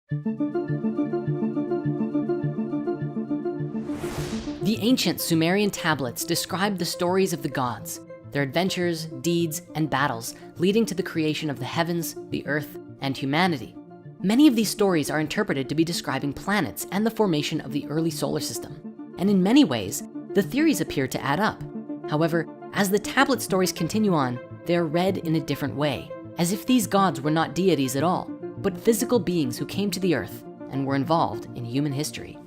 The ancient Sumerian tablets describe the stories of the gods, their adventures, deeds, and battles leading to the creation of the heavens, the earth, and humanity. Many of these stories are interpreted to be describing planets and the formation of the early solar system. And in many ways, the theories appear to add up. However, as the tablet stories continue on, they are read in a different way, as if these gods were not deities at all, but physical beings who came to the earth and were involved in human history.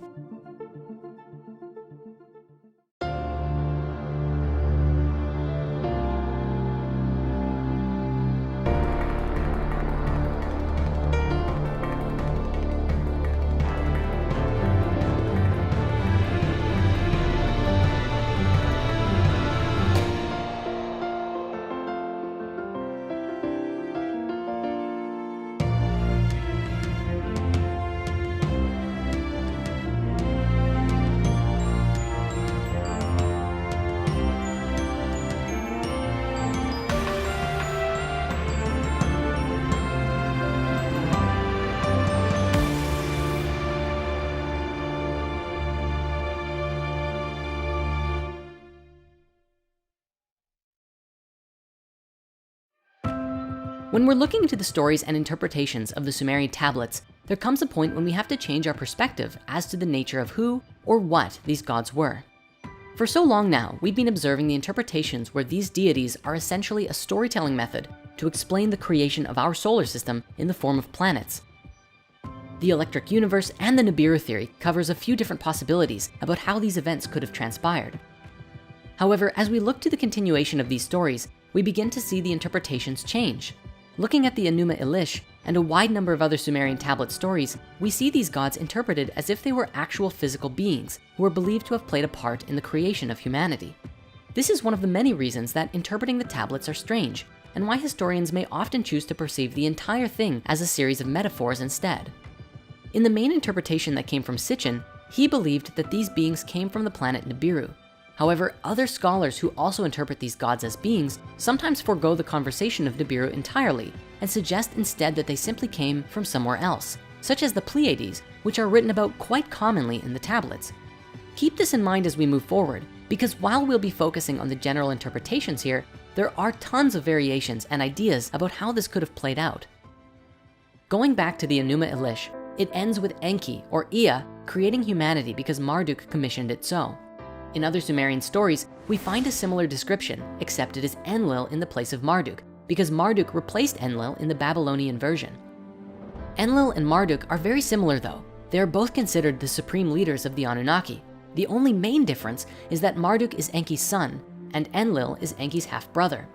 When we're looking into the stories and interpretations of the Sumerian tablets, there comes a point when we have to change our perspective as to the nature of who or what these gods were. For so long now, we've been observing the interpretations where these deities are essentially a storytelling method to explain the creation of our solar system in the form of planets. The electric universe and the Nibiru theory covers a few different possibilities about how these events could have transpired. However, as we look to the continuation of these stories, we begin to see the interpretations change. Looking at the Enuma Elish and a wide number of other Sumerian tablet stories, we see these gods interpreted as if they were actual physical beings who were believed to have played a part in the creation of humanity. This is one of the many reasons that interpreting the tablets are strange, and why historians may often choose to perceive the entire thing as a series of metaphors instead. In the main interpretation that came from Sitchin, he believed that these beings came from the planet Nibiru. However, other scholars who also interpret these gods as beings sometimes forego the conversation of Nibiru entirely and suggest instead that they simply came from somewhere else, such as the Pleiades, which are written about quite commonly in the tablets. Keep this in mind as we move forward, because while we'll be focusing on the general interpretations here, there are tons of variations and ideas about how this could have played out. Going back to the Enuma Elish, it ends with Enki or Ea creating humanity because Marduk commissioned it so. In other Sumerian stories, we find a similar description, except it is Enlil in the place of Marduk, because Marduk replaced Enlil in the Babylonian version. Enlil and Marduk are very similar though. They are both considered the supreme leaders of the Anunnaki. The only main difference is that Marduk is Enki's son, and Enlil is Enki's half-brother.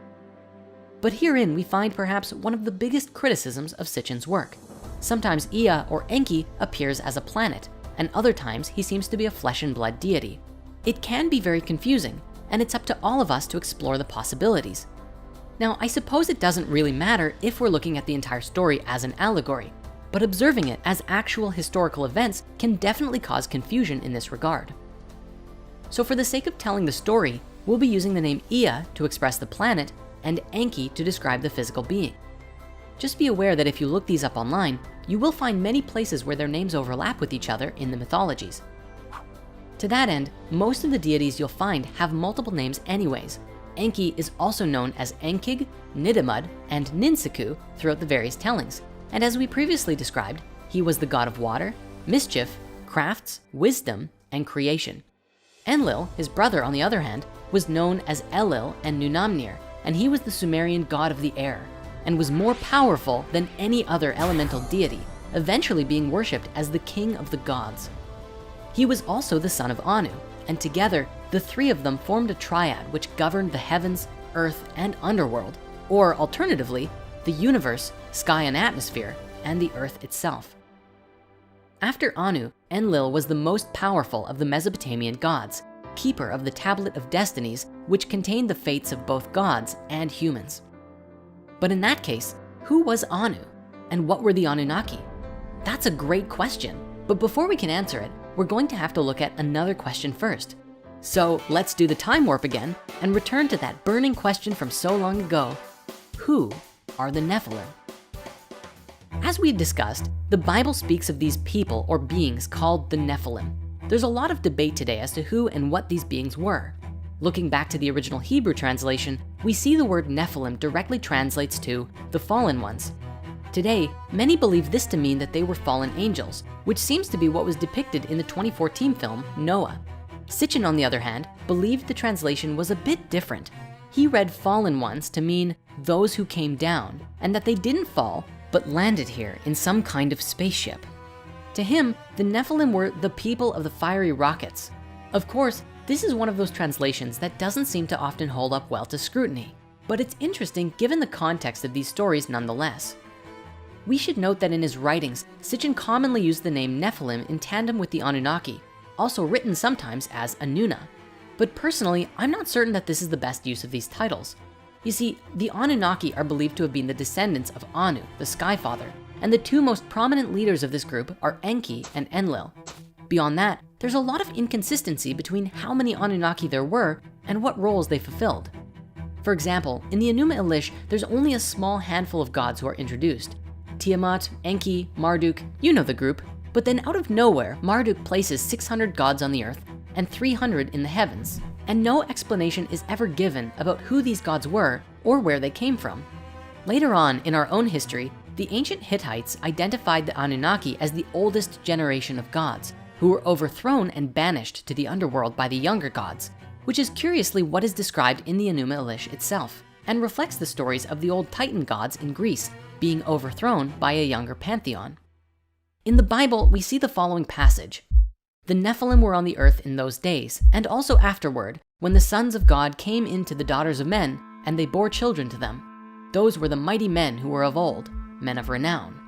But herein we find perhaps one of the biggest criticisms of Sitchin's work. Sometimes Ea or Enki appears as a planet, and other times he seems to be a flesh and blood deity. It can be very confusing, and it's up to all of us to explore the possibilities. Now, I suppose it doesn't really matter if we're looking at the entire story as an allegory, but observing it as actual historical events can definitely cause confusion in this regard. So for the sake of telling the story, we'll be using the name Ea to express the planet and Enki to describe the physical being. Just be aware that if you look these up online, you will find many places where their names overlap with each other in the mythologies. To that end, most of the deities you'll find have multiple names anyways. Enki is also known as Enkig, Nidamud, and Ninsiku throughout the various tellings. And as we previously described, he was the god of water, mischief, crafts, wisdom, and creation. Enlil, his brother on the other hand, was known as Elil and Nunamnir, and he was the Sumerian god of the air, and was more powerful than any other elemental deity, eventually being worshipped as the king of the gods. He was also the son of Anu, and together, the three of them formed a triad which governed the heavens, earth, and underworld, or alternatively, the universe, sky and atmosphere, and the earth itself. After Anu, Enlil was the most powerful of the Mesopotamian gods, keeper of the Tablet of Destinies, which contained the fates of both gods and humans. But in that case, who was Anu? And what were the Anunnaki? That's a great question, but before we can answer it, we're going to have to look at another question first. So let's do the time warp again and return to that burning question from so long ago. Who are the Nephilim? As we discussed, the Bible speaks of these people or beings called the Nephilim. There's a lot of debate today as to who and what these beings were. Looking back to the original Hebrew translation, we see the word Nephilim directly translates to the fallen ones. Today, many believe this to mean that they were fallen angels, which seems to be what was depicted in the 2014 film, Noah. Sitchin, on the other hand, believed the translation was a bit different. He read fallen ones to mean those who came down, and that they didn't fall, but landed here in some kind of spaceship. To him, the Nephilim were the people of the fiery rockets. Of course, this is one of those translations that doesn't seem to often hold up well to scrutiny, but it's interesting given the context of these stories nonetheless. We should note that in his writings, Sitchin commonly used the name Nephilim in tandem with the Anunnaki, also written sometimes as Anuna. But personally, I'm not certain that this is the best use of these titles. You see, the Anunnaki are believed to have been the descendants of Anu, the Sky Father, and the two most prominent leaders of this group are Enki and Enlil. Beyond that, there's a lot of inconsistency between how many Anunnaki there were and what roles they fulfilled. For example, in the Enuma Elish, there's only a small handful of gods who are introduced. Tiamat, Enki, Marduk, you know the group. But then out of nowhere, Marduk places 600 gods on the earth and 300 in the heavens, and no explanation is ever given about who these gods were or where they came from. Later on in our own history, the ancient Hittites identified the Anunnaki as the oldest generation of gods, who were overthrown and banished to the underworld by the younger gods, which is curiously what is described in the Enuma Elish itself, and reflects the stories of the old Titan gods in Greece being overthrown by a younger pantheon. In the Bible, we see the following passage. The Nephilim were on the earth in those days, and also afterward, when the sons of God came into the daughters of men, and they bore children to them. Those were the mighty men who were of old, men of renown.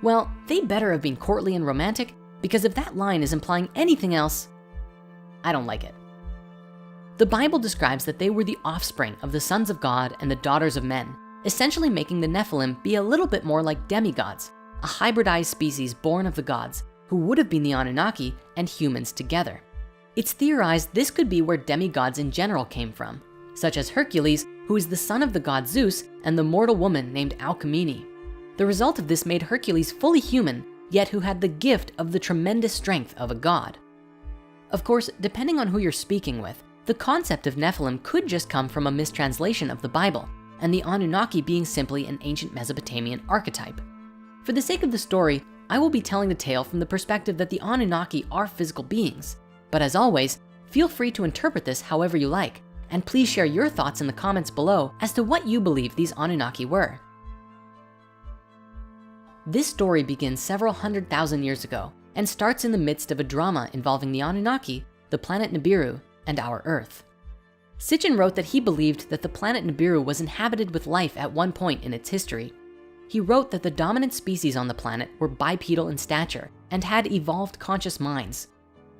Well, they better have been courtly and romantic, because if that line is implying anything else, I don't like it. The Bible describes that they were the offspring of the sons of God and the daughters of men, essentially making the Nephilim be a little bit more like demigods, a hybridized species born of the gods, who would have been the Anunnaki and humans together. It's theorized this could be where demigods in general came from, such as Hercules, who is the son of the god Zeus, and the mortal woman named Alcmene. The result of this made Hercules fully human, yet who had the gift of the tremendous strength of a god. Of course, depending on who you're speaking with, the concept of Nephilim could just come from a mistranslation of the Bible, and the Anunnaki being simply an ancient Mesopotamian archetype. For the sake of the story, I will be telling the tale from the perspective that the Anunnaki are physical beings. But as always, feel free to interpret this however you like, and please share your thoughts in the comments below as to what you believe these Anunnaki were. This story begins several 100,000 years ago and starts in the midst of a drama involving the Anunnaki, the planet Nibiru, and our Earth. Sitchin wrote that he believed that the planet Nibiru was inhabited with life at one point in its history. He wrote that the dominant species on the planet were bipedal in stature and had evolved conscious minds.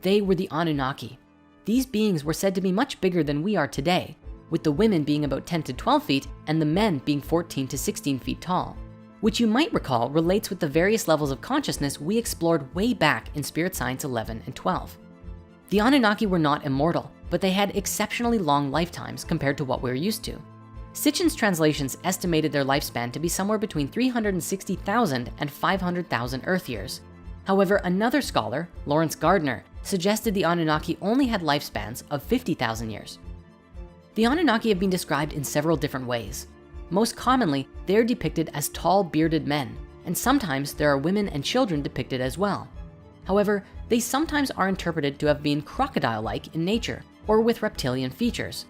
They were the Anunnaki. These beings were said to be much bigger than we are today, with the women being about 10 to 12 feet and the men being 14 to 16 feet tall, which you might recall relates with the various levels of consciousness we explored way back in Spirit Science 11 and 12. The Anunnaki were not immortal, but they had exceptionally long lifetimes compared to what we're used to. Sitchin's translations estimated their lifespan to be somewhere between 360,000 and 500,000 Earth years. However, another scholar, Lawrence Gardner, suggested the Anunnaki only had lifespans of 50,000 years. The Anunnaki have been described in several different ways. Most commonly, they're depicted as tall, bearded men, and sometimes there are women and children depicted as well. However, they sometimes are interpreted to have been crocodile-like in nature or with reptilian features.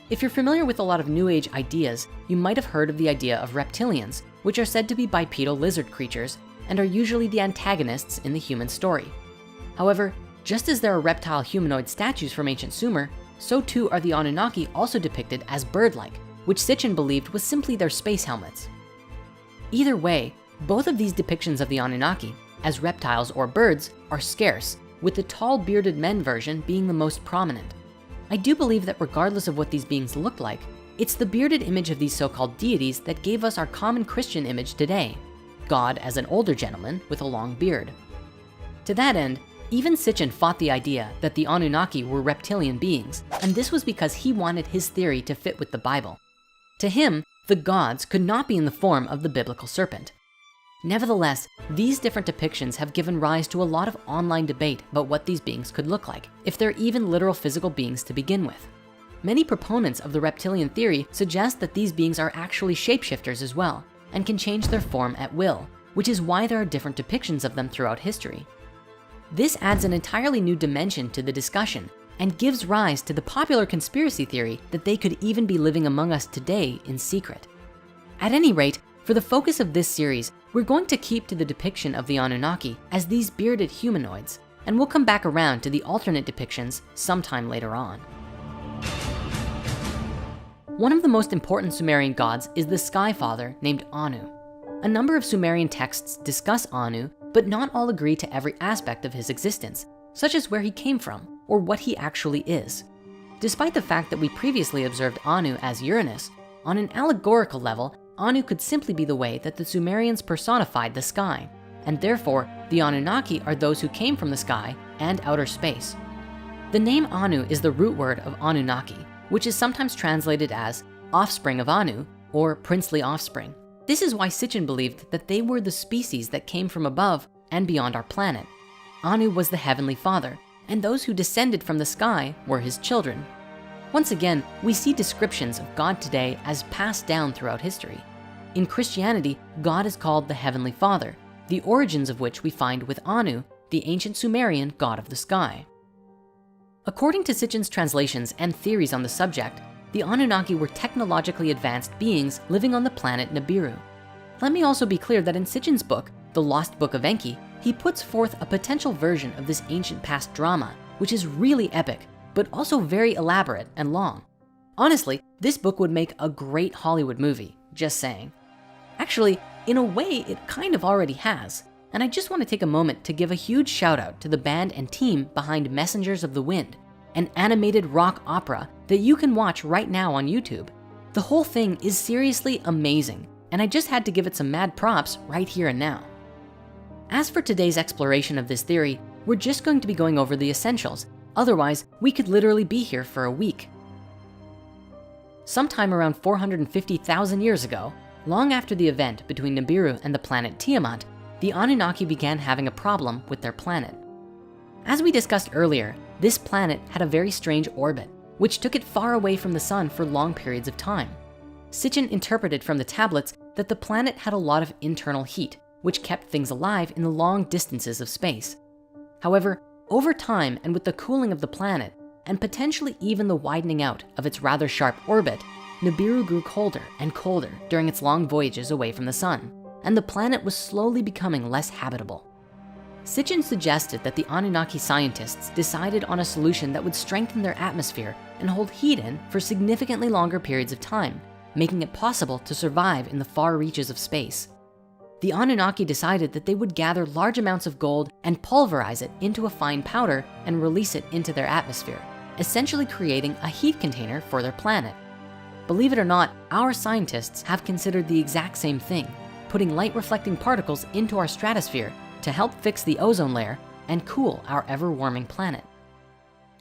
If you're familiar with a lot of New Age ideas, you might have heard of the idea of reptilians, which are said to be bipedal lizard creatures and are usually the antagonists in the human story. However, just as there are reptile humanoid statues from ancient Sumer, so too are the Anunnaki also depicted as bird-like, which Sitchin believed was simply their space helmets. Either way, both of these depictions of the Anunnaki, as reptiles or birds, are scarce, with the tall bearded men version being the most prominent. I do believe that regardless of what these beings look like, it's the bearded image of these so-called deities that gave us our common Christian image today, God as an older gentleman with a long beard. To that end, even Sitchin fought the idea that the Anunnaki were reptilian beings, and this was because he wanted his theory to fit with the Bible. To him, the gods could not be in the form of the biblical serpent. Nevertheless, these different depictions have given rise to a lot of online debate about what these beings could look like, if they're even literal physical beings to begin with. Many proponents of the reptilian theory suggest that these beings are actually shapeshifters as well, and can change their form at will, which is why there are different depictions of them throughout history. This adds an entirely new dimension to the discussion and gives rise to the popular conspiracy theory that they could even be living among us today in secret. At any rate, for the focus of this series, we're going to keep to the depiction of the Anunnaki as these bearded humanoids, and we'll come back around to the alternate depictions sometime later on. One of the most important Sumerian gods is the Sky Father named Anu. A number of Sumerian texts discuss Anu, but not all agree to every aspect of his existence, such as where he came from or what he actually is. Despite the fact that we previously observed Anu as Uranus, on an allegorical level, Anu could simply be the way that the Sumerians personified the sky, and therefore the Anunnaki are those who came from the sky and outer space. The name Anu is the root word of Anunnaki, which is sometimes translated as offspring of Anu or princely offspring. This is why Sitchin believed that they were the species that came from above and beyond our planet. Anu was the heavenly father, and those who descended from the sky were his children. Once again, we see descriptions of God today as passed down throughout history. In Christianity, God is called the Heavenly Father, the origins of which we find with Anu, the ancient Sumerian god of the sky. According to Sitchin's translations and theories on the subject, the Anunnaki were technologically advanced beings living on the planet Nibiru. Let me also be clear that in Sitchin's book, The Lost Book of Enki, he puts forth a potential version of this ancient past drama, which is really epic, but also very elaborate and long. Honestly, this book would make a great Hollywood movie, just saying. Actually, in a way, it kind of already has. And I just want to take a moment to give a huge shout out to the band and team behind Messengers of the Wind, an animated rock opera that you can watch right now on YouTube. The whole thing is seriously amazing, and I just had to give it some mad props right here and now. As for today's exploration of this theory, we're just going to be going over the essentials. Otherwise, we could literally be here for a week. Sometime around 450,000 years ago, long after the event between Nibiru and the planet Tiamat, the Anunnaki began having a problem with their planet. As we discussed earlier, this planet had a very strange orbit, which took it far away from the sun for long periods of time. Sitchin interpreted from the tablets that the planet had a lot of internal heat, which kept things alive in the long distances of space. However, over time and with the cooling of the planet, and potentially even the widening out of its rather sharp orbit, Nibiru grew colder and colder during its long voyages away from the sun, and the planet was slowly becoming less habitable. Sitchin suggested that the Anunnaki scientists decided on a solution that would strengthen their atmosphere and hold heat in for significantly longer periods of time, making it possible to survive in the far reaches of space. The Anunnaki decided that they would gather large amounts of gold and pulverize it into a fine powder and release it into their atmosphere, essentially creating a heat container for their planet. Believe it or not, our scientists have considered the exact same thing, putting light reflecting particles into our stratosphere to help fix the ozone layer and cool our ever-warming planet.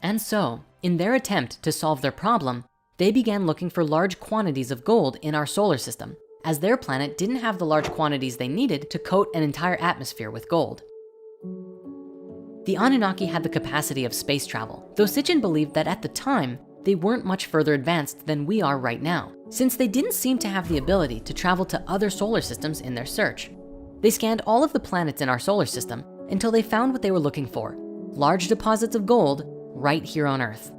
And so, in their attempt to solve their problem, they began looking for large quantities of gold in our solar system, as their planet didn't have the large quantities they needed to coat an entire atmosphere with gold. The Anunnaki had the capacity of space travel, though Sitchin believed that at the time, they weren't much further advanced than we are right now, since they didn't seem to have the ability to travel to other solar systems in their search. They scanned all of the planets in our solar system until they found what they were looking for, large deposits of gold right here on Earth.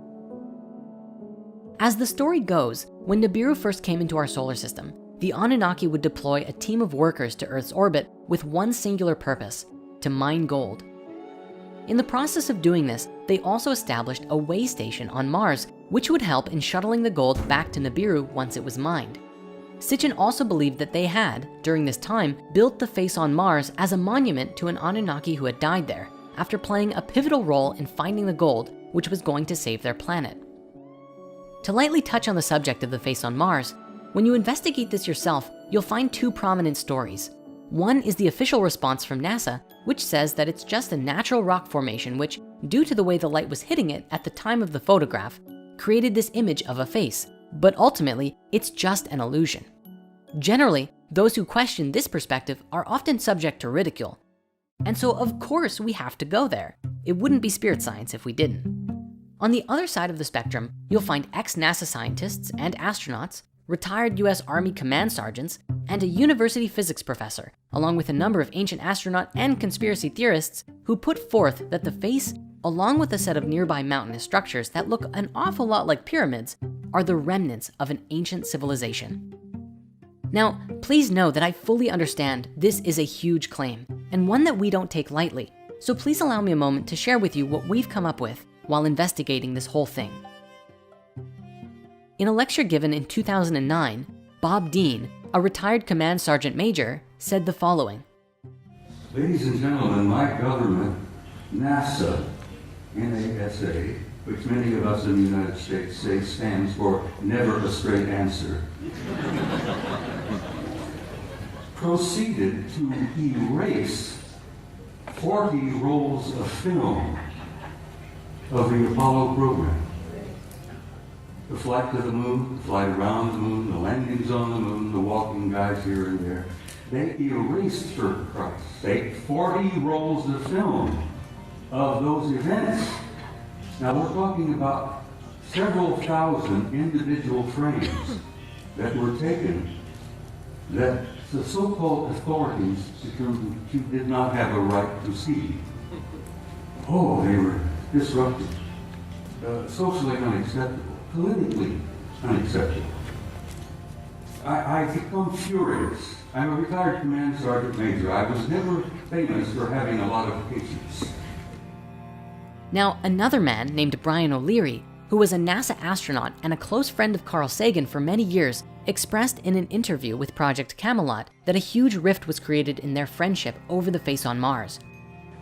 As the story goes, when Nibiru first came into our solar system, the Anunnaki would deploy a team of workers to Earth's orbit with one singular purpose: to mine gold. In the process of doing this, they also established a way station on Mars, which would help in shuttling the gold back to Nibiru once it was mined. Sitchin also believed that they had, during this time, built the face on Mars as a monument to an Anunnaki who had died there, after playing a pivotal role in finding the gold, which was going to save their planet. To lightly touch on the subject of the face on Mars, when you investigate this yourself, you'll find two prominent stories. One is the official response from NASA, which says that it's just a natural rock formation which, due to the way the light was hitting it at the time of the photograph, created this image of a face, but ultimately, it's just an illusion. Generally, those who question this perspective are often subject to ridicule. And so of course we have to go there. It wouldn't be spirit science if we didn't. On the other side of the spectrum, you'll find ex-NASA scientists and astronauts, retired US Army command sergeants, and a university physics professor, along with a number of ancient astronaut and conspiracy theorists who put forth that the face, along with a set of nearby mountainous structures that look an awful lot like pyramids, are the remnants of an ancient civilization. Now, please know that I fully understand this is a huge claim and one that we don't take lightly. So please allow me a moment to share with you what we've come up with while investigating this whole thing. In a lecture given in 2009, Bob Dean, a retired command sergeant major, said the following. Ladies and gentlemen, my government, NASA, NASA, which many of us in the United States say stands for never a straight answer, proceeded to erase 40 rolls of film of the Apollo program. The flight to the moon, the flight around the moon, the landings on the moon, the walking guides here and there. They erased, for Christ's sake, 40 rolls of film of those events. Now we're talking about several thousand individual frames that were taken that the so-called authorities determined you did not have a right to see. Oh, they were disruptive, socially unacceptable, politically unacceptable. I become furious. I'm a retired command sergeant major. I was never famous for having a lot of patience. Now, another man named Brian O'Leary, who was a NASA astronaut and a close friend of Carl Sagan for many years, expressed in an interview with Project Camelot that a huge rift was created in their friendship over the face on Mars.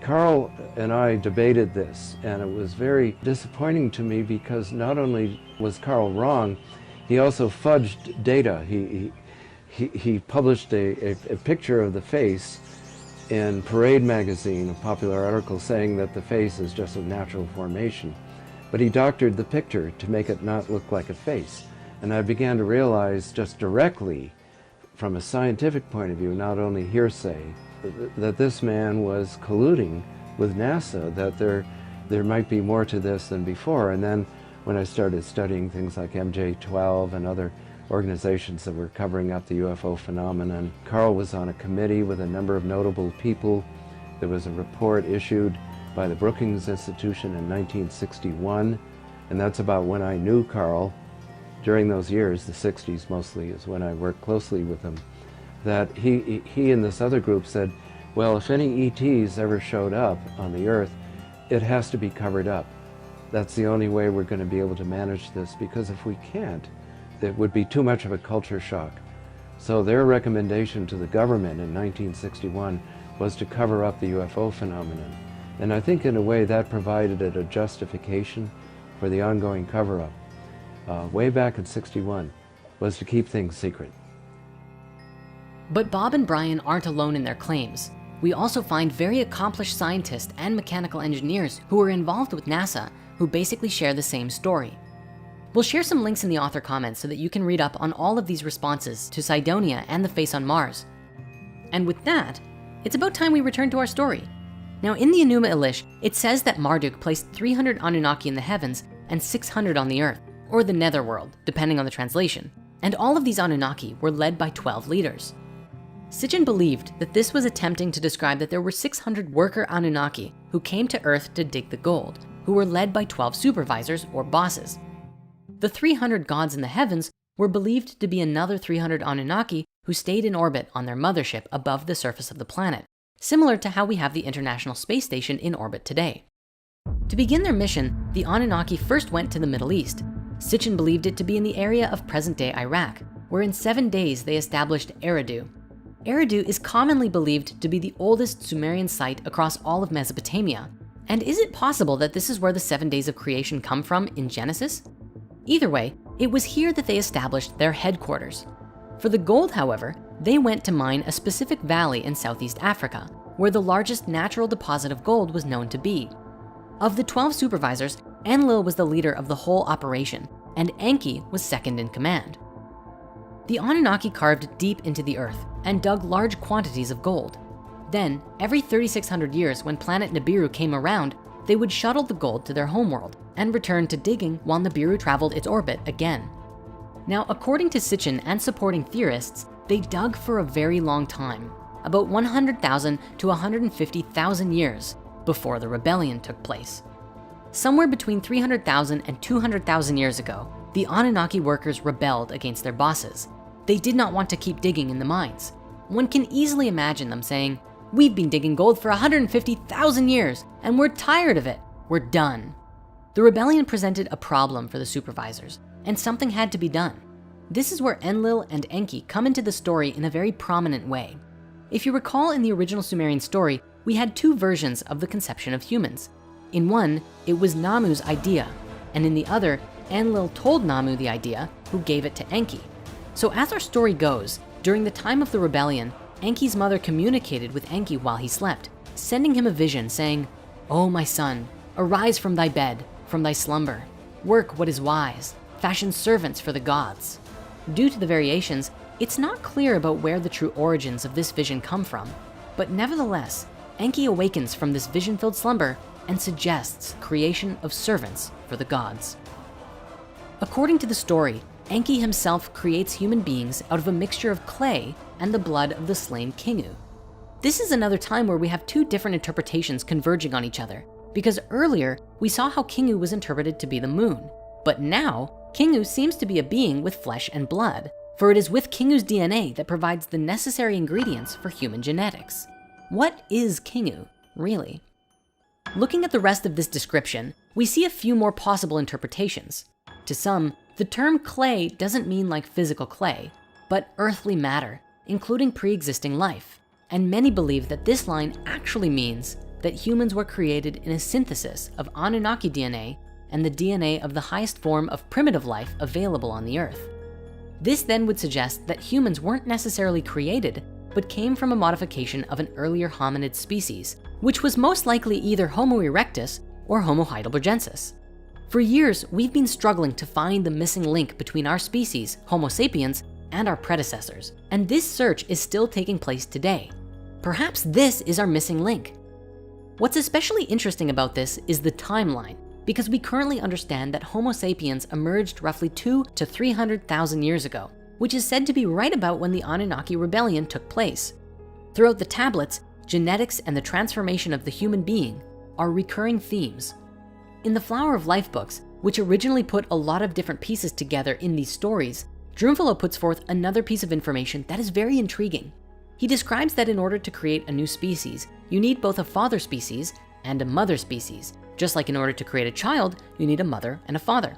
Carl and I debated this, and it was very disappointing to me because not only was Carl wrong, he also fudged data. He published a picture of the face in Parade magazine, a popular article saying that the face is just a natural formation. But he doctored the picture to make it not look like a face. And I began to realize just directly, from a scientific point of view, not only hearsay, that this man was colluding with NASA, that there might be more to this than before. And then when I started studying things like MJ-12 and other organizations that were covering up the UFO phenomenon, Carl was on a committee with a number of notable people. There was a report issued by the Brookings Institution in 1961, and that's about when I knew Carl. During those years, the 60s mostly, is when I worked closely with him, that he and this other group said, well, if any ETs ever showed up on the Earth, it has to be covered up. That's the only way we're going to be able to manage this, because if we can't, it would be too much of a culture shock. So their recommendation to the government in 1961 was to cover up the UFO phenomenon. And I think in a way that provided a justification for the ongoing cover-up. Way back in '61 was to keep things secret. But Bob and Brian aren't alone in their claims. We also find very accomplished scientists and mechanical engineers who are involved with NASA who basically share the same story. We'll share some links in the author comments so that you can read up on all of these responses to Cydonia and the face on Mars. And with that, it's about time we return to our story. Now in the Enuma Elish, it says that Marduk placed 300 Anunnaki in the heavens and 600 on the earth, or the netherworld, depending on the translation. And all of these Anunnaki were led by 12 leaders. Sitchin believed that this was attempting to describe that there were 600 worker Anunnaki who came to Earth to dig the gold, who were led by 12 supervisors or bosses. The 300 gods in the heavens were believed to be another 300 Anunnaki who stayed in orbit on their mothership above the surface of the planet, similar to how we have the International Space Station in orbit today. To begin their mission, the Anunnaki first went to the Middle East. Sitchin believed it to be in the area of present-day Iraq, where in 7 days they established Eridu. Eridu is commonly believed to be the oldest Sumerian site across all of Mesopotamia. And is it possible that this is where the 7 days of creation come from in Genesis? Either way, it was here that they established their headquarters. For the gold, however, they went to mine a specific valley in Southeast Africa, where the largest natural deposit of gold was known to be. Of the 12 supervisors, Enlil was the leader of the whole operation, and Enki was second in command. The Anunnaki carved deep into the earth, and dug large quantities of gold. Then, every 3,600 years when planet Nibiru came around, they would shuttle the gold to their homeworld and return to digging while Nibiru traveled its orbit again. Now, according to Sitchin and supporting theorists, they dug for a very long time, about 100,000 to 150,000 years before the rebellion took place. Somewhere between 300,000 and 200,000 years ago, the Anunnaki workers rebelled against their bosses. They did not want to keep digging in the mines. One can easily imagine them saying, "We've been digging gold for 150,000 years and we're tired of it. We're done." The rebellion presented a problem for the supervisors and something had to be done. This is where Enlil and Enki come into the story in a very prominent way. If you recall, in the original Sumerian story, we had two versions of the conception of humans. In one, it was Namu's idea, and in the other, Enlil told Namu the idea, who gave it to Enki. So as our story goes, during the time of the rebellion, Enki's mother communicated with Enki while he slept, sending him a vision saying, "Oh my son, arise from thy bed, from thy slumber. Work what is wise, fashion servants for the gods." Due to the variations, it's not clear about where the true origins of this vision come from, but nevertheless, Enki awakens from this vision-filled slumber and suggests creation of servants for the gods. According to the story, Enki himself creates human beings out of a mixture of clay and the blood of the slain Kingu. This is another time where we have two different interpretations converging on each other, because earlier we saw how Kingu was interpreted to be the moon, but now Kingu seems to be a being with flesh and blood, for it is with Kingu's DNA that provides the necessary ingredients for human genetics. What is Kingu, really? Looking at the rest of this description, we see a few more possible interpretations. To some, the term clay doesn't mean like physical clay, but earthly matter, including pre-existing life. And many believe that this line actually means that humans were created in a synthesis of Anunnaki DNA and the DNA of the highest form of primitive life available on the earth. This then would suggest that humans weren't necessarily created, but came from a modification of an earlier hominid species, which was most likely either Homo erectus or Homo heidelbergensis. For years, we've been struggling to find the missing link between our species, Homo sapiens, and our predecessors, and this search is still taking place today. Perhaps this is our missing link. What's especially interesting about this is the timeline, because we currently understand that Homo sapiens emerged roughly 200 to 300,000 years ago, which is said to be right about when the Anunnaki rebellion took place. Throughout the tablets, genetics and the transformation of the human being are recurring themes. In the Flower of Life books, which originally put a lot of different pieces together in these stories, Drunvalo puts forth another piece of information that is very intriguing. He describes that in order to create a new species, you need both a father species and a mother species. Just like in order to create a child, you need a mother and a father.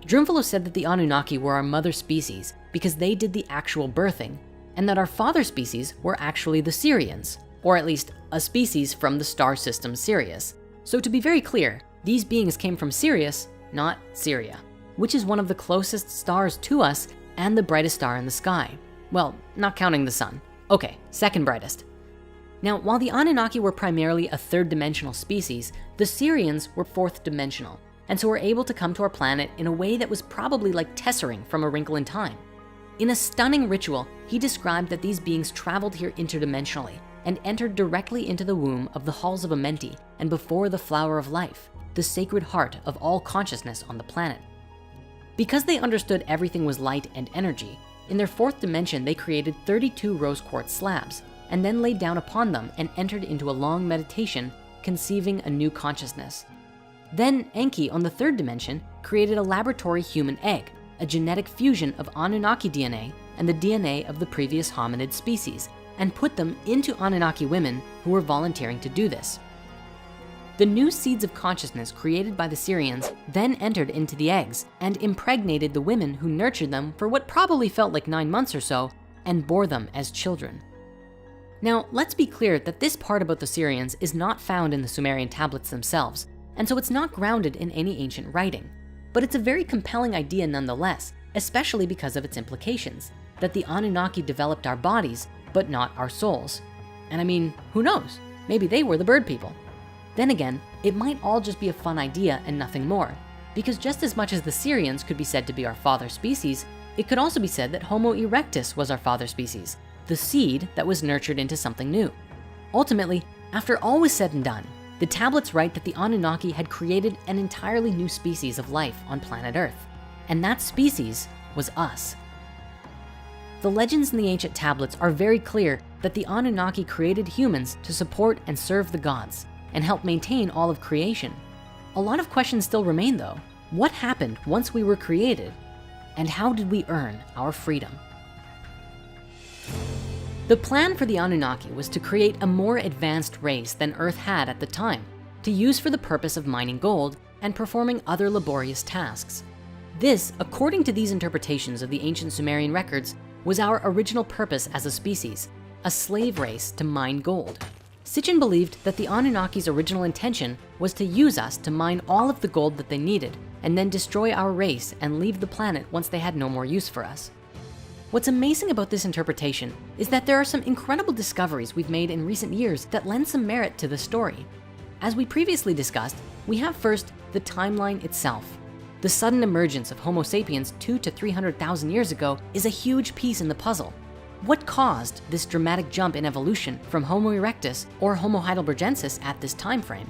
Drunvalo said that the Anunnaki were our mother species because they did the actual birthing, and that our father species were actually the Sirians, or at least a species from the star system Sirius. So to be very clear, these beings came from Sirius, not Syria, which is one of the closest stars to us and the brightest star in the sky. Well, not counting the sun. Okay, second brightest. Now, while the Anunnaki were primarily a third-dimensional species, the Sirians were fourth-dimensional, and so were able to come to our planet in a way that was probably like tessering from A Wrinkle in Time. In a stunning ritual, he described that these beings traveled here interdimensionally and entered directly into the womb of the halls of Amenti and before the Flower of Life, the sacred heart of all consciousness on the planet. Because they understood everything was light and energy, in their fourth dimension, they created 32 rose quartz slabs and then laid down upon them and entered into a long meditation, conceiving a new consciousness. Then Enki on the third dimension created a laboratory human egg, a genetic fusion of Anunnaki DNA and the DNA of the previous hominid species, and put them into Anunnaki women who were volunteering to do this. The new seeds of consciousness created by the Sirians then entered into the eggs and impregnated the women who nurtured them for what probably felt like 9 months or so and bore them as children. Now, let's be clear that this part about the Sirians is not found in the Sumerian tablets themselves, and so it's not grounded in any ancient writing. But it's a very compelling idea nonetheless, especially because of its implications, that the Anunnaki developed our bodies, but not our souls. And I mean, who knows? Maybe they were the bird people. Then again, it might all just be a fun idea and nothing more, because just as much as the Sirians could be said to be our father species, it could also be said that Homo erectus was our father species, the seed that was nurtured into something new. Ultimately, after all was said and done, the tablets write that the Anunnaki had created an entirely new species of life on planet Earth, and that species was us. The legends in the ancient tablets are very clear that the Anunnaki created humans to support and serve the gods and help maintain all of creation. A lot of questions still remain though. What happened once we were created? And how did we earn our freedom? The plan for the Anunnaki was to create a more advanced race than Earth had at the time, to use for the purpose of mining gold and performing other laborious tasks. This, according to these interpretations of the ancient Sumerian records, was our original purpose as a species, a slave race to mine gold. Sitchin believed that the Anunnaki's original intention was to use us to mine all of the gold that they needed and then destroy our race and leave the planet once they had no more use for us. What's amazing about this interpretation is that there are some incredible discoveries we've made in recent years that lend some merit to the story. As we previously discussed, we have first the timeline itself. The sudden emergence of Homo sapiens 200 to 300,000 years ago is a huge piece in the puzzle. What caused this dramatic jump in evolution from Homo erectus or Homo heidelbergensis at this time frame?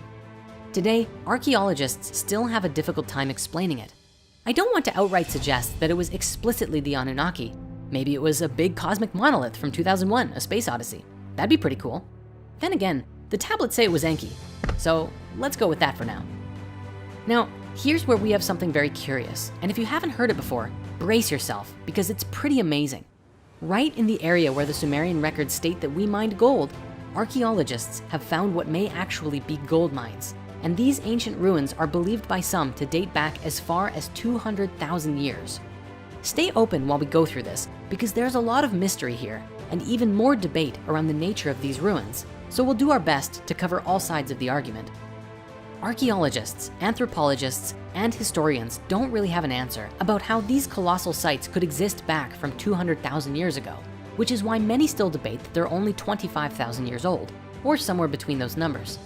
Today, archaeologists still have a difficult time explaining it. I don't want to outright suggest that it was explicitly the Anunnaki. Maybe it was a big cosmic monolith from 2001, A Space Odyssey. That'd be pretty cool. Then again, the tablets say it was Enki, so let's go with that for now. Now, here's where we have something very curious, and if you haven't heard it before, brace yourself because it's pretty amazing. Right in the area where the Sumerian records state that we mined gold, archaeologists have found what may actually be gold mines, and these ancient ruins are believed by some to date back as far as 200,000 years. Stay open while we go through this because there's a lot of mystery here and even more debate around the nature of these ruins, so we'll do our best to cover all sides of the argument. Archaeologists, anthropologists, and historians don't really have an answer about how these colossal sites could exist back from 200,000 years ago, which is why many still debate that they're only 25,000 years old, or somewhere between those numbers.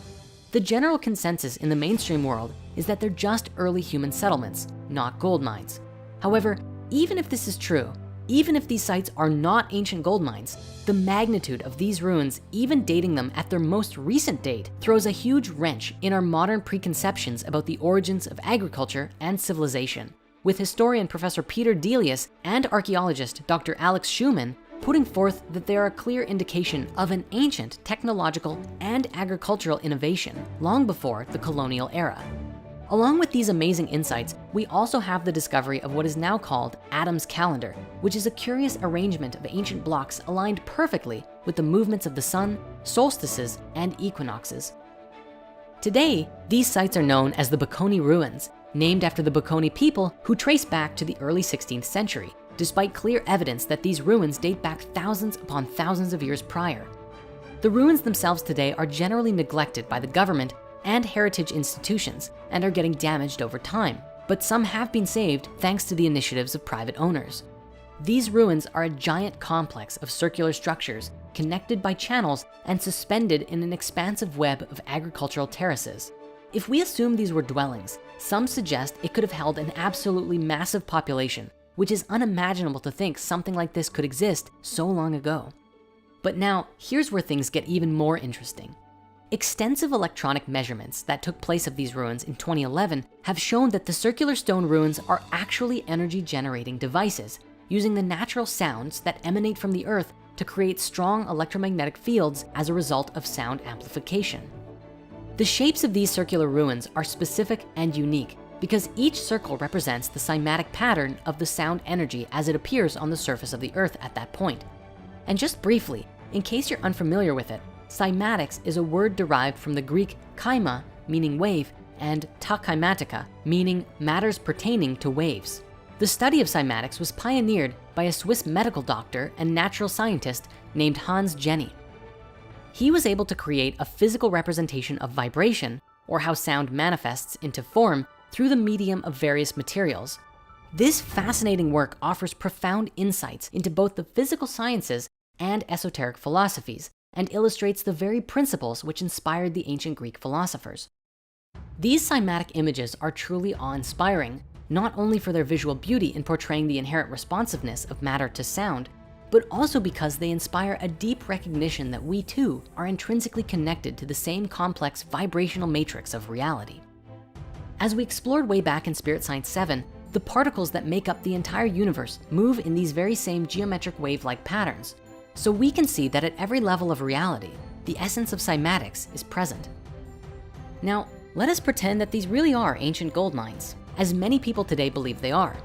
The general consensus in the mainstream world is that they're just early human settlements, not gold mines. However, even if this is true, even if these sites are not ancient gold mines, the magnitude of these ruins, even dating them at their most recent date, throws a huge wrench in our modern preconceptions about the origins of agriculture and civilization, with historian Professor Peter Delius and archaeologist Dr. Alex Schumann putting forth that they are a clear indication of an ancient technological and agricultural innovation long before the colonial era. Along with these amazing insights, we also have the discovery of what is now called Adam's calendar, which is a curious arrangement of ancient blocks aligned perfectly with the movements of the sun, solstices, and equinoxes. Today, these sites are known as the Baconi ruins, named after the Baconi people who trace back to the early 16th century, despite clear evidence that these ruins date back thousands upon thousands of years prior. The ruins themselves today are generally neglected by the government and heritage institutions and are getting damaged over time, but some have been saved thanks to the initiatives of private owners. These ruins are a giant complex of circular structures connected by channels and suspended in an expansive web of agricultural terraces. If we assume these were dwellings, some suggest it could have held an absolutely massive population, which is unimaginable to think something like this could exist so long ago. But now, here's where things get even more interesting. Extensive electronic measurements that took place of these ruins in 2011 have shown that the circular stone ruins are actually energy generating devices, using the natural sounds that emanate from the earth to create strong electromagnetic fields as a result of sound amplification. The shapes of these circular ruins are specific and unique because each circle represents the cymatic pattern of the sound energy as it appears on the surface of the earth at that point. And just briefly, in case you're unfamiliar with it, cymatics is a word derived from the Greek chyma, meaning wave, and ta chymatica, meaning matters pertaining to waves. The study of cymatics was pioneered by a Swiss medical doctor and natural scientist named Hans Jenny. He was able to create a physical representation of vibration, or how sound manifests into form, through the medium of various materials. This fascinating work offers profound insights into both the physical sciences and esoteric philosophies, and illustrates the very principles which inspired the ancient Greek philosophers. These cymatic images are truly awe-inspiring, not only for their visual beauty in portraying the inherent responsiveness of matter to sound, but also because they inspire a deep recognition that we too are intrinsically connected to the same complex vibrational matrix of reality. As we explored way back in Spirit Science 7, the particles that make up the entire universe move in these very same geometric wave-like patterns. So we can see that at every level of reality, the essence of cymatics is present. Now, let us pretend that these really are ancient gold mines, as many people today believe they are.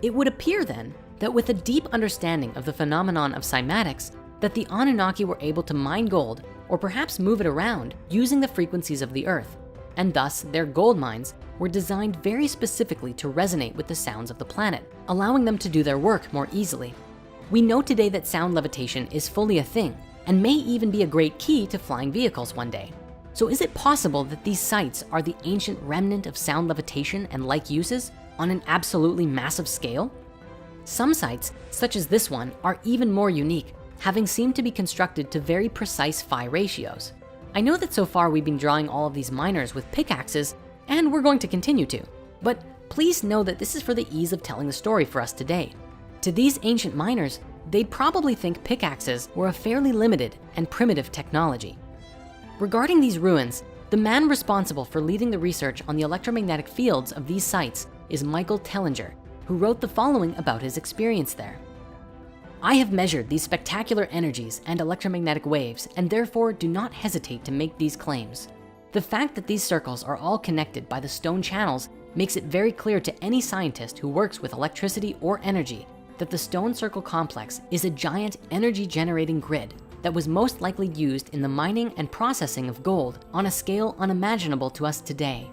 It would appear then that with a deep understanding of the phenomenon of cymatics, that the Anunnaki were able to mine gold or perhaps move it around using the frequencies of the earth. And thus their gold mines were designed very specifically to resonate with the sounds of the planet, allowing them to do their work more easily. We know today that sound levitation is fully a thing and may even be a great key to flying vehicles one day. So is it possible that these sites are the ancient remnant of sound levitation and like uses on an absolutely massive scale? Some sites, such as this one, are even more unique, having seemed to be constructed to very precise phi ratios. I know that so far we've been drawing all of these miners with pickaxes, and we're going to continue to, but please know that this is for the ease of telling the story for us today. To these ancient miners, they'd probably think pickaxes were a fairly limited and primitive technology. Regarding these ruins, the man responsible for leading the research on the electromagnetic fields of these sites is Michael Tellinger, who wrote the following about his experience there. I have measured these spectacular energies and electromagnetic waves and therefore do not hesitate to make these claims. The fact that these circles are all connected by the stone channels makes it very clear to any scientist who works with electricity or energy that the stone circle complex is a giant energy generating grid that was most likely used in the mining and processing of gold on a scale unimaginable to us today.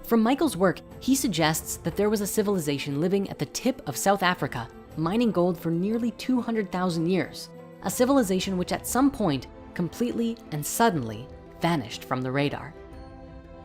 From Michael's work, he suggests that there was a civilization living at the tip of South Africa, mining gold for nearly 200,000 years, a civilization which at some point completely and suddenly vanished from the radar.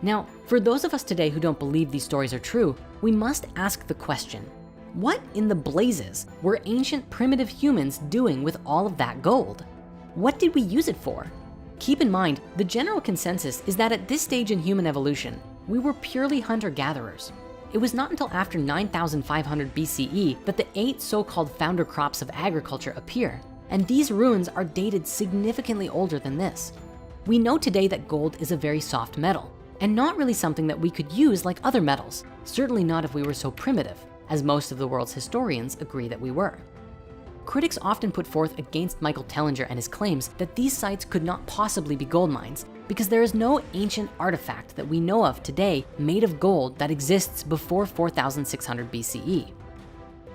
Now, for those of us today who don't believe these stories are true, we must ask the question, what in the blazes were ancient primitive humans doing with all of that gold? What did we use it for? Keep in mind, the general consensus is that at this stage in human evolution, we were purely hunter-gatherers. It was not until after 9,500 BCE that the 8 so-called founder crops of agriculture appear, and these ruins are dated significantly older than this. We know today that gold is a very soft metal, and not really something that we could use like other metals, certainly not if we were so primitive, as most of the world's historians agree that we were. Critics often put forth against Michael Tellinger and his claims that these sites could not possibly be gold mines because there is no ancient artifact that we know of today made of gold that exists before 4,600 BCE.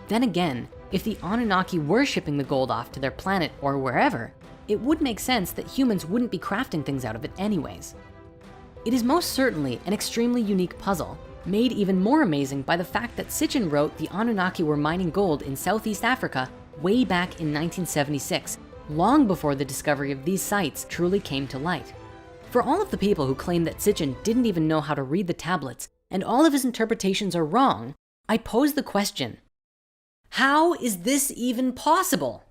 Then again, if the Anunnaki were shipping the gold off to their planet or wherever, it would make sense that humans wouldn't be crafting things out of it anyways. It is most certainly an extremely unique puzzle, made even more amazing by the fact that Sitchin wrote the Anunnaki were mining gold in Southeast Africa way back in 1976, long before the discovery of these sites truly came to light. For all of the people who claim that Sitchin didn't even know how to read the tablets and all of his interpretations are wrong, I pose the question, how is this even possible?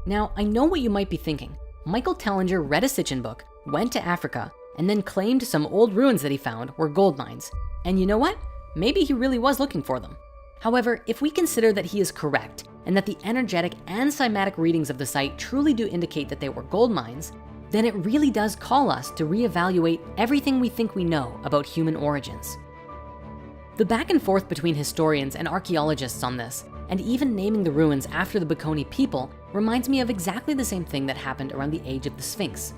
Now, I know what you might be thinking. Michael Tellinger read a Sitchin book, went to Africa, and then claimed some old ruins that he found were gold mines. And you know what? Maybe he really was looking for them. However, if we consider that he is correct and that the energetic and cymatic readings of the site truly do indicate that they were gold mines, then it really does call us to reevaluate everything we think we know about human origins. The back and forth between historians and archaeologists on this, and even naming the ruins after the Baconi people, reminds me of exactly the same thing that happened around the age of the Sphinx.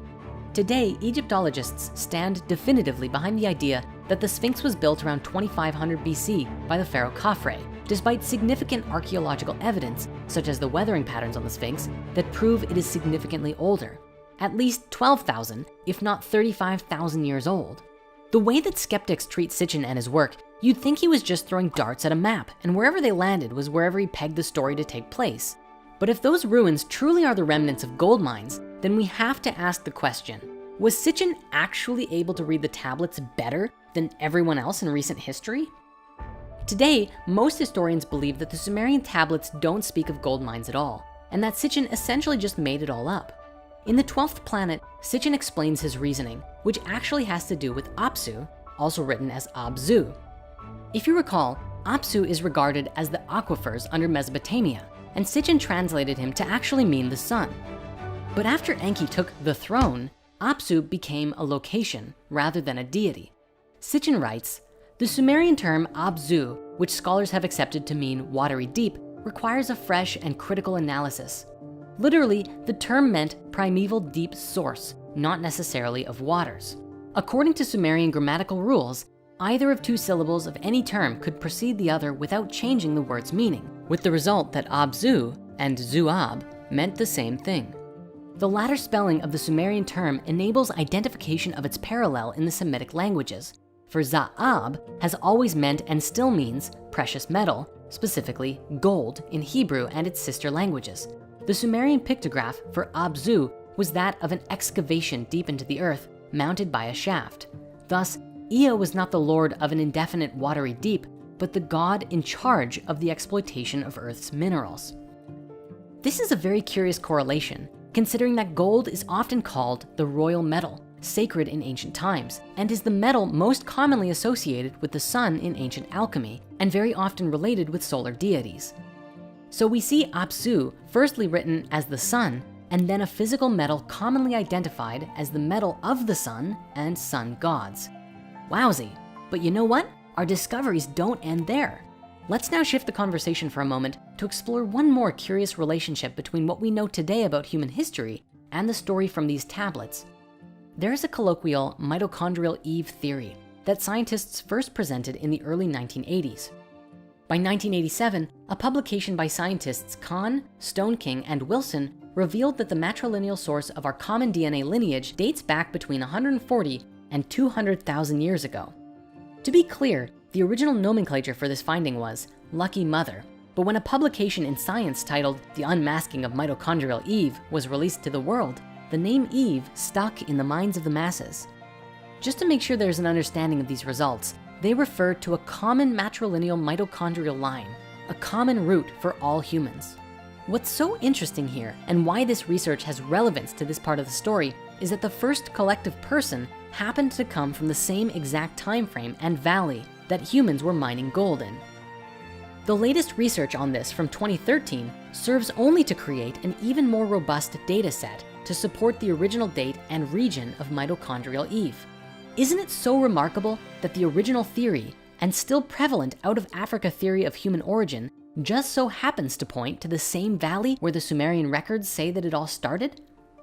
Today, Egyptologists stand definitively behind the idea that the Sphinx was built around 2500 BC by the pharaoh Khafre, despite significant archaeological evidence, such as the weathering patterns on the Sphinx, that prove it is significantly older, at least 12,000, if not 35,000 years old. The way that skeptics treat Sitchin and his work, you'd think he was just throwing darts at a map, and wherever they landed was wherever he pegged the story to take place. But if those ruins truly are the remnants of gold mines, then we have to ask the question, was Sitchin actually able to read the tablets better than everyone else in recent history? Today, most historians believe that the Sumerian tablets don't speak of gold mines at all, and that Sitchin essentially just made it all up. In the 12th planet, Sitchin explains his reasoning, which actually has to do with Apsu, also written as Abzu. If you recall, Apsu is regarded as the aquifers under Mesopotamia, and Sitchin translated him to actually mean the sun. But after Enki took the throne, Apsu became a location rather than a deity. Sitchin writes, the Sumerian term Abzu, which scholars have accepted to mean watery deep, requires a fresh and critical analysis. Literally, the term meant primeval deep source, not necessarily of waters. According to Sumerian grammatical rules, either of two syllables of any term could precede the other without changing the word's meaning, with the result that Abzu and Zuab meant the same thing. The latter spelling of the Sumerian term enables identification of its parallel in the Semitic languages. For Za'ab has always meant and still means precious metal, specifically gold in Hebrew and its sister languages. The Sumerian pictograph for Abzu was that of an excavation deep into the earth mounted by a shaft. Thus, Ea was not the lord of an indefinite watery deep, but the god in charge of the exploitation of Earth's minerals. This is a very curious correlation, considering that gold is often called the royal metal, sacred in ancient times, and is the metal most commonly associated with the sun in ancient alchemy, and very often related with solar deities. So we see Apsu firstly written as the sun, and then a physical metal commonly identified as the metal of the sun and sun gods. Wowsy, but you know what? Our discoveries don't end there. Let's now shift the conversation for a moment to explore one more curious relationship between what we know today about human history and the story from these tablets. There is a colloquial mitochondrial Eve theory that scientists first presented in the early 1980s. By 1987, a publication by scientists Kahn, Stoneking, and Wilson revealed that the matrilineal source of our common DNA lineage dates back between 140 and 200,000 years ago. To be clear, the original nomenclature for this finding was Lucky Mother, but when a publication in Science titled The Unmasking of Mitochondrial Eve was released to the world, the name Eve stuck in the minds of the masses. Just to make sure there's an understanding of these results, they refer to a common matrilineal mitochondrial line, a common root for all humans. What's so interesting here, and why this research has relevance to this part of the story, is that the first collective person happened to come from the same exact time frame and valley that humans were mining gold in. The latest research on this from 2013 serves only to create an even more robust data set to support the original date and region of mitochondrial Eve. Isn't it so remarkable that the original theory and still prevalent out of Africa theory of human origin just so happens to point to the same valley where the Sumerian records say that it all started?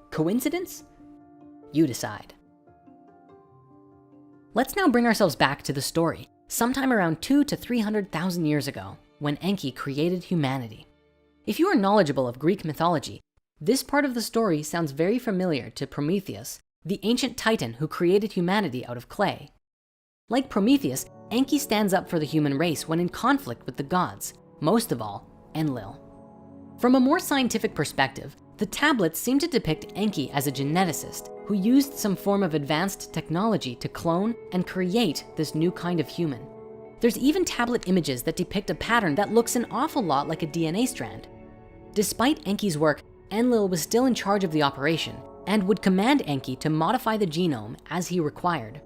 Coincidence? You decide. Let's now bring ourselves back to the story, sometime around 200,000 to 300,000 years ago, when Enki created humanity. If you are knowledgeable of Greek mythology, this part of the story sounds very familiar to Prometheus, the ancient titan who created humanity out of clay. Like Prometheus, Enki stands up for the human race when in conflict with the gods, most of all, Enlil. From a more scientific perspective, the tablets seem to depict Enki as a geneticist who used some form of advanced technology to clone and create this new kind of human. There's even tablet images that depict a pattern that looks an awful lot like a DNA strand. Despite Enki's work, Enlil was still in charge of the operation and would command Enki to modify the genome as he required.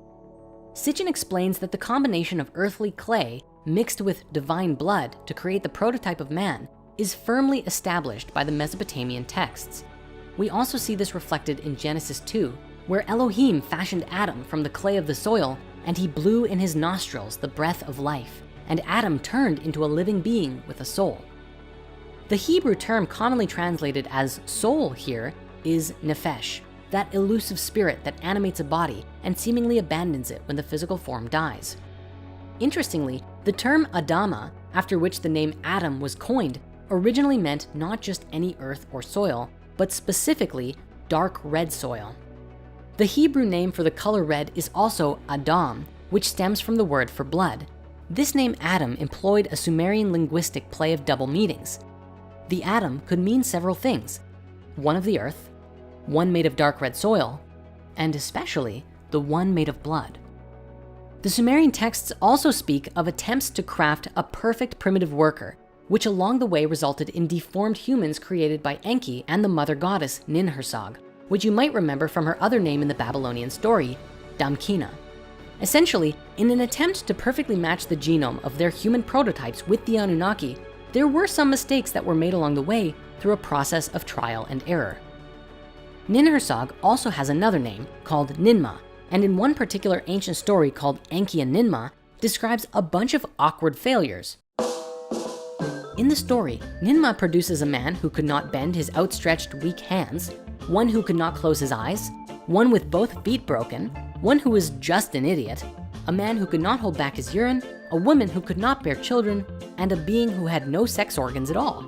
Sitchin explains that the combination of earthly clay mixed with divine blood to create the prototype of man is firmly established by the Mesopotamian texts. We also see this reflected in Genesis 2, where Elohim fashioned Adam from the clay of the soil, and he blew in his nostrils the breath of life, and Adam turned into a living being with a soul. The Hebrew term commonly translated as soul here is nephesh, that elusive spirit that animates a body and seemingly abandons it when the physical form dies. Interestingly, the term Adama, after which the name Adam was coined, originally meant not just any earth or soil, but specifically dark red soil. The Hebrew name for the color red is also Adam, which stems from the word for blood. This name Adam employed a Sumerian linguistic play of double meanings. The Adam could mean several things: one of the earth, one made of dark red soil, and especially the one made of blood. The Sumerian texts also speak of attempts to craft a perfect primitive worker, which along the way resulted in deformed humans created by Enki and the mother goddess Ninhursag, which you might remember from her other name in the Babylonian story, Damkina. Essentially, in an attempt to perfectly match the genome of their human prototypes with the Anunnaki, there were some mistakes that were made along the way through a process of trial and error. Ninhursag also has another name called Ninmah, and in one particular ancient story called Enki and Ninmah describes a bunch of awkward failures. In the story, Ninmah produces a man who could not bend his outstretched weak hands, one who could not close his eyes, one with both feet broken, one who was just an idiot, a man who could not hold back his urine, a woman who could not bear children, and a being who had no sex organs at all.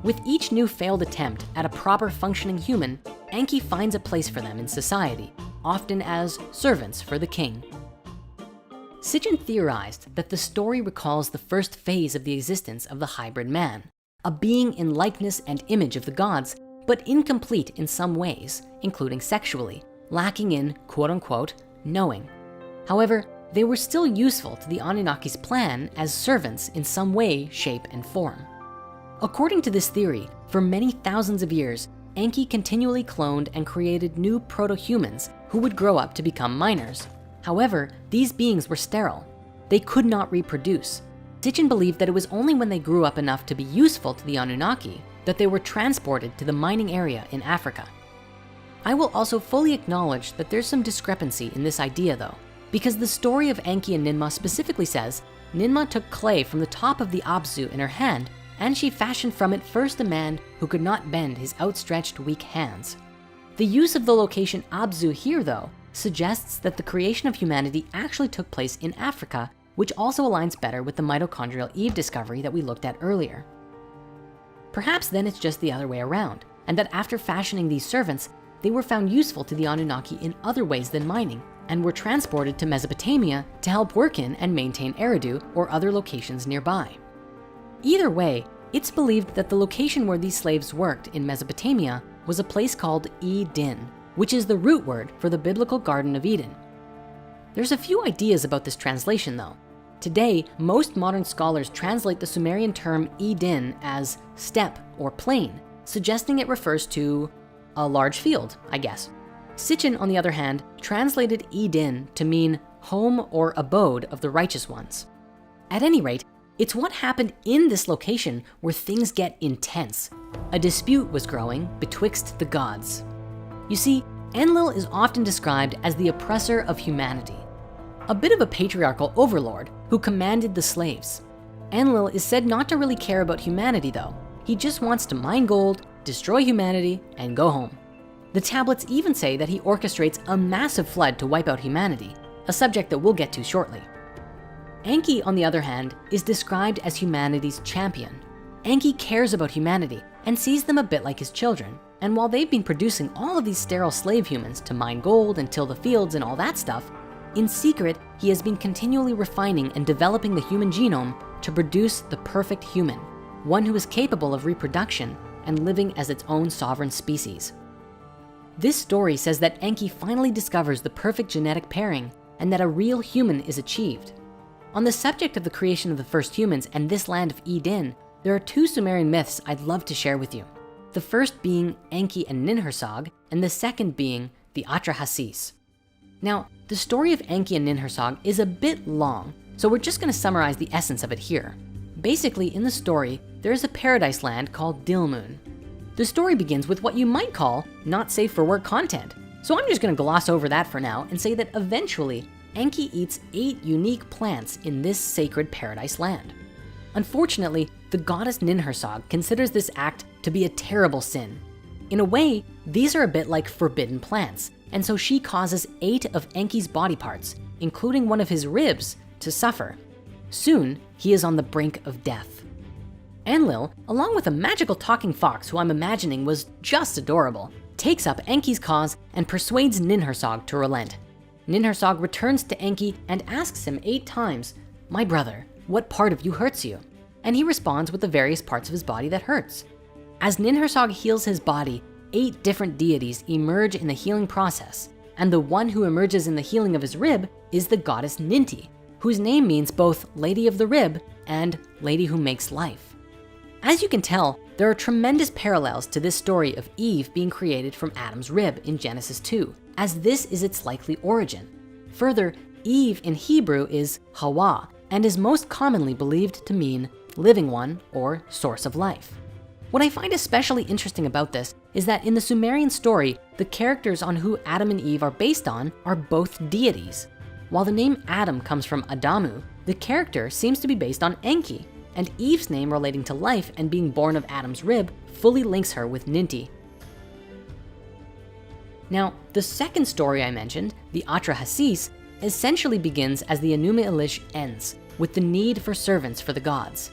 With each new failed attempt at a proper functioning human, Enki finds a place for them in society, often as servants for the king. Sitchin theorized that the story recalls the first phase of the existence of the hybrid man, a being in likeness and image of the gods, but incomplete in some ways, including sexually, lacking in quote unquote knowing. However, they were still useful to the Anunnaki's plan as servants in some way, shape, and form. According to this theory, for many thousands of years, Enki continually cloned and created new proto-humans who would grow up to become miners. However, these beings were sterile. They could not reproduce. Sitchin believed that it was only when they grew up enough to be useful to the Anunnaki that they were transported to the mining area in Africa. I will also fully acknowledge that there's some discrepancy in this idea though, because the story of Enki and Ninmah specifically says Ninmah took clay from the top of the Abzu in her hand, and she fashioned from it first a man who could not bend his outstretched weak hands. The use of the location Abzu here though suggests that the creation of humanity actually took place in Africa, which also aligns better with the mitochondrial Eve discovery that we looked at earlier. Perhaps then it's just the other way around, and that after fashioning these servants, they were found useful to the Anunnaki in other ways than mining, and were transported to Mesopotamia to help work in and maintain Eridu or other locations nearby. Either way, it's believed that the location where these slaves worked in Mesopotamia was a place called Eden, which is the root word for the biblical Garden of Eden. There's a few ideas about this translation though. Today, most modern scholars translate the Sumerian term Eden as steppe or plain, suggesting it refers to a large field, I guess. Sitchin, on the other hand, translated Eden to mean home or abode of the righteous ones. At any rate, it's what happened in this location where things get intense. A dispute was growing betwixt the gods. You see, Enlil is often described as the oppressor of humanity, a bit of a patriarchal overlord who commanded the slaves. Enlil is said not to really care about humanity though. He just wants to mine gold, destroy humanity, and go home. The tablets even say that he orchestrates a massive flood to wipe out humanity, a subject that we'll get to shortly. Enki, on the other hand, is described as humanity's champion. Enki cares about humanity and sees them a bit like his children. And while they've been producing all of these sterile slave humans to mine gold and till the fields and all that stuff, in secret, he has been continually refining and developing the human genome to produce the perfect human, one who is capable of reproduction and living as its own sovereign species. This story says that Enki finally discovers the perfect genetic pairing and that a real human is achieved. On the subject of the creation of the first humans and this land of Eden, there are two Sumerian myths I'd love to share with you. The first being Enki and Ninhursag, and the second being the Atrahasis. Now, the story of Enki and Ninhursag is a bit long, so we're just gonna summarize the essence of it here. Basically, in the story, there is a paradise land called Dilmun. The story begins with what you might call not safe for work content. So I'm just gonna gloss over that for now and say that eventually, Enki eats 8 unique plants in this sacred paradise land. Unfortunately, the goddess Ninhursag considers this act to be a terrible sin. In a way, these are a bit like forbidden plants, and so she causes 8 of Enki's body parts, including one of his ribs, to suffer. Soon, he is on the brink of death. Enlil, along with a magical talking fox who I'm imagining was just adorable, takes up Enki's cause and persuades Ninhursag to relent. Ninhursag returns to Enki and asks him 8 times, "My brother, what part of you hurts you?" And he responds with the various parts of his body that hurts. As Ninhursag heals his body, 8 different deities emerge in the healing process, and the one who emerges in the healing of his rib is the goddess Ninti, whose name means both Lady of the Rib and Lady who makes life. As you can tell, there are tremendous parallels to this story of Eve being created from Adam's rib in Genesis 2, as this is its likely origin. Further, Eve in Hebrew is Hawa, and is most commonly believed to mean living one, or source of life. What I find especially interesting about this is that in the Sumerian story, the characters on who Adam and Eve are based on are both deities. While the name Adam comes from Adamu, the character seems to be based on Enki, and Eve's name relating to life and being born of Adam's rib fully links her with Ninti. Now, the second story I mentioned, the Atrahasis, essentially begins as the Enuma Elish ends, with the need for servants for the gods.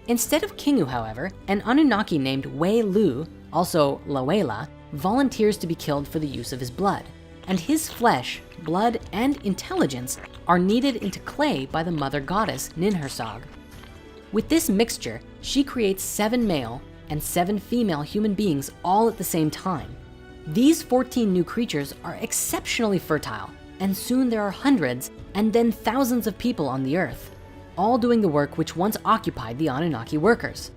Instead of Kingu, however, an Anunnaki named Wei Lu, also Lawela, volunteers to be killed for the use of his blood. And his flesh, blood, and intelligence are kneaded into clay by the mother goddess Ninhursag. With this mixture, she creates 7 male and 7 female human beings all at the same time. These 14 new creatures are exceptionally fertile, and soon there are hundreds and then thousands of people on the earth, all doing the work which once occupied the Anunnaki workers.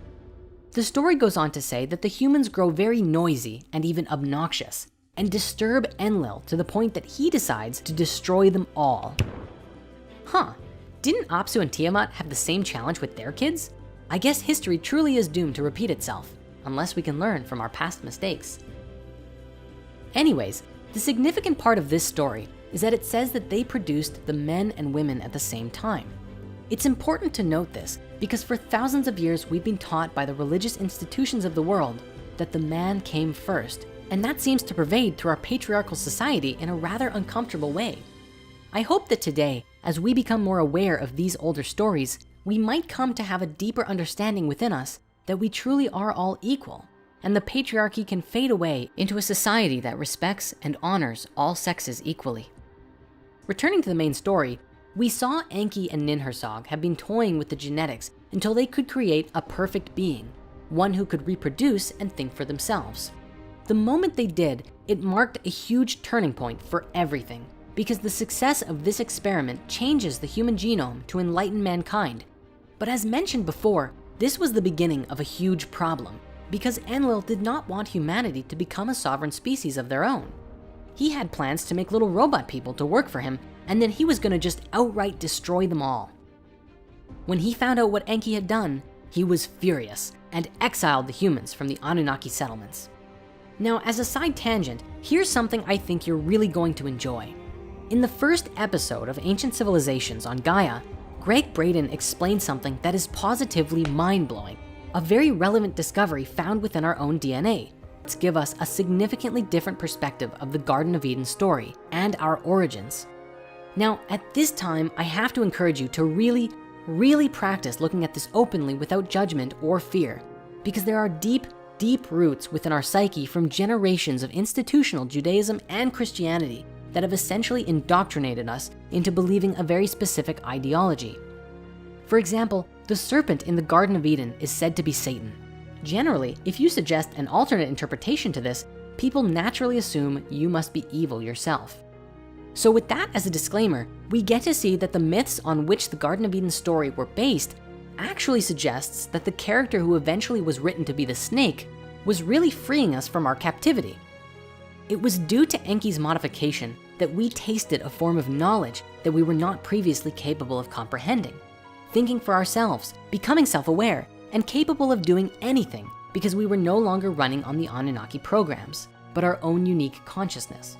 The story goes on to say that the humans grow very noisy and even obnoxious, and disturb Enlil to the point that he decides to destroy them all. Didn't Apsu and Tiamat have the same challenge with their kids? I guess history truly is doomed to repeat itself, unless we can learn from our past mistakes. Anyways, the significant part of this story is that it says that they produced the men and women at the same time. It's important to note this because for thousands of years we've been taught by the religious institutions of the world that the man came first, and that seems to pervade through our patriarchal society in a rather uncomfortable way. I hope that today, as we become more aware of these older stories, we might come to have a deeper understanding within us that we truly are all equal, and the patriarchy can fade away into a society that respects and honors all sexes equally. Returning to the main story, we saw Enki and Ninhursag have been toying with the genetics until they could create a perfect being, one who could reproduce and think for themselves. The moment they did, it marked a huge turning point for everything, because the success of this experiment changes the human genome to enlighten mankind. But as mentioned before, this was the beginning of a huge problem, because Enlil did not want humanity to become a sovereign species of their own. He had plans to make little robot people to work for him, and then he was gonna just outright destroy them all. When he found out what Enki had done, he was furious and exiled the humans from the Anunnaki settlements. Now, as a side tangent, here's something I think you're really going to enjoy. In the first episode of Ancient Civilizations on Gaia, Greg Braden explained something that is positively mind-blowing, a very relevant discovery found within our own DNA. Let's give us a significantly different perspective of the Garden of Eden story and our origins. Now, at this time, I have to encourage you to really practice looking at this openly without judgment or fear, because there are deep roots within our psyche from generations of institutional Judaism and Christianity that have essentially indoctrinated us into believing a very specific ideology. For example, the serpent in the Garden of Eden is said to be Satan. Generally, if you suggest an alternate interpretation to this, people naturally assume you must be evil yourself. So with that as a disclaimer, we get to see that the myths on which the Garden of Eden story were based actually suggests that the character who eventually was written to be the snake was really freeing us from our captivity. It was due to Enki's modification that we tasted a form of knowledge that we were not previously capable of comprehending, thinking for ourselves, becoming self-aware, and capable of doing anything because we were no longer running on the Anunnaki programs, but our own unique consciousness.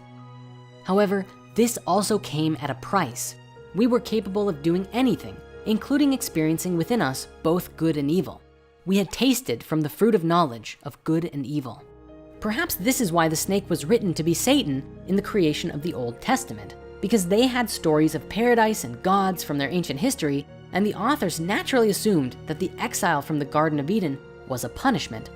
However, this also came at a price. We were capable of doing anything, including experiencing within us both good and evil. We had tasted from the fruit of knowledge of good and evil. Perhaps this is why the snake was written to be Satan in the creation of the Old Testament, because they had stories of paradise and gods from their ancient history, and the authors naturally assumed that the exile from the Garden of Eden was a punishment.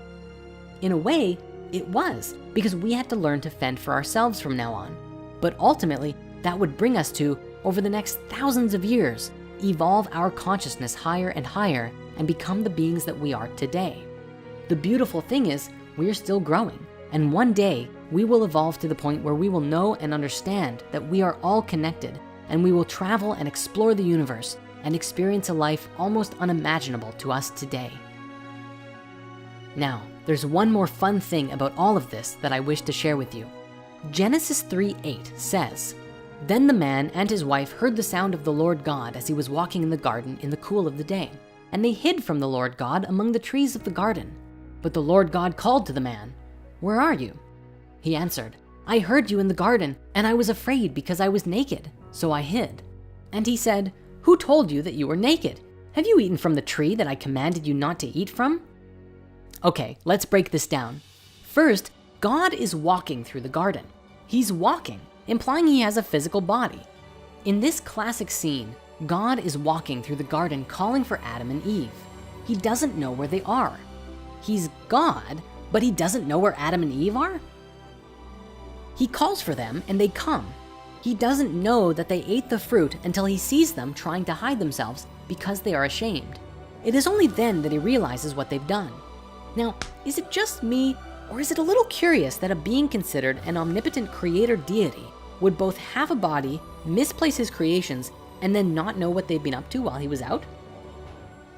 In a way, it was, because we had to learn to fend for ourselves from now on. But ultimately, that would bring us to, over the next thousands of years, evolve our consciousness higher and higher and become the beings that we are today. The beautiful thing is, we're still growing, and one day we will evolve to the point where we will know and understand that we are all connected, and we will travel and explore the universe and experience a life almost unimaginable to us today. Now, there's one more fun thing about all of this that I wish to share with you. Genesis 3:8 says, "Then the man and his wife heard the sound of the Lord God as he was walking in the garden in the cool of the day. and they hid from the Lord God among the trees of the garden. But the Lord God called to the man, 'Where are you?' He answered, 'I heard you in the garden, and I was afraid because I was naked, so I hid.' And he said, 'Who told you that you were naked? Have you eaten from the tree that I commanded you not to eat from?'" Okay, let's break this down. First, God is walking through the garden. He's walking, implying he has a physical body. In this classic scene, God is walking through the garden calling for Adam and Eve. He doesn't know where they are. He's God, but he doesn't know where Adam and Eve are? He calls for them and they come. He doesn't know that they ate the fruit until he sees them trying to hide themselves because they are ashamed. It is only then that he realizes what they've done. Now, is it just me, or is it a little curious that a being considered an omnipotent creator deity would both have a body, misplace his creations, and then not know what they'd been up to while he was out?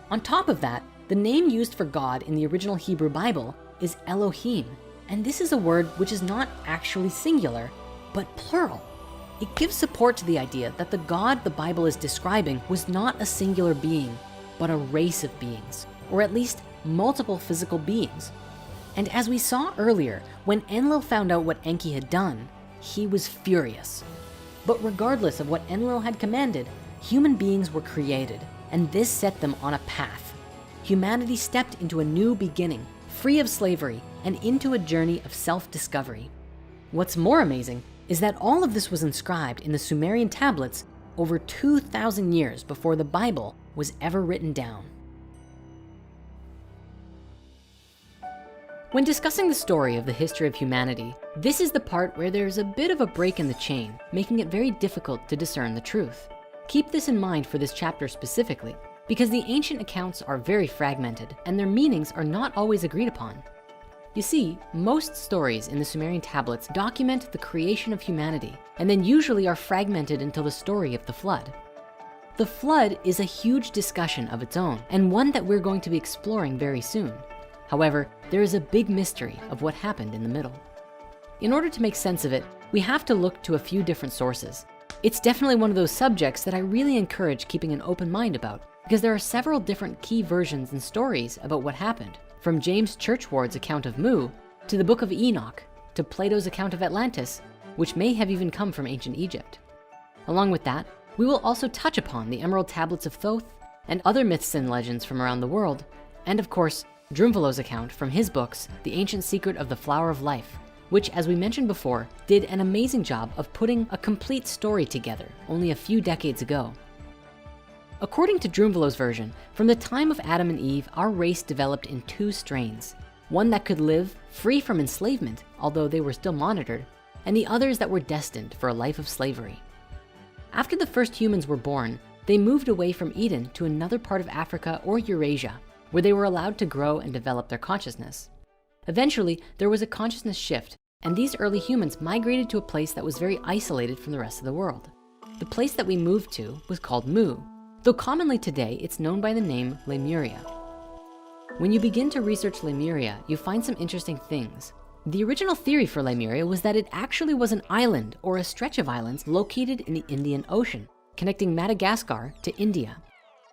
On top of that, the name used for God in the original Hebrew Bible is Elohim, and this is a word which is not actually singular, but plural. It gives support to the idea that the God the Bible is describing was not a singular being, but a race of beings, or at least multiple physical beings. And as we saw earlier, when Enlil found out what Enki had done, he was furious. But regardless of what Enlil had commanded, human beings were created, and this set them on a path. Humanity stepped into a new beginning, free of slavery, and into a journey of self-discovery. What's more amazing is that all of this was inscribed in the Sumerian tablets over 2,000 years before the Bible was ever written down. When discussing the story of the history of humanity, this is the part where there's a bit of a break in the chain, making it very difficult to discern the truth. Keep this in mind for this chapter specifically, because the ancient accounts are very fragmented and their meanings are not always agreed upon. You see, most stories in the Sumerian tablets document the creation of humanity and then usually are fragmented until the story of the flood. The flood is a huge discussion of its own and one that we're going to be exploring very soon. However, there is a big mystery of what happened in the middle. In order to make sense of it, we have to look to a few different sources. It's definitely one of those subjects that I really encourage keeping an open mind about, because there are several different key versions and stories about what happened, from James Churchward's account of Mu, to the Book of Enoch, to Plato's account of Atlantis, which may have even come from ancient Egypt. Along with that, we will also touch upon the Emerald Tablets of Thoth and other myths and legends from around the world, and of course, Drunvalo's account from his books, The Ancient Secret of the Flower of Life, which, as we mentioned before, did an amazing job of putting a complete story together only a few decades ago. According to Drunvalo's version, from the time of Adam and Eve, our race developed in two strains, one that could live free from enslavement, although they were still monitored, and the others that were destined for a life of slavery. After the first humans were born, they moved away from Eden to another part of Africa or Eurasia, where they were allowed to grow and develop their consciousness. Eventually, there was a consciousness shift, and these early humans migrated to a place that was very isolated from the rest of the world. The place that we moved to was called Mu, though commonly today it's known by the name Lemuria. When you begin to research Lemuria, you find some interesting things. The original theory for Lemuria was that it actually was an island or a stretch of islands located in the Indian Ocean, connecting Madagascar to India.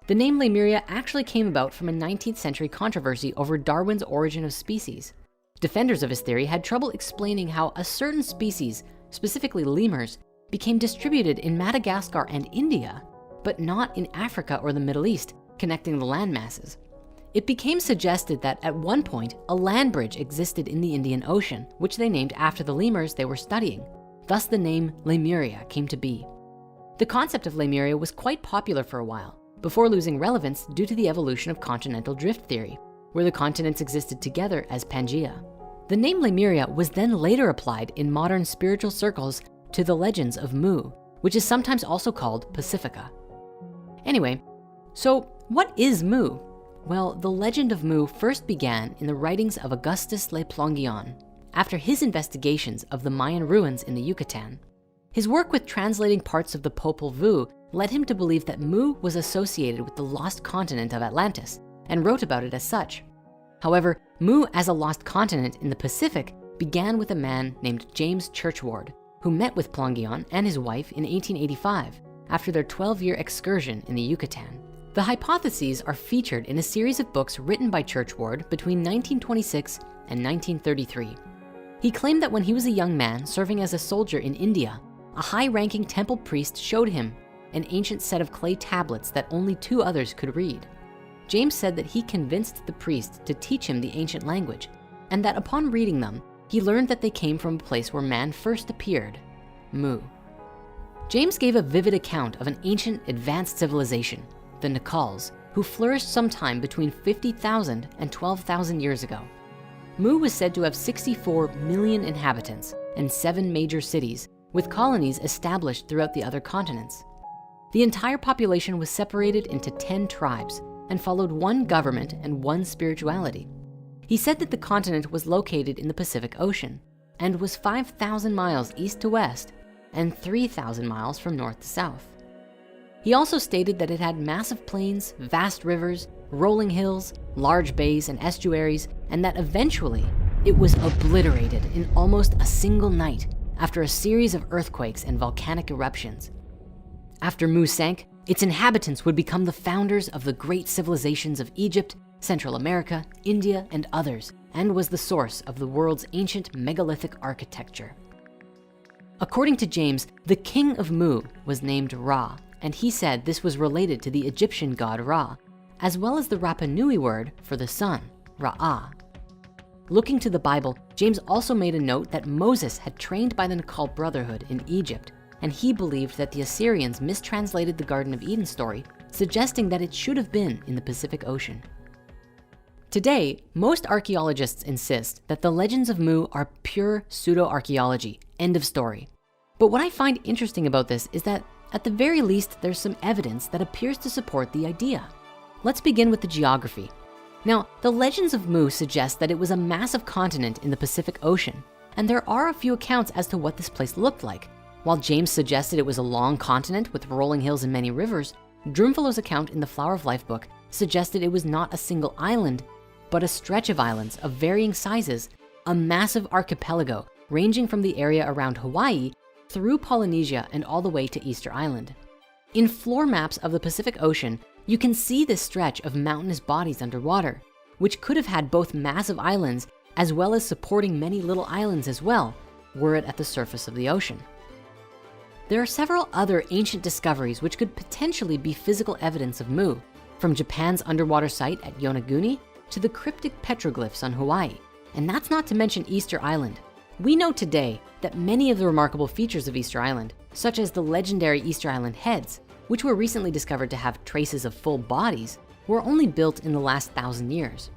The name Lemuria actually came about from a 19th century controversy over Darwin's origin of species. Defenders of his theory had trouble explaining how a certain species, specifically lemurs, became distributed in Madagascar and India, but not in Africa or the Middle East, connecting the land masses. It became suggested that at one point, a land bridge existed in the Indian Ocean, which they named after the lemurs they were studying. Thus the name Lemuria came to be. The concept of Lemuria was quite popular for a while, before losing relevance due to the evolution of continental drift theory, where the continents existed together as Pangaea. The name Lemuria was then later applied in modern spiritual circles to the legends of Mu, which is sometimes also called Pacifica. Anyway, so what is Mu? Well, the legend of Mu first began in the writings of Augustus Le Plongeon, after his investigations of the Mayan ruins in the Yucatan. His work with translating parts of the Popol Vuh led him to believe that Mu was associated with the lost continent of Atlantis and wrote about it as such. However, Mu as a lost continent in the Pacific began with a man named James Churchward, who met with Plongeon and his wife in 1885 after their 12-year excursion in the Yucatan. The hypotheses are featured in a series of books written by Churchward between 1926 and 1933. He claimed that when he was a young man serving as a soldier in India, a high-ranking temple priest showed him an ancient set of clay tablets that only 2 others could read. James said that he convinced the priest to teach him the ancient language, and that upon reading them, he learned that they came from a place where man first appeared, Mu. James gave a vivid account of an ancient advanced civilization, the Nakals, who flourished sometime between 50,000 and 12,000 years ago. Mu was said to have 64 million inhabitants and 7 major cities, with colonies established throughout the other continents. The entire population was separated into 10 tribes and followed one government and one spirituality. He said that the continent was located in the Pacific Ocean and was 5,000 miles east to west and 3,000 miles from north to south. He also stated that it had massive plains, vast rivers, rolling hills, large bays and estuaries, and that eventually it was obliterated in almost a single night after a series of earthquakes and volcanic eruptions. After Mu sank, its inhabitants would become the founders of the great civilizations of Egypt, Central America, India, and others, and was the source of the world's ancient megalithic architecture. According to James, the king of Mu was named Ra, and he said this was related to the Egyptian god Ra, as well as the Rapa Nui word for the sun, Ra'ah. Looking to the Bible, James also made a note that Moses had trained by the Nakal Brotherhood in Egypt, and he believed that the Assyrians mistranslated the Garden of Eden story, suggesting that it should have been in the Pacific Ocean. Today, most archaeologists insist that the legends of Mu are pure pseudo-archaeology, end of story. But what I find interesting about this is that at the very least, there's some evidence that appears to support the idea. Let's begin with the geography. Now, the legends of Mu suggest that it was a massive continent in the Pacific Ocean, and there are a few accounts as to what this place looked like. While James suggested it was a long continent with rolling hills and many rivers, Drumfellow's account in the Flower of Life book suggested it was not a single island, but a stretch of islands of varying sizes, a massive archipelago ranging from the area around Hawaii through Polynesia and all the way to Easter Island. In floor maps of the Pacific Ocean, you can see this stretch of mountainous bodies underwater, which could have had both massive islands as well as supporting many little islands as well, were it at the surface of the ocean. There are several other ancient discoveries which could potentially be physical evidence of Mu, from Japan's underwater site at Yonaguni to the cryptic petroglyphs on Hawaii. And that's not to mention Easter Island. We know today that many of the remarkable features of Easter Island, such as the legendary Easter Island heads, which were recently discovered to have traces of full bodies, were only built in the last 1,000 years.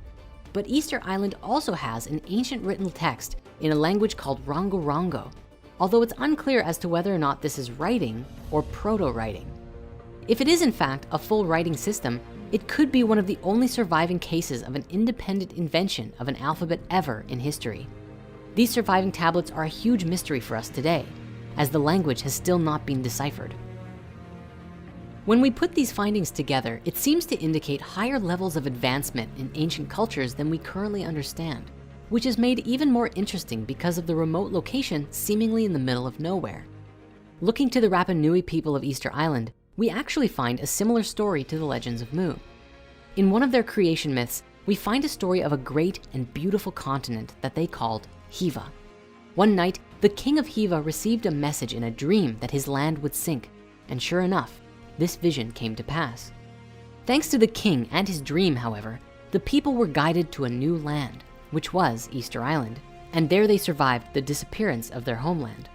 But Easter Island also has an ancient written text in a language called Rongo Rongo, although it's unclear as to whether or not this is writing or proto-writing. If it is in fact a full writing system, it could be one of the only surviving cases of an independent invention of an alphabet ever in history. These surviving tablets are a huge mystery for us today, as the language has still not been deciphered. When we put these findings together, it seems to indicate higher levels of advancement in ancient cultures than we currently understand, which is made even more interesting because of the remote location seemingly in the middle of nowhere. Looking to the Rapa Nui people of Easter Island, we actually find a similar story to the legends of Mu. In one of their creation myths, we find a story of a great and beautiful continent that they called Hiva. One night, the king of Hiva received a message in a dream that his land would sink, and sure enough, this vision came to pass. Thanks to the king and his dream, however, the people were guided to a new land, which was Easter Island, and there they survived the disappearance of their homeland.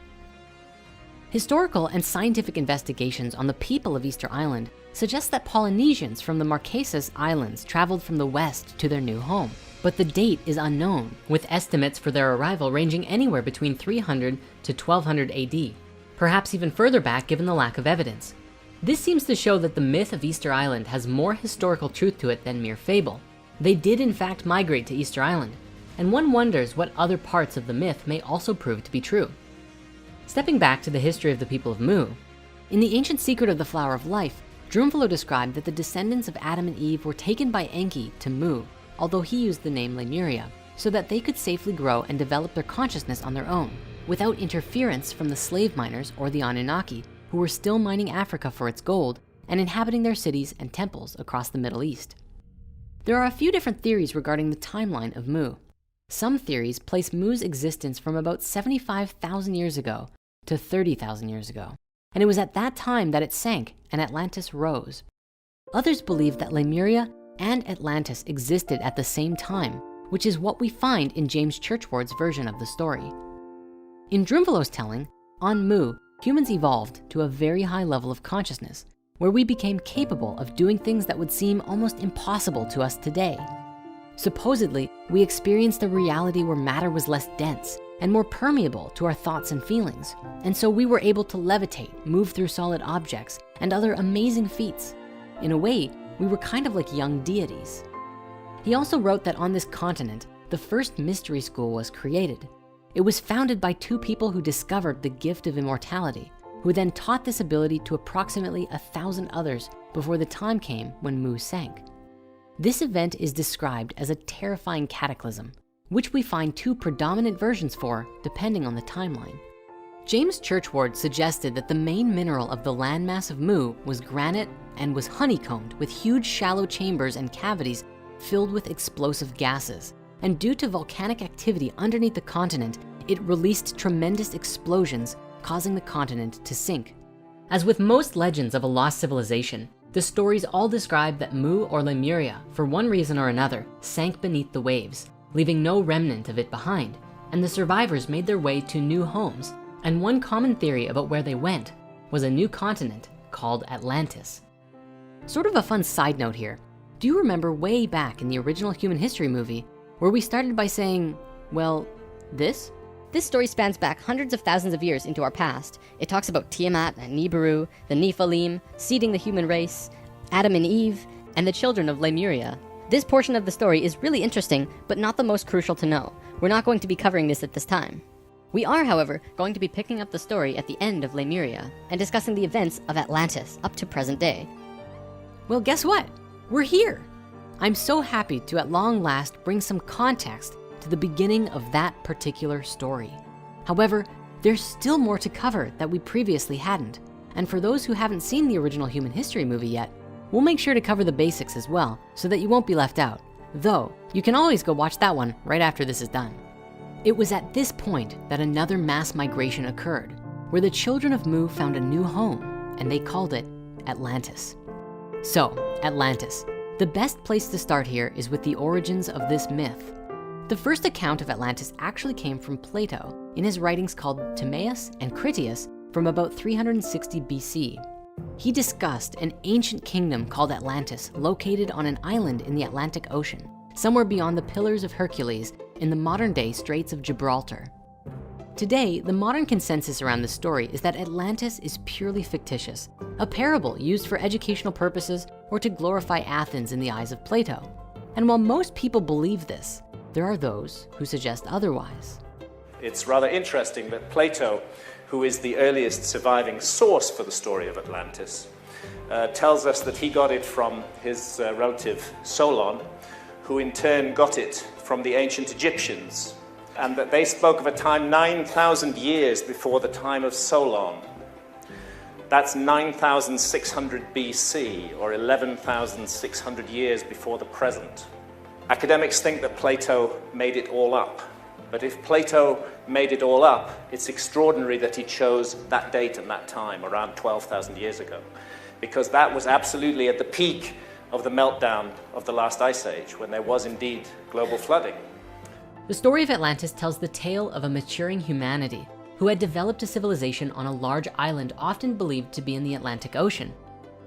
Historical and scientific investigations on the people of Easter Island suggest that Polynesians from the Marquesas Islands traveled from the west to their new home, but the date is unknown, with estimates for their arrival ranging anywhere between 300 to 1200 AD, perhaps even further back given the lack of evidence. This seems to show that the myth of Easter Island has more historical truth to it than mere fable. They did in fact migrate to Easter Island, and one wonders what other parts of the myth may also prove to be true. Stepping back to the history of the people of Mu, in the ancient secret of the Flower of Life, Drumfellow described that the descendants of Adam and Eve were taken by Enki to Mu, although he used the name Lemuria, so that they could safely grow and develop their consciousness on their own, without interference from the slave miners or the Anunnaki, who were still mining Africa for its gold and inhabiting their cities and temples across the Middle East. There are a few different theories regarding the timeline of Mu. Some theories place Mu's existence from about 75,000 years ago to 30,000 years ago, and it was at that time that it sank and Atlantis rose. Others believe that Lemuria and Atlantis existed at the same time, which is what we find in James Churchward's version of the story. In Drunvalo's telling, on Mu, humans evolved to a very high level of consciousness, where we became capable of doing things that would seem almost impossible to us today. Supposedly, we experienced a reality where matter was less dense and more permeable to our thoughts and feelings. And so we were able to levitate, move through solid objects, and other amazing feats. In a way, we were kind of like young deities. He also wrote that on this continent, the first mystery school was created. It was founded by two people who discovered the gift of immortality, who then taught this ability to approximately 1,000 others before the time came when Mu sank. This event is described as a terrifying cataclysm, which we find two predominant versions for depending on the timeline. James Churchward suggested that the main mineral of the landmass of Mu was granite and was honeycombed with huge shallow chambers and cavities filled with explosive gases. And due to volcanic activity underneath the continent, it released tremendous explosions, causing the continent to sink. As with most legends of a lost civilization, the stories all describe that Mu or Lemuria, for one reason or another, sank beneath the waves, leaving no remnant of it behind, and the survivors made their way to new homes. And one common theory about where they went was a new continent called Atlantis. Sort of a fun side note here. Do you remember way back in the original human history movie where we started by saying, well, this? This story spans back hundreds of thousands of years into our past. It talks about Tiamat and Nibiru, the Nephilim, seeding the human race, Adam and Eve, and the children of Lemuria. This portion of the story is really interesting, but not the most crucial to know. We're not going to be covering this at this time. We are, however, going to be picking up the story at the end of Lemuria and discussing the events of Atlantis up to present day. Well, guess what? We're here. I'm so happy to at long last bring some context to the beginning of that particular story. However, there's still more to cover that we previously hadn't. And for those who haven't seen the original human history movie yet, we'll make sure to cover the basics as well so that you won't be left out. Though, you can always go watch that one right after this is done. It was at this point that another mass migration occurred, where the children of Mu found a new home, and they called it Atlantis. So, Atlantis. The best place to start here is with the origins of this myth. The first account of Atlantis actually came from Plato in his writings called Timaeus and Critias from about 360 BC. He discussed an ancient kingdom called Atlantis located on an island in the Atlantic Ocean, somewhere beyond the Pillars of Hercules in the modern-day Straits of Gibraltar. Today, the modern consensus around this story is that Atlantis is purely fictitious, a parable used for educational purposes or to glorify Athens in the eyes of Plato. And while most people believe this, there are those who suggest otherwise. It's rather interesting that Plato, who is the earliest surviving source for the story of Atlantis, tells us that he got it from his relative Solon, who in turn got it from the ancient Egyptians, and that they spoke of a time 9,000 years before the time of Solon. That's 9,600 BC, or 11,600 years before the present. Academics think that Plato made it all up. But if Plato made it all up, it's extraordinary that he chose that date and that time, around 12,000 years ago, because that was absolutely at the peak of the meltdown of the last ice age, when there was indeed global flooding. The story of Atlantis tells the tale of a maturing humanity who had developed a civilization on a large island often believed to be in the Atlantic Ocean.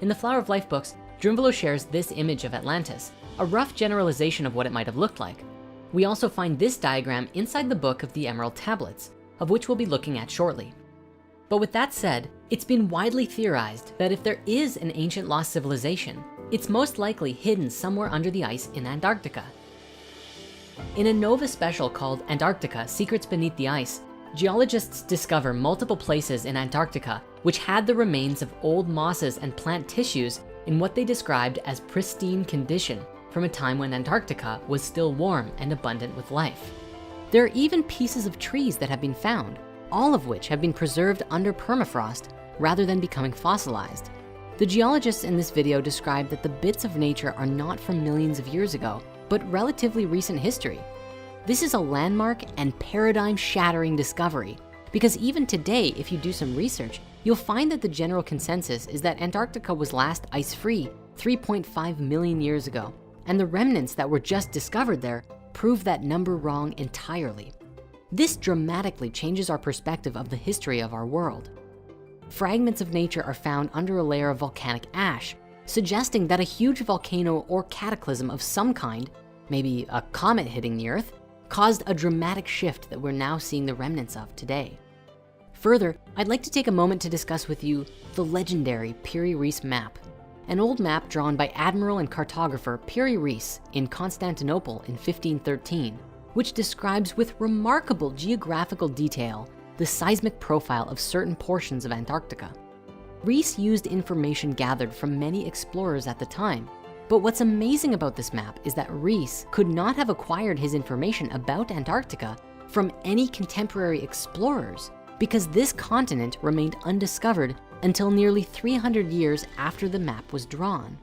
In the Flower of Life books, Drunvalo shares this image of Atlantis, a rough generalization of what it might have looked like. We also find this diagram inside the book of the Emerald Tablets, of which we'll be looking at shortly. But with that said, it's been widely theorized that if there is an ancient lost civilization, it's most likely hidden somewhere under the ice in Antarctica. In a Nova special called Antarctica: Secrets Beneath the Ice, geologists discover multiple places in Antarctica which had the remains of old mosses and plant tissues in what they described as pristine condition from a time when Antarctica was still warm and abundant with life. There are even pieces of trees that have been found, all of which have been preserved under permafrost rather than becoming fossilized. The geologists in this video describe that the bits of nature are not from millions of years ago, but relatively recent history. This is a landmark and paradigm-shattering discovery, because even today, if you do some research, you'll find that the general consensus is that Antarctica was last ice-free 3.5 million years ago, and the remnants that were just discovered there prove that number wrong entirely. This dramatically changes our perspective of the history of our world. Fragments of nature are found under a layer of volcanic ash, suggesting that a huge volcano or cataclysm of some kind, maybe a comet hitting the Earth, caused a dramatic shift that we're now seeing the remnants of today. Further, I'd like to take a moment to discuss with you the legendary Piri-Reis map, an old map drawn by admiral and cartographer Piri-Reis in Constantinople in 1513, which describes with remarkable geographical detail the seismic profile of certain portions of Antarctica. Reis used information gathered from many explorers at the time, but what's amazing about this map is that Reis could not have acquired his information about Antarctica from any contemporary explorers, because this continent remained undiscovered until nearly 300 years after the map was drawn.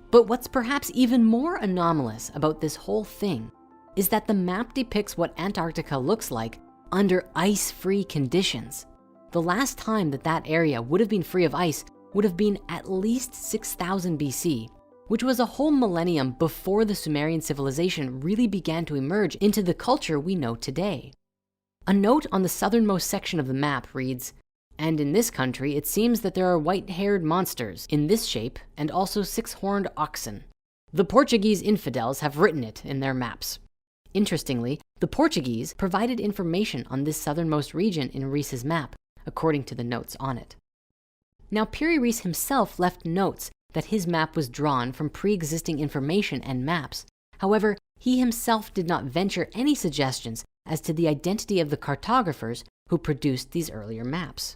But what's perhaps even more anomalous about this whole thing is that the map depicts what Antarctica looks like under ice-free conditions. The last time that that area would have been free of ice would have been at least 6,000 BC, which was a whole millennium before the Sumerian civilization really began to emerge into the culture we know today. A note on the southernmost section of the map reads, "And in this country, it seems that there are white-haired monsters in this shape and also 6-horned oxen. The Portuguese infidels have written it in their maps." Interestingly, the Portuguese provided information on this southernmost region in Reis's map, according to the notes on it. Now, Piri-Reis himself left notes that his map was drawn from pre-existing information and maps. However, he himself did not venture any suggestions as to the identity of the cartographers who produced these earlier maps.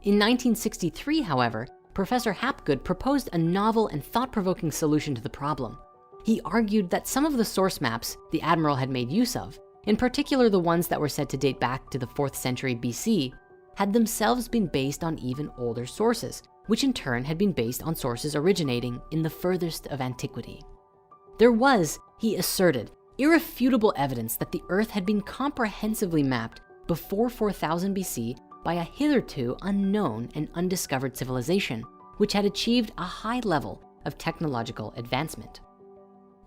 In 1963, however, Professor Hapgood proposed a novel and thought-provoking solution to the problem. He argued that some of the source maps the admiral had made use of, in particular the ones that were said to date back to the 4th century BC, had themselves been based on even older sources, which in turn had been based on sources originating in the furthest of antiquity. There was, he asserted, irrefutable evidence that the Earth had been comprehensively mapped before 4000 BC by a hitherto unknown and undiscovered civilization, which had achieved a high level of technological advancement.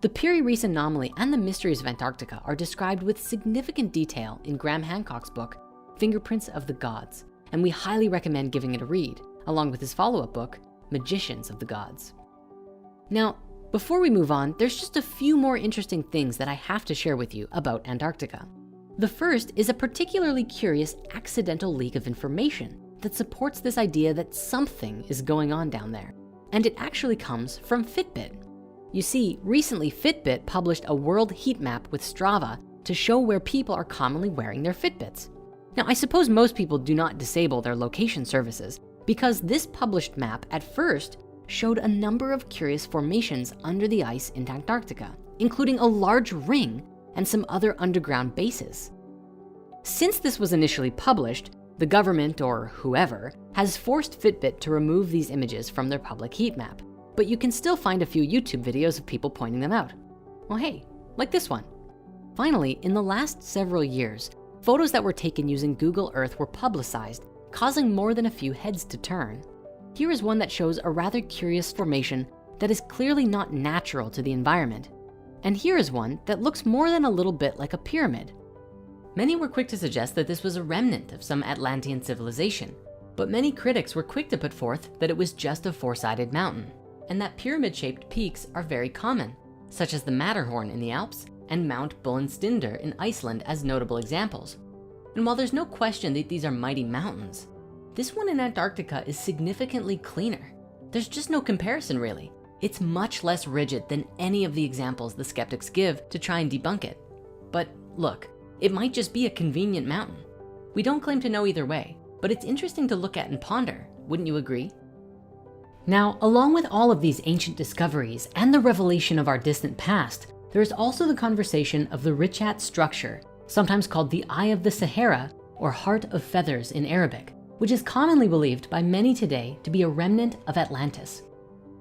The Piri-Reis anomaly and the mysteries of Antarctica are described with significant detail in Graham Hancock's book, Fingerprints of the Gods, and we highly recommend giving it a read, along with his follow-up book, Magicians of the Gods. Now, before we move on, there's just a few more interesting things that I have to share with you about Antarctica. The first is a particularly curious accidental leak of information that supports this idea that something is going on down there, and it actually comes from Fitbit. You see, recently Fitbit published a world heat map with Strava to show where people are commonly wearing their Fitbits. Now, I suppose most people do not disable their location services, because this published map at first showed a number of curious formations under the ice in Antarctica, including a large ring and some other underground bases. Since this was initially published, the government or whoever has forced Fitbit to remove these images from their public heat map, but you can still find a few YouTube videos of people pointing them out. Well, hey, like this one. Finally, in the last several years, photos that were taken using Google Earth were publicized, causing more than a few heads to turn. Here is one that shows a rather curious formation that is clearly not natural to the environment. And here is one that looks more than a little bit like a pyramid. Many were quick to suggest that this was a remnant of some Atlantean civilization, but many critics were quick to put forth that it was just a four-sided mountain, and that pyramid-shaped peaks are very common, such as the Matterhorn in the Alps and Mount Bullenstinder in Iceland as notable examples. And while there's no question that these are mighty mountains, this one in Antarctica is significantly cleaner. There's just no comparison really. It's much less rigid than any of the examples the skeptics give to try and debunk it. But look, it might just be a convenient mountain. We don't claim to know either way, but it's interesting to look at and ponder, wouldn't you agree? Now, along with all of these ancient discoveries and the revelation of our distant past, there is also the conversation of the Richat structure, sometimes called the Eye of the Sahara or Heart of Feathers in Arabic, which is commonly believed by many today to be a remnant of Atlantis.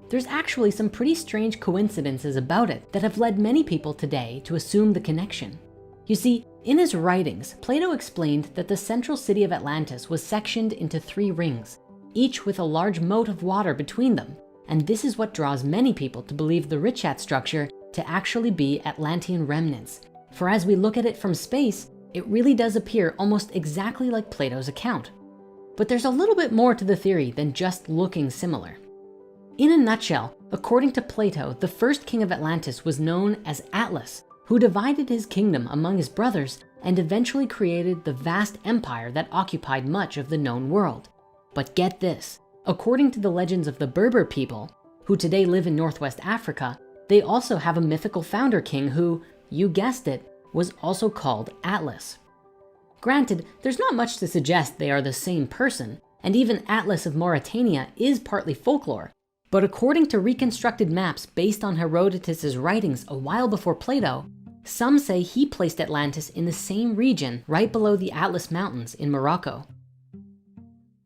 There's actually some pretty strange coincidences about it that have led many people today to assume the connection. You see, in his writings, Plato explained that the central city of Atlantis was sectioned into 3 rings, each with a large moat of water between them. And this is what draws many people to believe the Richat structure to actually be Atlantean remnants. For as we look at it from space, it really does appear almost exactly like Plato's account. But there's a little bit more to the theory than just looking similar. In a nutshell, according to Plato, the first king of Atlantis was known as Atlas, who divided his kingdom among his brothers and eventually created the vast empire that occupied much of the known world. But get this, according to the legends of the Berber people, who today live in Northwest Africa, they also have a mythical founder king who, you guessed it, was also called Atlas. Granted, there's not much to suggest they are the same person, and even Atlas of Mauritania is partly folklore. But according to reconstructed maps based on Herodotus's writings a while before Plato, some say he placed Atlantis in the same region right below the Atlas Mountains in Morocco.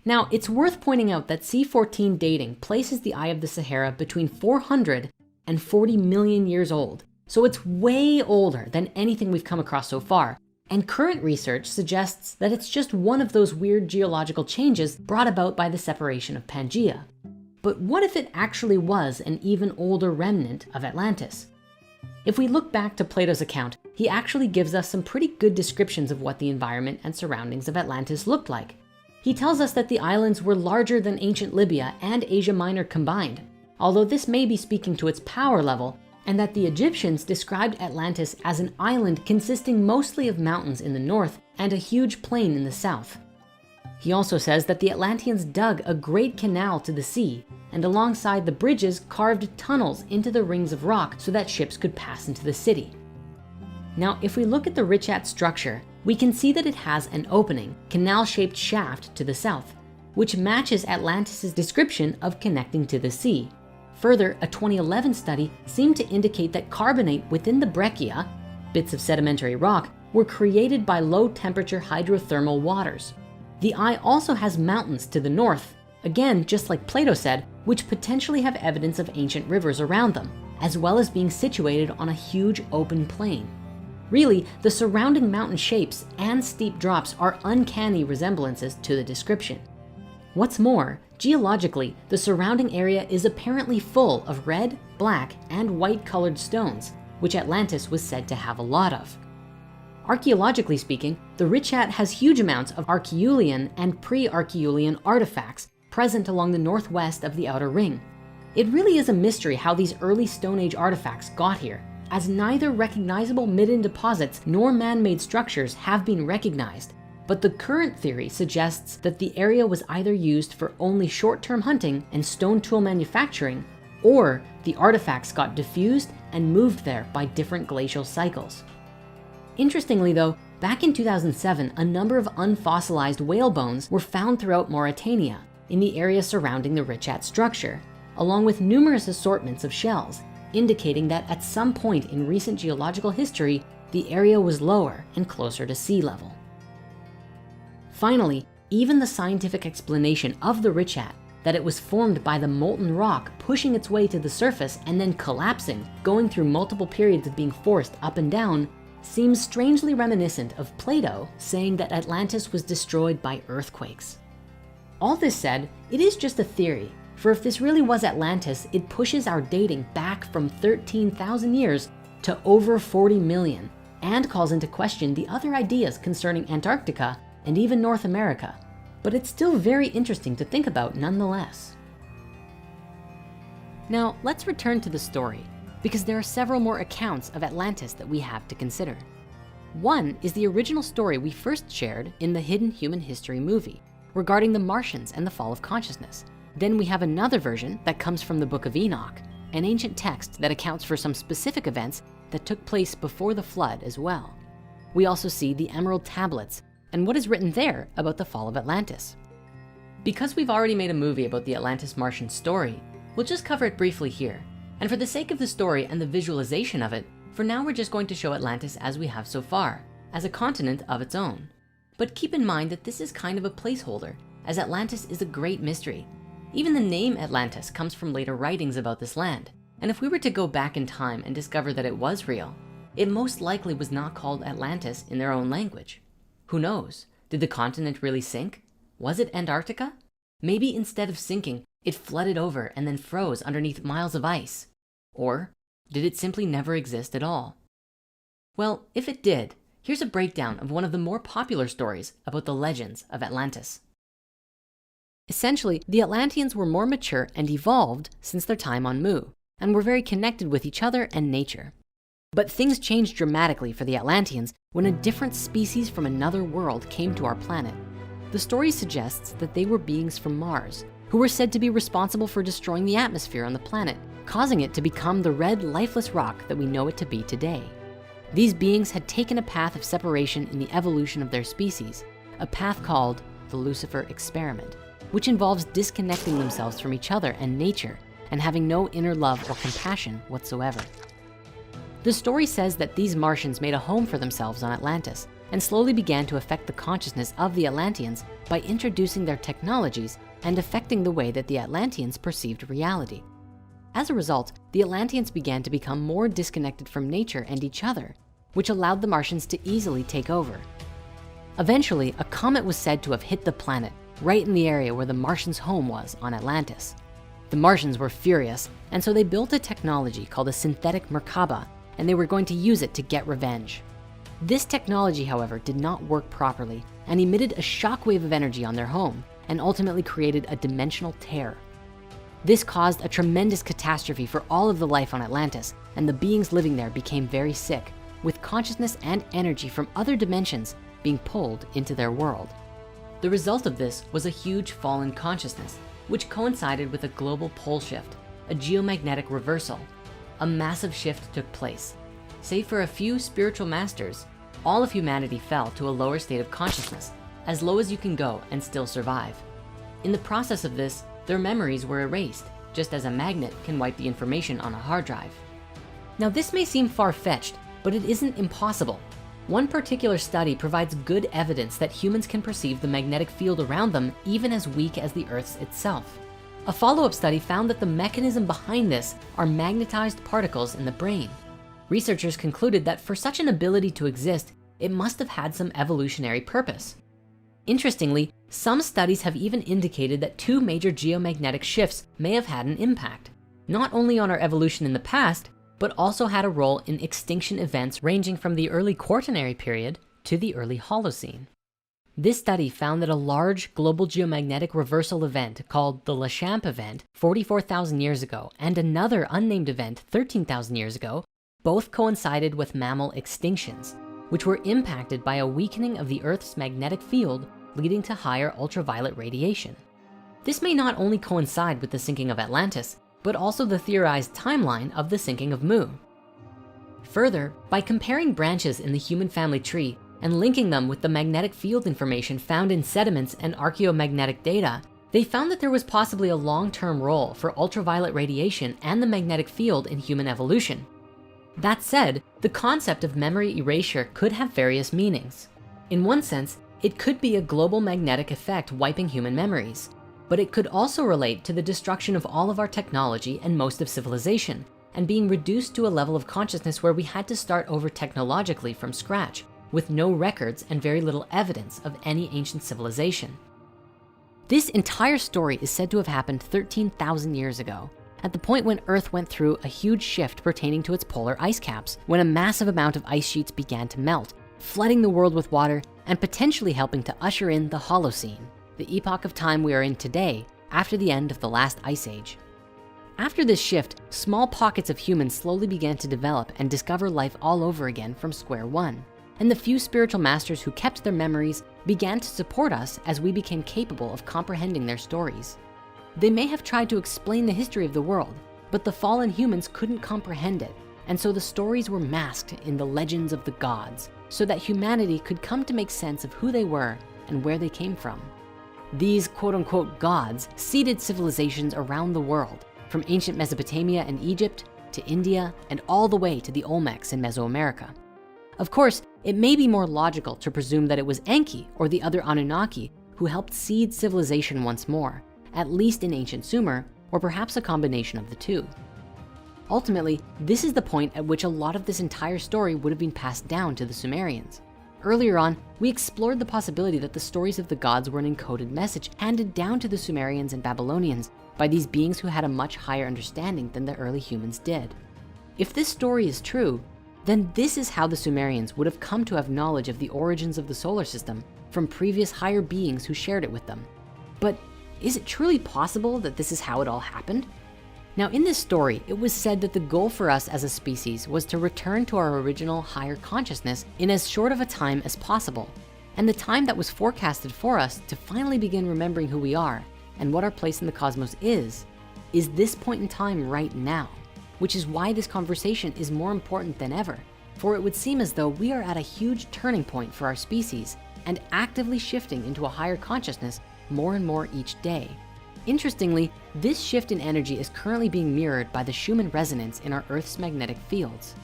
Now, it's worth pointing out that C14 dating places the Eye of the Sahara between 400 and 40 million years old. So it's way older than anything we've come across so far. And current research suggests that it's just one of those weird geological changes brought about by the separation of Pangaea. But what if it actually was an even older remnant of Atlantis? If we look back to Plato's account, he actually gives us some pretty good descriptions of what the environment and surroundings of Atlantis looked like. He tells us that the islands were larger than ancient Libya and Asia Minor combined, although this may be speaking to its power level, and that the Egyptians described Atlantis as an island consisting mostly of mountains in the north and a huge plain in the south. He also says that the Atlanteans dug a great canal to the sea, and alongside the bridges carved tunnels into the rings of rock so that ships could pass into the city. Now, if we look at the Richat structure, we can see that it has an opening, canal-shaped shaft to the south, which matches Atlantis's description of connecting to the sea. Further, a 2011 study seemed to indicate that carbonate within the breccia, bits of sedimentary rock, were created by low-temperature hydrothermal waters. The eye also has mountains to the north, again, just like Plato said, which potentially have evidence of ancient rivers around them, as well as being situated on a huge open plain. Really, the surrounding mountain shapes and steep drops are uncanny resemblances to the description. What's more, geologically, the surrounding area is apparently full of red, black, and white colored stones, which Atlantis was said to have a lot of. Archaeologically speaking, the Richat has huge amounts of Archeolian and pre-Archeolian artifacts present along the northwest of the outer ring. It really is a mystery how these early Stone Age artifacts got here, as neither recognizable midden deposits nor man-made structures have been recognized. But the current theory suggests that the area was either used for only short-term hunting and stone tool manufacturing, or the artifacts got diffused and moved there by different glacial cycles. Interestingly though, back in 2007, a number of unfossilized whale bones were found throughout Mauritania in the area surrounding the Richat structure, along with numerous assortments of shells, indicating that at some point in recent geological history, the area was lower and closer to sea level. Finally, even the scientific explanation of the Richat, that it was formed by the molten rock pushing its way to the surface and then collapsing, going through multiple periods of being forced up and down, seems strangely reminiscent of Plato saying that Atlantis was destroyed by earthquakes. All this said, it is just a theory, for if this really was Atlantis, it pushes our dating back from 13,000 years to over 40 million, and calls into question the other ideas concerning Antarctica and even North America. But it's still very interesting to think about nonetheless. Now, let's return to the story, because there are several more accounts of Atlantis that we have to consider. One is the original story we first shared in the Hidden Human History movie regarding the Martians and the fall of consciousness. Then we have another version that comes from the Book of Enoch, an ancient text that accounts for some specific events that took place before the flood as well. We also see the Emerald Tablets and what is written there about the fall of Atlantis. Because we've already made a movie about the Atlantis Martian story, we'll just cover it briefly here. And for the sake of the story and the visualization of it, for now we're just going to show Atlantis as we have so far, as a continent of its own. But keep in mind that this is kind of a placeholder, as Atlantis is a great mystery. Even the name Atlantis comes from later writings about this land. And if we were to go back in time and discover that it was real, it most likely was not called Atlantis in their own language. Who knows? Did the continent really sink? Was it Antarctica? Maybe instead of sinking, it flooded over and then froze underneath miles of ice. Or did it simply never exist at all? Well, if it did, here's a breakdown of one of the more popular stories about the legends of Atlantis. Essentially, the Atlanteans were more mature and evolved since their time on Mu, and were very connected with each other and nature. But things changed dramatically for the Atlanteans when a different species from another world came to our planet. The story suggests that they were beings from Mars, who were said to be responsible for destroying the atmosphere on the planet, causing it to become the red, lifeless rock that we know it to be today. These beings had taken a path of separation in the evolution of their species, a path called the Lucifer experiment, which involves disconnecting themselves from each other and nature and having no inner love or compassion whatsoever. The story says that these Martians made a home for themselves on Atlantis and slowly began to affect the consciousness of the Atlanteans by introducing their technologies and affecting the way that the Atlanteans perceived reality. As a result, the Atlanteans began to become more disconnected from nature and each other, which allowed the Martians to easily take over. Eventually, a comet was said to have hit the planet right in the area where the Martians' home was on Atlantis. The Martians were furious, and so they built a technology called a synthetic Merkaba, and they were going to use it to get revenge. This technology, however, did not work properly and emitted a shockwave of energy on their home and ultimately created a dimensional tear. This caused a tremendous catastrophe for all of the life on Atlantis, and the beings living there became very sick, with consciousness and energy from other dimensions being pulled into their world. The result of this was a huge fall in consciousness, which coincided with a global pole shift, a geomagnetic reversal. A massive shift took place. Save for a few spiritual masters, all of humanity fell to a lower state of consciousness, as low as you can go and still survive. In the process of this, their memories were erased, just as a magnet can wipe the information on a hard drive. Now, this may seem far-fetched, but it isn't impossible. One particular study provides good evidence that humans can perceive the magnetic field around them even as weak as the Earth's itself. A follow-up study found that the mechanism behind this are magnetized particles in the brain. Researchers concluded that for such an ability to exist, it must have had some evolutionary purpose. Interestingly, some studies have even indicated that two major geomagnetic shifts may have had an impact, not only on our evolution in the past, but also had a role in extinction events ranging from the early Quaternary period to the early Holocene. This study found that a large global geomagnetic reversal event called the Lechamp event 44,000 years ago and another unnamed event 13,000 years ago both coincided with mammal extinctions, which were impacted by a weakening of the Earth's magnetic field leading to higher ultraviolet radiation. This may not only coincide with the sinking of Atlantis, but also the theorized timeline of the sinking of Mu. Further, by comparing branches in the human family tree and linking them with the magnetic field information found in sediments and archaeomagnetic data, they found that there was possibly a long-term role for ultraviolet radiation and the magnetic field in human evolution. That said, the concept of memory erasure could have various meanings. In one sense, it could be a global magnetic effect wiping human memories, but it could also relate to the destruction of all of our technology and most of civilization, and being reduced to a level of consciousness where we had to start over technologically from scratch, with no records and very little evidence of any ancient civilization. This entire story is said to have happened 13,000 years ago, at the point when Earth went through a huge shift pertaining to its polar ice caps, when a massive amount of ice sheets began to melt, flooding the world with water and potentially helping to usher in the Holocene, the epoch of time we are in today after the end of the last ice age. After this shift, small pockets of humans slowly began to develop and discover life all over again from square one. And the few spiritual masters who kept their memories began to support us as we became capable of comprehending their stories. They may have tried to explain the history of the world, but the fallen humans couldn't comprehend it. And so the stories were masked in the legends of the gods so that humanity could come to make sense of who they were and where they came from. These quote unquote gods seeded civilizations around the world, from ancient Mesopotamia and Egypt to India and all the way to the Olmecs in Mesoamerica. Of course, it may be more logical to presume that it was Enki or the other Anunnaki who helped seed civilization once more, at least in ancient Sumer, or perhaps a combination of the two. Ultimately, this is the point at which a lot of this entire story would have been passed down to the Sumerians. Earlier on, we explored the possibility that the stories of the gods were an encoded message handed down to the Sumerians and Babylonians by these beings who had a much higher understanding than the early humans did. If this story is true, then this is how the Sumerians would have come to have knowledge of the origins of the solar system from previous higher beings who shared it with them. But is it truly possible that this is how it all happened? Now, in this story, it was said that the goal for us as a species was to return to our original higher consciousness in as short of a time as possible. And the time that was forecasted for us to finally begin remembering who we are and what our place in the cosmos is this point in time right now, which is why this conversation is more important than ever. For it would seem as though we are at a huge turning point for our species and actively shifting into a higher consciousness more and more each day. Interestingly, this shift in energy is currently being mirrored by the Schumann resonance in our Earth's magnetic fields.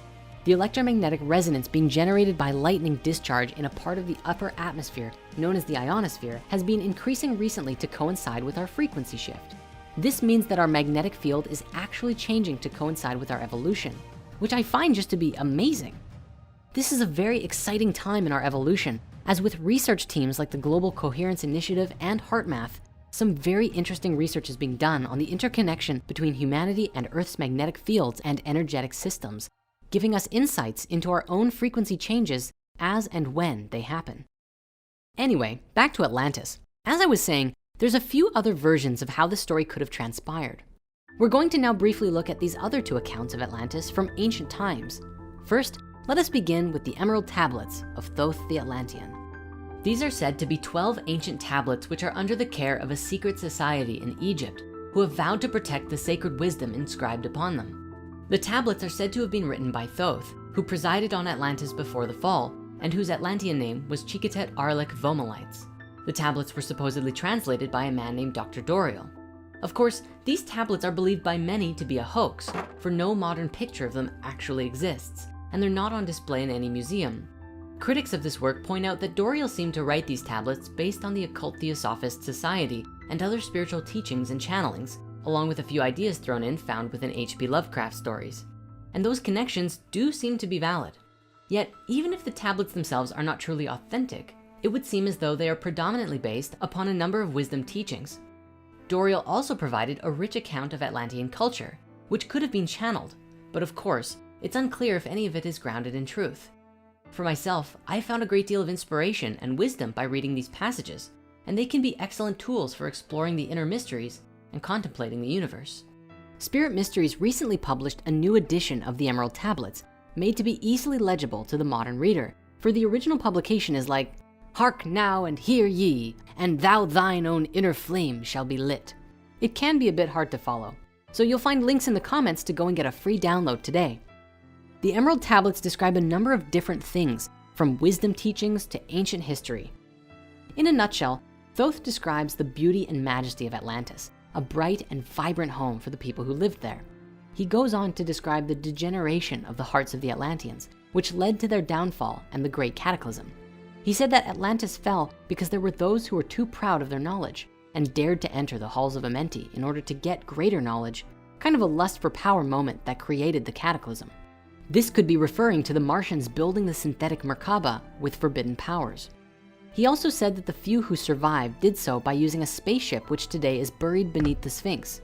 The electromagnetic resonance being generated by lightning discharge in a part of the upper atmosphere known as the ionosphere has been increasing recently to coincide with our frequency shift. This means that our magnetic field is actually changing to coincide with our evolution, which I find just to be amazing. This is a very exciting time in our evolution, as with research teams like the Global Coherence Initiative and HeartMath, some very interesting research is being done on the interconnection between humanity and Earth's magnetic fields and energetic systems, giving us insights into our own frequency changes as and when they happen. Anyway, back to Atlantis. As I was saying, there's a few other versions of how the story could have transpired. We're going to now briefly look at these other two accounts of Atlantis from ancient times. First, let us begin with the Emerald Tablets of Thoth the Atlantean. These are said to be 12 ancient tablets which are under the care of a secret society in Egypt who have vowed to protect the sacred wisdom inscribed upon them. The tablets are said to have been written by Thoth, who presided on Atlantis before the fall and whose Atlantean name was Chiketet Arlik Vomalites. The tablets were supposedly translated by a man named Dr. Doriel. Of course, these tablets are believed by many to be a hoax, for no modern picture of them actually exists, and they're not on display in any museum. Critics of this work point out that Doriel seemed to write these tablets based on the occult Theosophist society and other spiritual teachings and channelings, along with a few ideas thrown in found within H.P. Lovecraft stories. And those connections do seem to be valid. Yet, even if the tablets themselves are not truly authentic, it would seem as though they are predominantly based upon a number of wisdom teachings. Doriel also provided a rich account of Atlantean culture, which could have been channeled, but of course, it's unclear if any of it is grounded in truth. For myself, I found a great deal of inspiration and wisdom by reading these passages, and they can be excellent tools for exploring the inner mysteries and contemplating the universe. Spirit Mysteries recently published a new edition of the Emerald Tablets, made to be easily legible to the modern reader, for the original publication is like, "Hark now and hear ye, and thou thine own inner flame shall be lit." It can be a bit hard to follow, so you'll find links in the comments to go and get a free download today. The Emerald Tablets describe a number of different things, from wisdom teachings to ancient history. In a nutshell, Thoth describes the beauty and majesty of Atlantis, a bright and vibrant home for the people who lived there. He goes on to describe the degeneration of the hearts of the Atlanteans, which led to their downfall and the Great Cataclysm. He said that Atlantis fell because there were those who were too proud of their knowledge and dared to enter the halls of Amenti in order to get greater knowledge, kind of a lust for power moment that created the cataclysm. This could be referring to the Martians building the synthetic Merkaba with forbidden powers. He also said that the few who survived did so by using a spaceship which today is buried beneath the Sphinx.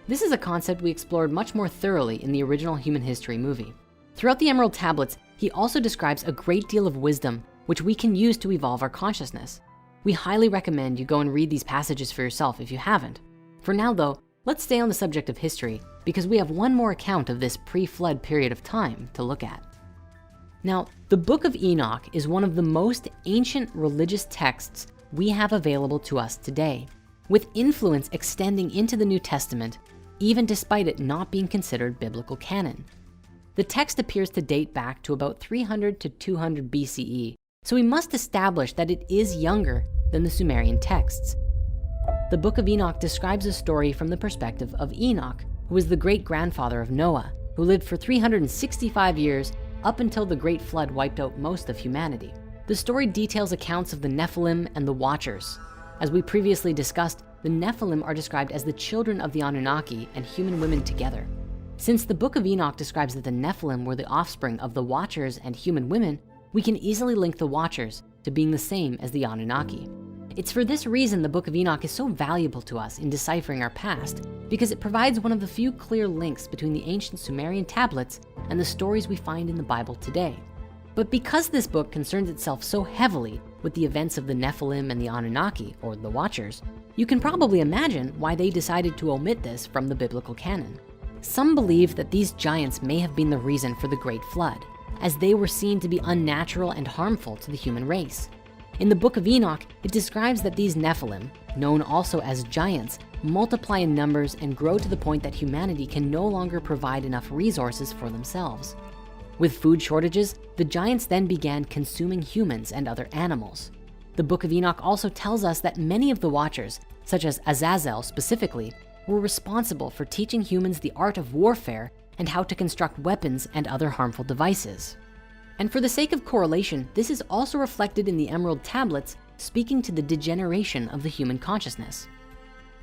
This is a concept we explored much more thoroughly in the original Human History movie. Throughout the Emerald Tablets, he also describes a great deal of wisdom which we can use to evolve our consciousness. We highly recommend you go and read these passages for yourself if you haven't. For now though, let's stay on the subject of history because we have one more account of this pre-flood period of time to look at. Now, the Book of Enoch is one of the most ancient religious texts we have available to us today, with influence extending into the New Testament, even despite it not being considered biblical canon. The text appears to date back to about 300 to 200 BCE, so we must establish that it is younger than the Sumerian texts. The Book of Enoch describes a story from the perspective of Enoch, who was the great-grandfather of Noah, who lived for 365 years up until the Great Flood wiped out most of humanity. The story details accounts of the Nephilim and the Watchers. As we previously discussed, the Nephilim are described as the children of the Anunnaki and human women together. Since the Book of Enoch describes that the Nephilim were the offspring of the Watchers and human women, we can easily link the Watchers to being the same as the Anunnaki. It's for this reason the Book of Enoch is so valuable to us in deciphering our past, because it provides one of the few clear links between the ancient Sumerian tablets and the stories we find in the Bible today. But because this book concerns itself so heavily with the events of the Nephilim and the Anunnaki, or the Watchers, you can probably imagine why they decided to omit this from the biblical canon. Some believe that these giants may have been the reason for the Great Flood, as they were seen to be unnatural and harmful to the human race. In the Book of Enoch, it describes that these Nephilim, known also as giants, multiply in numbers and grow to the point that humanity can no longer provide enough resources for themselves. With food shortages, the giants then began consuming humans and other animals. The Book of Enoch also tells us that many of the Watchers, such as Azazel specifically, were responsible for teaching humans the art of warfare and how to construct weapons and other harmful devices. And for the sake of correlation, this is also reflected in the Emerald Tablets, speaking to the degeneration of the human consciousness.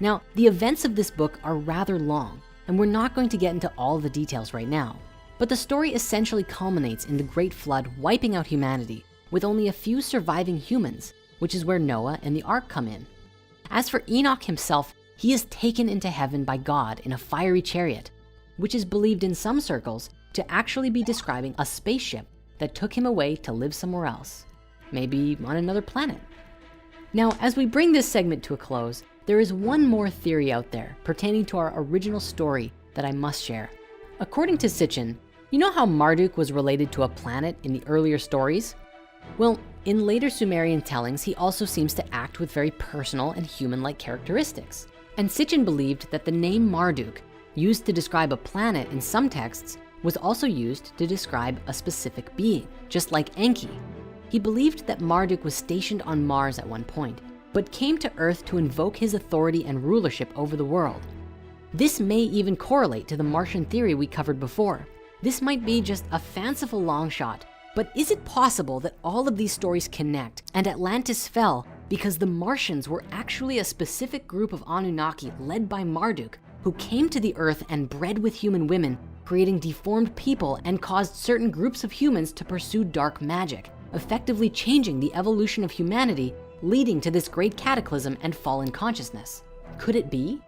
Now, the events of this book are rather long, and we're not going to get into all the details right now. But the story essentially culminates in the Great Flood wiping out humanity with only a few surviving humans, which is where Noah and the ark come in. As for Enoch himself, he is taken into heaven by God in a fiery chariot, which is believed in some circles to actually be describing a spaceship that took him away to live somewhere else, maybe on another planet. Now, as we bring this segment to a close, there is one more theory out there pertaining to our original story that I must share. According to Sitchin, you know how Marduk was related to a planet in the earlier stories? Well, in later Sumerian tellings, he also seems to act with very personal and human-like characteristics. And Sitchin believed that the name Marduk, used to describe a planet in some texts, was also used to describe a specific being, just like Enki. He believed that Marduk was stationed on Mars at one point, but came to Earth to invoke his authority and rulership over the world. This may even correlate to the Martian theory we covered before. This might be just a fanciful long shot, but is it possible that all of these stories connect and Atlantis fell because the Martians were actually a specific group of Anunnaki led by Marduk, who came to the Earth and bred with human women, creating deformed people and caused certain groups of humans to pursue dark magic, effectively changing the evolution of humanity, leading to this great cataclysm and fall in consciousness? Could it be?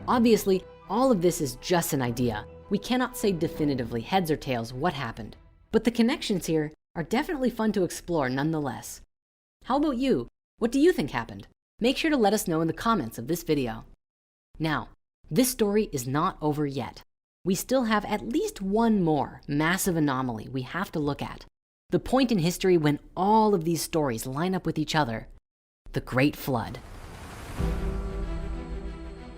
Obviously, all of this is just an idea. We cannot say definitively heads or tails what happened, but the connections here are definitely fun to explore nonetheless. How about you? What do you think happened? Make sure to let us know in the comments of this video. Now, this story is not over yet. We still have at least one more massive anomaly we have to look at. The point in history when all of these stories line up with each other, the Great Flood.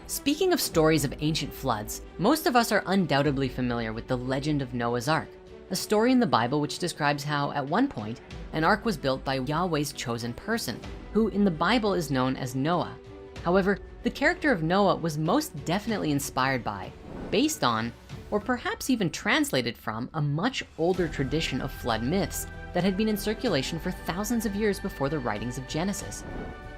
Speaking of stories of ancient floods, most of us are undoubtedly familiar with the legend of Noah's Ark, a story in the Bible which describes how at one point, an ark was built by Yahweh's chosen person, who in the Bible is known as Noah. However, the character of Noah was most definitely inspired by, based on, or perhaps even translated from a much older tradition of flood myths that had been in circulation for thousands of years before the writings of Genesis.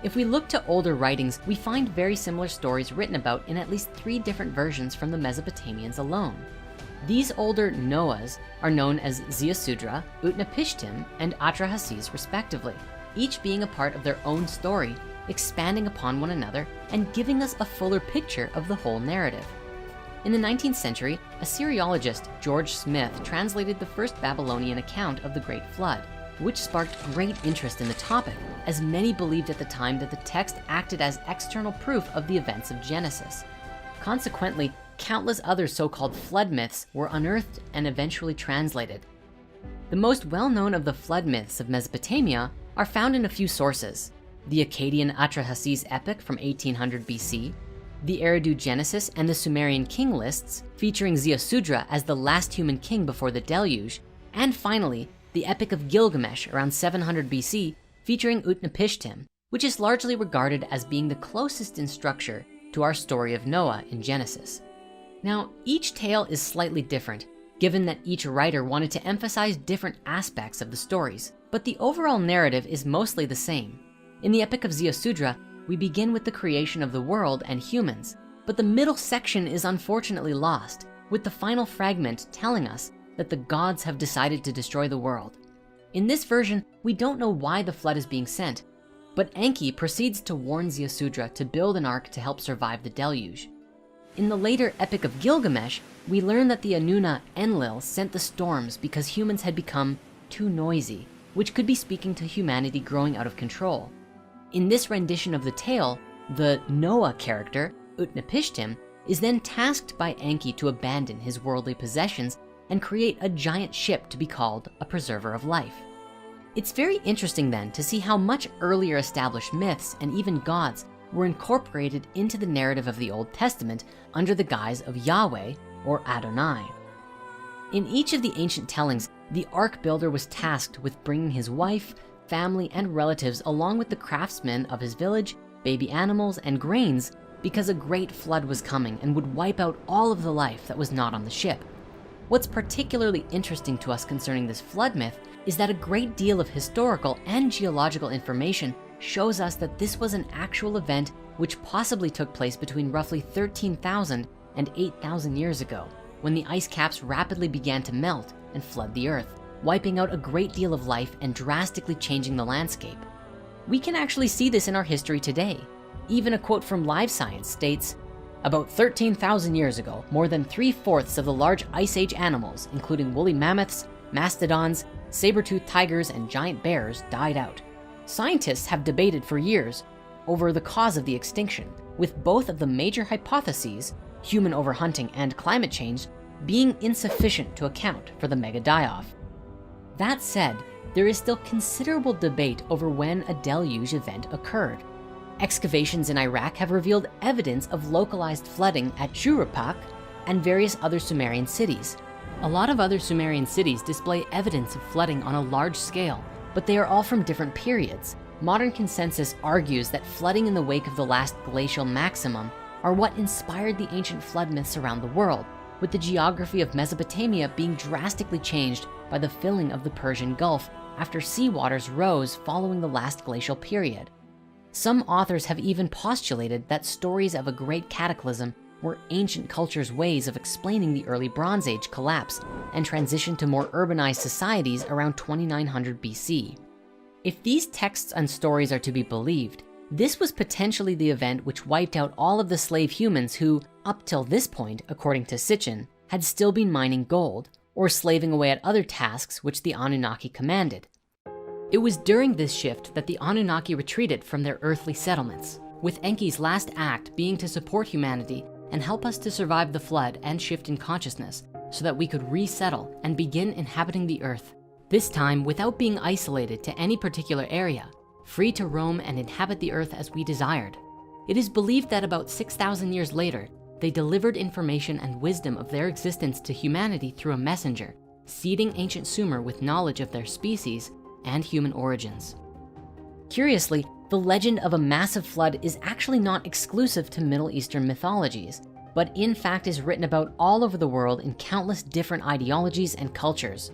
If we look to older writings, we find very similar stories written about in at least 3 different versions from the Mesopotamians alone. These older Noahs are known as Ziusudra, Utnapishtim, and Atrahasis respectively, each being a part of their own story, expanding upon one another and giving us a fuller picture of the whole narrative. In the 19th century, Assyriologist George Smith translated the first Babylonian account of the Great Flood, which sparked great interest in the topic, as many believed at the time that the text acted as external proof of the events of Genesis. Consequently, countless other so-called flood myths were unearthed and eventually translated. The most well-known of the flood myths of Mesopotamia are found in a few sources: the Akkadian Atrahasis epic from 1800 BC, the Eridu Genesis and the Sumerian king lists featuring Ziusudra as the last human king before the deluge, and finally, the Epic of Gilgamesh around 700 BC featuring Utnapishtim, which is largely regarded as being the closest in structure to our story of Noah in Genesis. Now, each tale is slightly different, given that each writer wanted to emphasize different aspects of the stories, but the overall narrative is mostly the same. In the Epic of Ziusudra, we begin with the creation of the world and humans, but the middle section is unfortunately lost, with the final fragment telling us that the gods have decided to destroy the world. In this version, we don't know why the flood is being sent, but Enki proceeds to warn Ziusudra to build an ark to help survive the deluge. In the later Epic of Gilgamesh, we learn that the Anunna Enlil sent the storms because humans had become too noisy, which could be speaking to humanity growing out of control. In this rendition of the tale, the Noah character, Utnapishtim, is then tasked by Enki to abandon his worldly possessions and create a giant ship to be called a preserver of life. It's very interesting then to see how much earlier established myths and even gods were incorporated into the narrative of the Old Testament under the guise of Yahweh or Adonai. In each of the ancient tellings, the ark builder was tasked with bringing his wife, family, and relatives along with the craftsmen of his village, baby animals, and grains, because a great flood was coming and would wipe out all of the life that was not on the ship. What's particularly interesting to us concerning this flood myth is that a great deal of historical and geological information shows us that this was an actual event which possibly took place between roughly 13,000 and 8,000 years ago, when the ice caps rapidly began to melt and flood the earth, wiping out a great deal of life and drastically changing the landscape. We can actually see this in our history today. Even a quote from Live Science states, "About 13,000 years ago, more than 3/4 of the large Ice Age animals, including woolly mammoths, mastodons, saber-toothed tigers, and giant bears, died out. Scientists have debated for years over the cause of the extinction, with both of the major hypotheses, human overhunting and climate change, being insufficient to account for the mega die-off." That said, there is still considerable debate over when a deluge event occurred. Excavations in Iraq have revealed evidence of localized flooding at Shuruppak and various other Sumerian cities. A lot of other Sumerian cities display evidence of flooding on a large scale, but they are all from different periods. Modern consensus argues that flooding in the wake of the last glacial maximum are what inspired the ancient flood myths around the world, with the geography of Mesopotamia being drastically changed by the filling of the Persian Gulf after seawaters rose following the last glacial period. Some authors have even postulated that stories of a great cataclysm were ancient cultures' ways of explaining the early Bronze Age collapse and transition to more urbanized societies around 2900 BC. If these texts and stories are to be believed, this was potentially the event which wiped out all of the slave humans who, up till this point, according to Sitchin, had still been mining gold or slaving away at other tasks which the Anunnaki commanded. It was during this shift that the Anunnaki retreated from their earthly settlements, with Enki's last act being to support humanity and help us to survive the flood and shift in consciousness so that we could resettle and begin inhabiting the earth, this time without being isolated to any particular area, free to roam and inhabit the earth as we desired. It is believed that about 6,000 years later, they delivered information and wisdom of their existence to humanity through a messenger, seeding ancient Sumer with knowledge of their species and human origins. Curiously, the legend of a massive flood is actually not exclusive to Middle Eastern mythologies, but in fact is written about all over the world in countless different ideologies and cultures.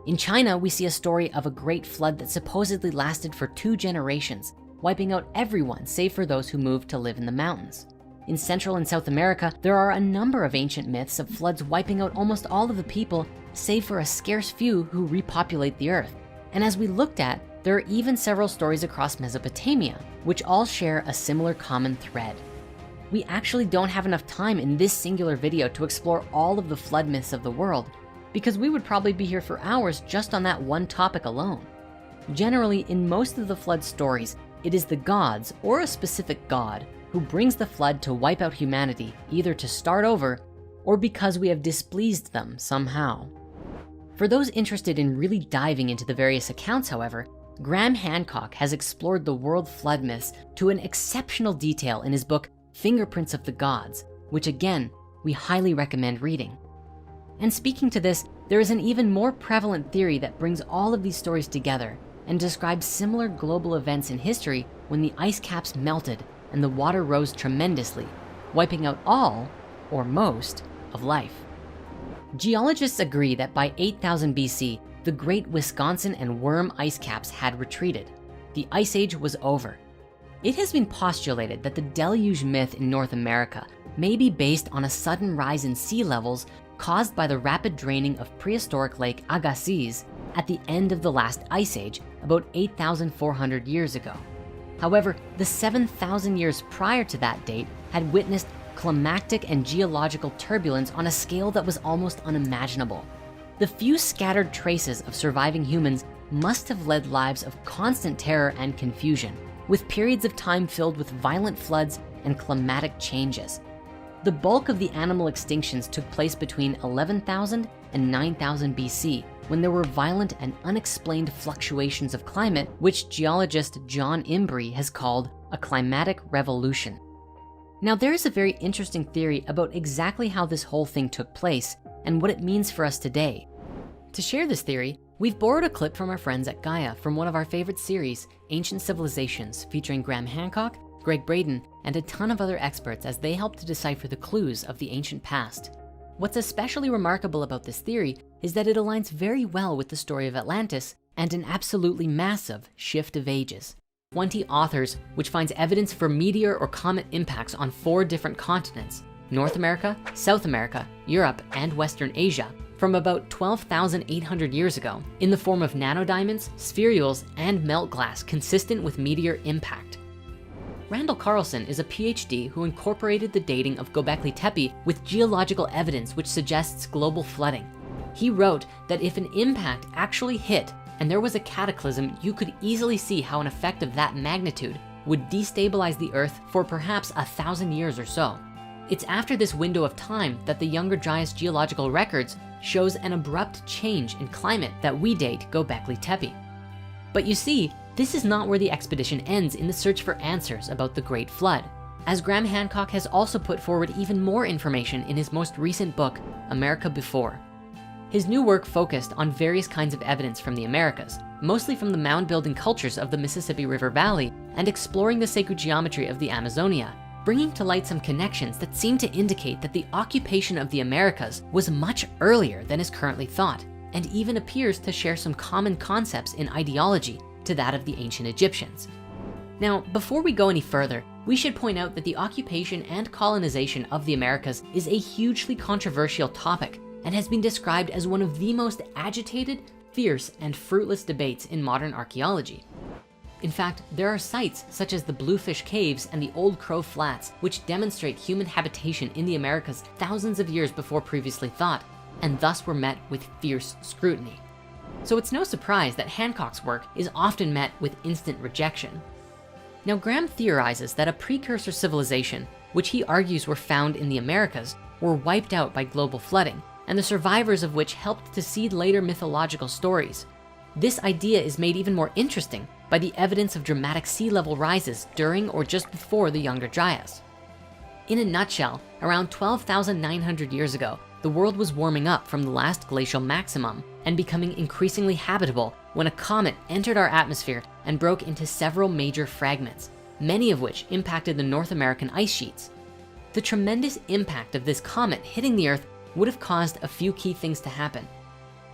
In China, we see a story of a great flood that supposedly lasted for 2 generations, wiping out everyone save for those who moved to live in the mountains. In Central and South America, there are a number of ancient myths of floods wiping out almost all of the people, save for a scarce few who repopulate the earth. And as we looked at, there are even several stories across Mesopotamia, which all share a similar common thread. We actually don't have enough time in this singular video to explore all of the flood myths of the world, because we would probably be here for hours just on that one topic alone. Generally, in most of the flood stories, it is the gods or a specific god who brings the flood to wipe out humanity, either to start over or because we have displeased them somehow. For those interested in really diving into the various accounts, however, Graham Hancock has explored the world flood myths to an exceptional detail in his book, Fingerprints of the Gods, which again, we highly recommend reading. And speaking to this, there is an even more prevalent theory that brings all of these stories together and describes similar global events in history when the ice caps melted and the water rose tremendously, wiping out all, or most, of life. Geologists agree that by 8000 BC, the great Wisconsin and Worm ice caps had retreated. The Ice Age was over. It has been postulated that the deluge myth in North America may be based on a sudden rise in sea levels caused by the rapid draining of prehistoric Lake Agassiz at the end of the last ice age about 8,400 years ago. However, the 7,000 years prior to that date had witnessed climactic and geological turbulence on a scale that was almost unimaginable. The few scattered traces of surviving humans must have led lives of constant terror and confusion, with periods of time filled with violent floods and climatic changes. The bulk of the animal extinctions took place between 11,000 and 9,000 BC, when there were violent and unexplained fluctuations of climate, which geologist John Imbrie has called a climatic revolution. Now, there is a very interesting theory about exactly how this whole thing took place and what it means for us today. To share this theory, we've borrowed a clip from our friends at Gaia from one of our favorite series, Ancient Civilizations, featuring Graham Hancock, Greg Braden, and a ton of other experts as they help to decipher the clues of the ancient past. What's especially remarkable about this theory is that it aligns very well with the story of Atlantis and an absolutely massive shift of ages. 20 authors, which finds evidence for meteor or comet impacts on 4 different continents, North America, South America, Europe, and Western Asia, from about 12,800 years ago, in the form of nanodiamonds, spherules, and melt glass consistent with meteor impact. Randall Carlson is a PhD who incorporated the dating of Göbekli Tepe with geological evidence which suggests global flooding. He wrote that if an impact actually hit and there was a cataclysm, you could easily see how an effect of that magnitude would destabilize the Earth for perhaps 1,000 years or so. It's after this window of time that the Younger Dryas geological records shows an abrupt change in climate that we date Göbekli Tepe. But you see, this is not where the expedition ends in the search for answers about the Great Flood, as Graham Hancock has also put forward even more information in his most recent book, America Before. His new work focused on various kinds of evidence from the Americas, mostly from the mound-building cultures of the Mississippi River Valley and exploring the sacred geometry of the Amazonia, bringing to light some connections that seem to indicate that the occupation of the Americas was much earlier than is currently thought, and even appears to share some common concepts in ideology to that of the ancient Egyptians. Now, before we go any further, we should point out that the occupation and colonization of the Americas is a hugely controversial topic and has been described as one of the most agitated, fierce, and fruitless debates in modern archaeology. In fact, there are sites such as the Bluefish Caves and the Old Crow Flats, which demonstrate human habitation in the Americas thousands of years before previously thought, and thus were met with fierce scrutiny. So it's no surprise that Hancock's work is often met with instant rejection. Now, Graham theorizes that a precursor civilization, which he argues were found in the Americas, were wiped out by global flooding, and the survivors of which helped to seed later mythological stories. This idea is made even more interesting by the evidence of dramatic sea level rises during or just before the Younger Dryas. In a nutshell, around 12,900 years ago, the world was warming up from the last glacial maximum and becoming increasingly habitable when a comet entered our atmosphere and broke into several major fragments, many of which impacted the North American ice sheets. The tremendous impact of this comet hitting the Earth would have caused a few key things to happen.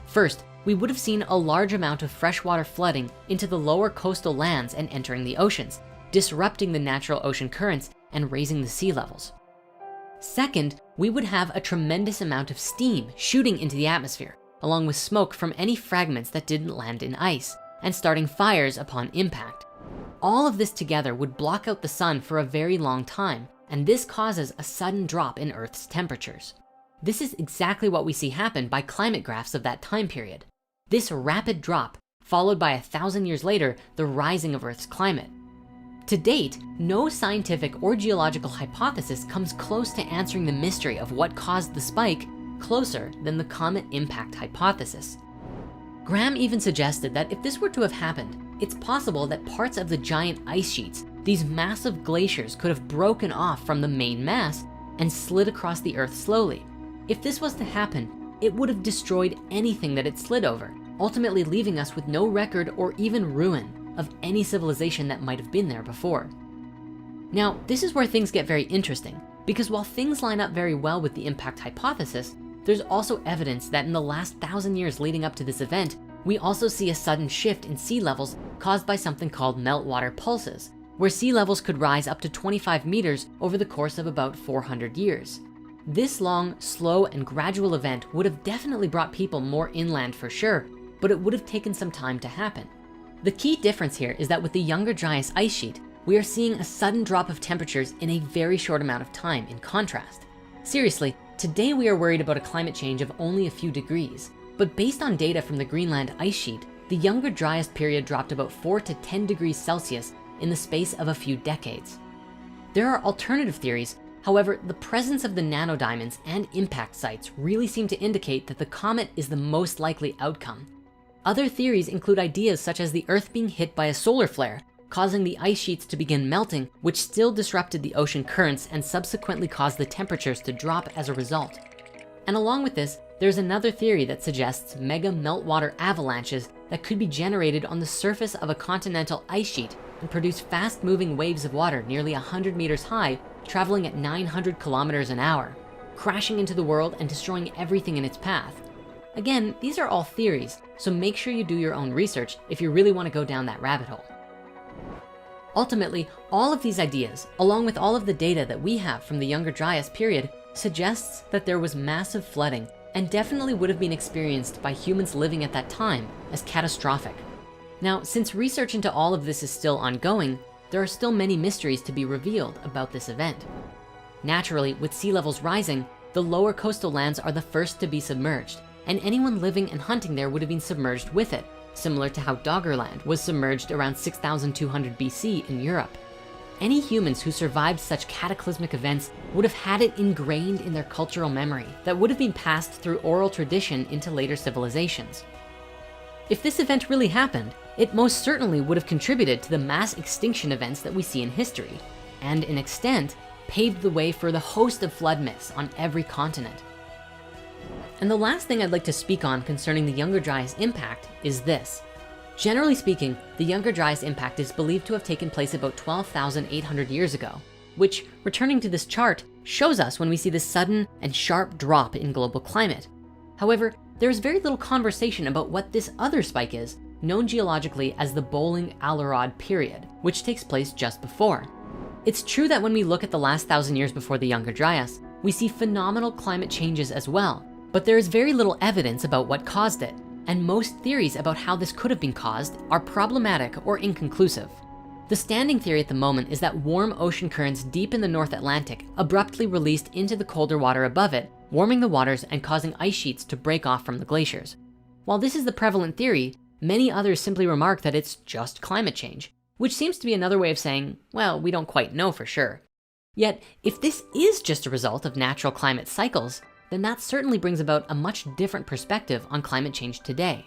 First, we would have seen a large amount of freshwater flooding into the lower coastal lands and entering the oceans, disrupting the natural ocean currents and raising the sea levels. Second, we would have a tremendous amount of steam shooting into the atmosphere, along with smoke from any fragments that didn't land in ice, and starting fires upon impact. All of this together would block out the sun for a very long time, and this causes a sudden drop in Earth's temperatures. This is exactly what we see happen by climate graphs of that time period. This rapid drop, followed by 1,000 years later, the rising of Earth's climate. To date, no scientific or geological hypothesis comes close to answering the mystery of what caused the spike, closer than the comet impact hypothesis. Graham even suggested that if this were to have happened, it's possible that parts of the giant ice sheets, these massive glaciers, could have broken off from the main mass and slid across the Earth slowly. If this was to happen, it would have destroyed anything that it slid over, ultimately leaving us with no record or even ruin of any civilization that might have been there before. Now, this is where things get very interesting, because while things line up very well with the impact hypothesis, there's also evidence that in the last 1,000 years leading up to this event, we also see a sudden shift in sea levels caused by something called meltwater pulses, where sea levels could rise up to 25 meters over the course of about 400 years. This long, slow, and gradual event would have definitely brought people more inland for sure, but it would have taken some time to happen. The key difference here is that with the Younger Dryas ice sheet, we are seeing a sudden drop of temperatures in a very short amount of time in contrast. Seriously, today we are worried about a climate change of only a few degrees, but based on data from the Greenland ice sheet, the Younger Dryas period dropped about 4 to 10 degrees Celsius in the space of a few decades. There are alternative theories. However, the presence of the nanodiamonds and impact sites really seem to indicate that the comet is the most likely outcome. Other theories include ideas such as the Earth being hit by a solar flare, causing the ice sheets to begin melting, which still disrupted the ocean currents and subsequently caused the temperatures to drop as a result. And along with this, there's another theory that suggests mega meltwater avalanches that could be generated on the surface of a continental ice sheet and produce fast-moving waves of water nearly 100 meters high, traveling at 900 kilometers an hour, crashing into the world and destroying everything in its path. Again, these are all theories, so make sure you do your own research if you really want to go down that rabbit hole. Ultimately, all of these ideas, along with all of the data that we have from the Younger Dryas period, suggests that there was massive flooding and definitely would have been experienced by humans living at that time as catastrophic. Now, since research into all of this is still ongoing, there are still many mysteries to be revealed about this event. Naturally, with sea levels rising, the lower coastal lands are the first to be submerged, and anyone living and hunting there would have been submerged with it, similar to how Doggerland was submerged around 6,200 BC in Europe. Any humans who survived such cataclysmic events would have had it ingrained in their cultural memory that would have been passed through oral tradition into later civilizations. If this event really happened, it most certainly would have contributed to the mass extinction events that we see in history, and in extent, paved the way for the host of flood myths on every continent. And the last thing I'd like to speak on concerning the Younger Dryas impact is this. Generally speaking, the Younger Dryas impact is believed to have taken place about 12,800 years ago, which, returning to this chart, shows us when we see this sudden and sharp drop in global climate. However, there is very little conversation about what this other spike is, known geologically as the Bowling-Alarod period, which takes place just before. It's true that when we look at the last 1,000 years before the Younger Dryas, we see phenomenal climate changes as well, but there is very little evidence about what caused it, and most theories about how this could have been caused are problematic or inconclusive. The standing theory at the moment is that warm ocean currents deep in the North Atlantic abruptly released into the colder water above it, warming the waters and causing ice sheets to break off from the glaciers. While this is the prevalent theory, many others simply remark that it's just climate change, which seems to be another way of saying, well, we don't quite know for sure. Yet, if this is just a result of natural climate cycles, then that certainly brings about a much different perspective on climate change today.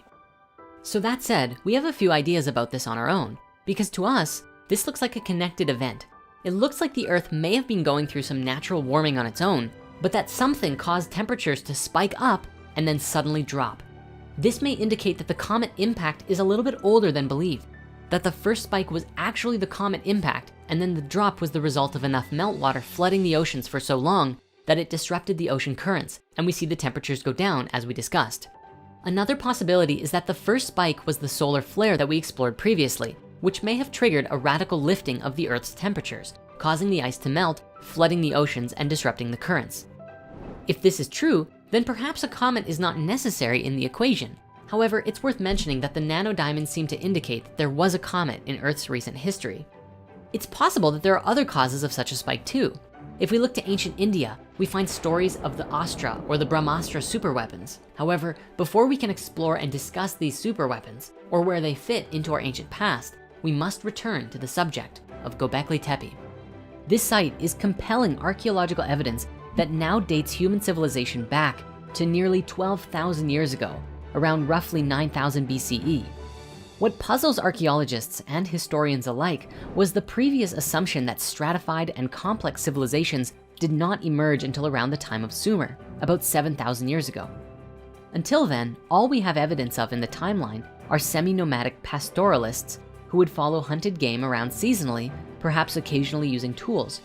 So that said, we have a few ideas about this on our own, because to us, this looks like a connected event. It looks like the Earth may have been going through some natural warming on its own, but that something caused temperatures to spike up and then suddenly drop. This may indicate that the comet impact is a little bit older than believed, that the first spike was actually the comet impact, and then the drop was the result of enough meltwater flooding the oceans for so long that it disrupted the ocean currents, and we see the temperatures go down as we discussed. Another possibility is that the first spike was the solar flare that we explored previously, which may have triggered a radical lifting of the Earth's temperatures, causing the ice to melt, flooding the oceans and disrupting the currents. If this is true, then perhaps a comet is not necessary in the equation. However, it's worth mentioning that the nanodiamonds seem to indicate that there was a comet in Earth's recent history. It's possible that there are other causes of such a spike too. If we look to ancient India, we find stories of the Astra or the Brahmastra superweapons. However, before we can explore and discuss these superweapons or where they fit into our ancient past, we must return to the subject of Göbekli Tepe. This site is compelling archaeological evidence that now dates human civilization back to nearly 12,000 years ago, around roughly 9,000 BCE. What puzzles archaeologists and historians alike was the previous assumption that stratified and complex civilizations did not emerge until around the time of Sumer, about 7,000 years ago. Until then, all we have evidence of in the timeline are semi-nomadic pastoralists who would follow hunted game around seasonally, perhaps occasionally using tools.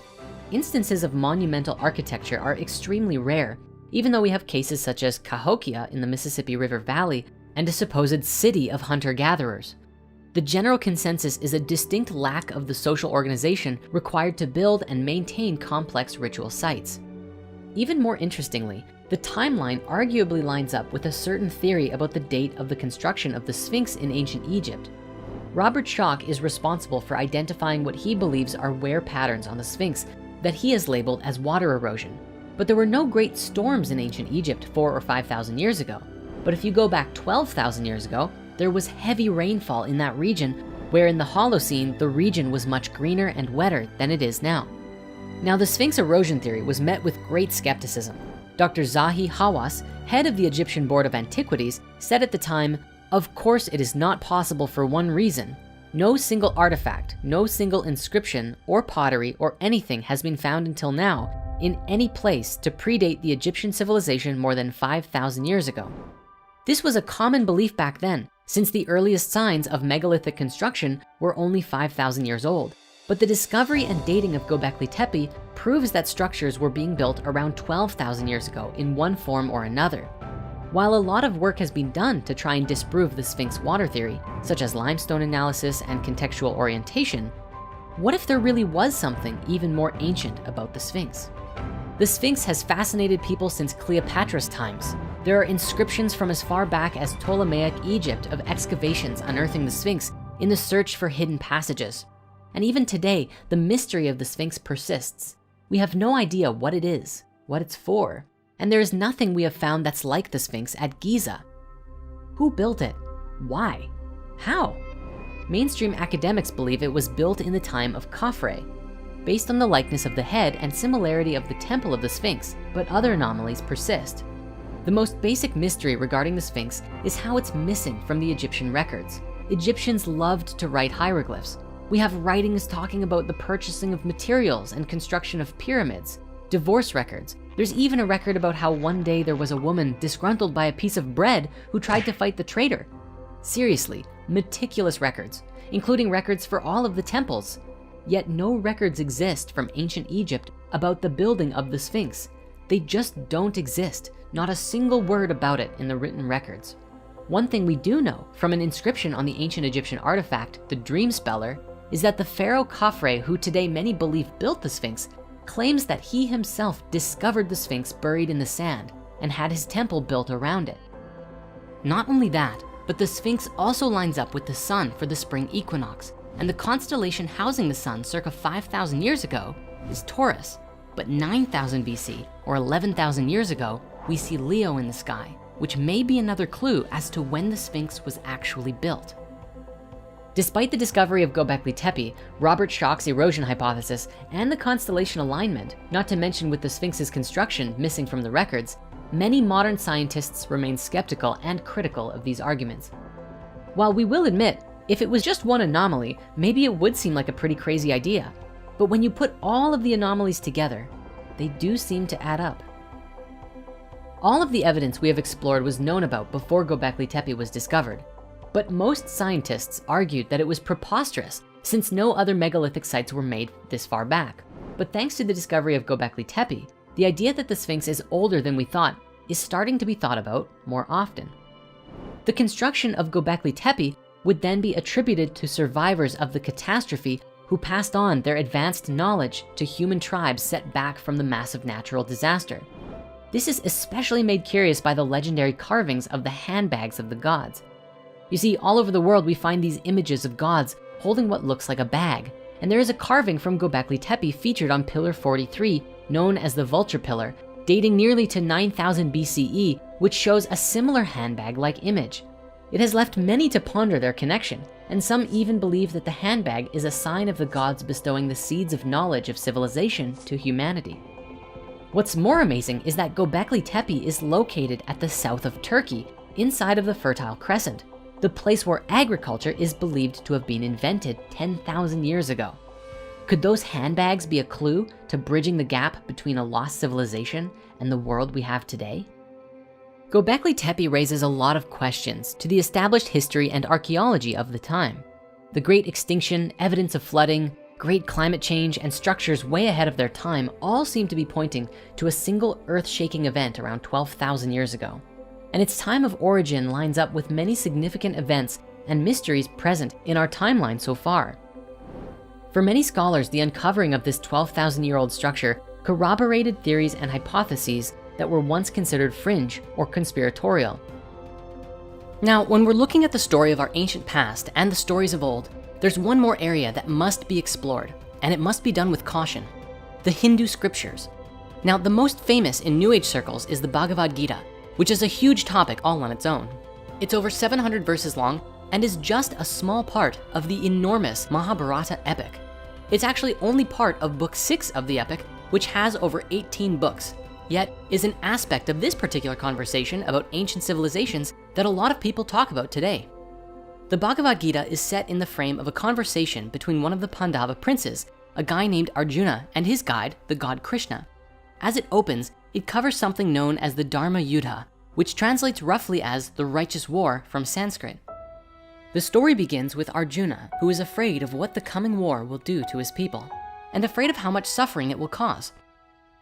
Instances of monumental architecture are extremely rare, even though we have cases such as Cahokia in the Mississippi River Valley and a supposed city of hunter-gatherers. The general consensus is a distinct lack of the social organization required to build and maintain complex ritual sites. Even more interestingly, the timeline arguably lines up with a certain theory about the date of the construction of the Sphinx in ancient Egypt. Robert Schoch is responsible for identifying what he believes are wear patterns on the Sphinx that he has labeled as water erosion. But there were no great storms in ancient Egypt 4,000 or 5,000 years ago. But if you go back 12,000 years ago, there was heavy rainfall in that region, where in the Holocene, the region was much greener and wetter than it is now. Now, the Sphinx erosion theory was met with great skepticism. Dr. Zahi Hawass, head of the Egyptian Board of Antiquities, said at the time, "Of course it is not possible for one reason. No single artifact, no single inscription or pottery or anything has been found until now in any place to predate the Egyptian civilization more than 5,000 years ago." This was a common belief back then, since the earliest signs of megalithic construction were only 5,000 years old. But the discovery and dating of Göbekli Tepe proves that structures were being built around 12,000 years ago in one form or another. While a lot of work has been done to try and disprove the Sphinx water theory, such as limestone analysis and contextual orientation, what if there really was something even more ancient about the Sphinx? The Sphinx has fascinated people since Cleopatra's times. There are inscriptions from as far back as Ptolemaic Egypt of excavations unearthing the Sphinx in the search for hidden passages. And even today, the mystery of the Sphinx persists. We have no idea what it is, what it's for, and there is nothing we have found that's like the Sphinx at Giza. Who built it? Why? How? Mainstream academics believe it was built in the time of Khafre, based on the likeness of the head and similarity of the temple of the Sphinx, but other anomalies persist. The most basic mystery regarding the Sphinx is how it's missing from the Egyptian records. Egyptians loved to write hieroglyphs. We have writings talking about the purchasing of materials and construction of pyramids, divorce records. There's even a record about how one day there was a woman disgruntled by a piece of bread who tried to fight the traitor. Seriously, meticulous records, including records for all of the temples. Yet no records exist from ancient Egypt about the building of the Sphinx. They just don't exist, not a single word about it in the written records. One thing we do know from an inscription on the ancient Egyptian artifact, the Dream Speller, is that the pharaoh Khafre, who today many believe built the Sphinx, claims that he himself discovered the Sphinx buried in the sand and had his temple built around it. Not only that, but the Sphinx also lines up with the sun for the spring equinox, and the constellation housing the sun circa 5,000 years ago is Taurus. But 9,000 BC or 11,000 years ago, we see Leo in the sky, which may be another clue as to when the Sphinx was actually built. Despite the discovery of Göbekli Tepe, Robert Schoch's erosion hypothesis, and the constellation alignment, not to mention with the Sphinx's construction missing from the records, many modern scientists remain skeptical and critical of these arguments. While we will admit, if it was just one anomaly, maybe it would seem like a pretty crazy idea. But when you put all of the anomalies together, they do seem to add up. All of the evidence we have explored was known about before Göbekli Tepe was discovered. But most scientists argued that it was preposterous since no other megalithic sites were made this far back. But thanks to the discovery of Göbekli Tepe, the idea that the Sphinx is older than we thought is starting to be thought about more often. The construction of Göbekli Tepe would then be attributed to survivors of the catastrophe who passed on their advanced knowledge to human tribes set back from the massive natural disaster. This is especially made curious by the legendary carvings of the handbags of the gods. You see, all over the world, we find these images of gods holding what looks like a bag. And there is a carving from Göbekli Tepe featured on Pillar 43, known as the Vulture Pillar, dating nearly to 9,000 BCE, which shows a similar handbag-like image. It has left many to ponder their connection, and some even believe that the handbag is a sign of the gods bestowing the seeds of knowledge of civilization to humanity. What's more amazing is that Göbekli Tepe is located at the south of Turkey, inside of the Fertile Crescent, the place where agriculture is believed to have been invented 10,000 years ago. Could those handbags be a clue to bridging the gap between a lost civilization and the world we have today? Göbekli Tepe raises a lot of questions to the established history and archaeology of the time. The Great Extinction, evidence of flooding, great climate change, and structures way ahead of their time all seem to be pointing to a single earth-shaking event around 12,000 years ago. And its time of origin lines up with many significant events and mysteries present in our timeline so far. For many scholars, the uncovering of this 12,000-year-old structure corroborated theories and hypotheses that were once considered fringe or conspiratorial. Now, when we're looking at the story of our ancient past and the stories of old, there's one more area that must be explored, and it must be done with caution: the Hindu scriptures. Now, the most famous in New Age circles is the Bhagavad Gita, which is a huge topic all on its own. It's over 700 verses long and is just a small part of the enormous Mahabharata epic. It's actually only part of book 6 of the epic, which has over 18 books, yet is an aspect of this particular conversation about ancient civilizations that a lot of people talk about today. The Bhagavad Gita is set in the frame of a conversation between one of the Pandava princes, a guy named Arjuna, and his guide, the god Krishna. As it opens, it covers something known as the Dharma Yuddha, which translates roughly as the righteous war from Sanskrit. The story begins with Arjuna, who is afraid of what the coming war will do to his people, and afraid of how much suffering it will cause.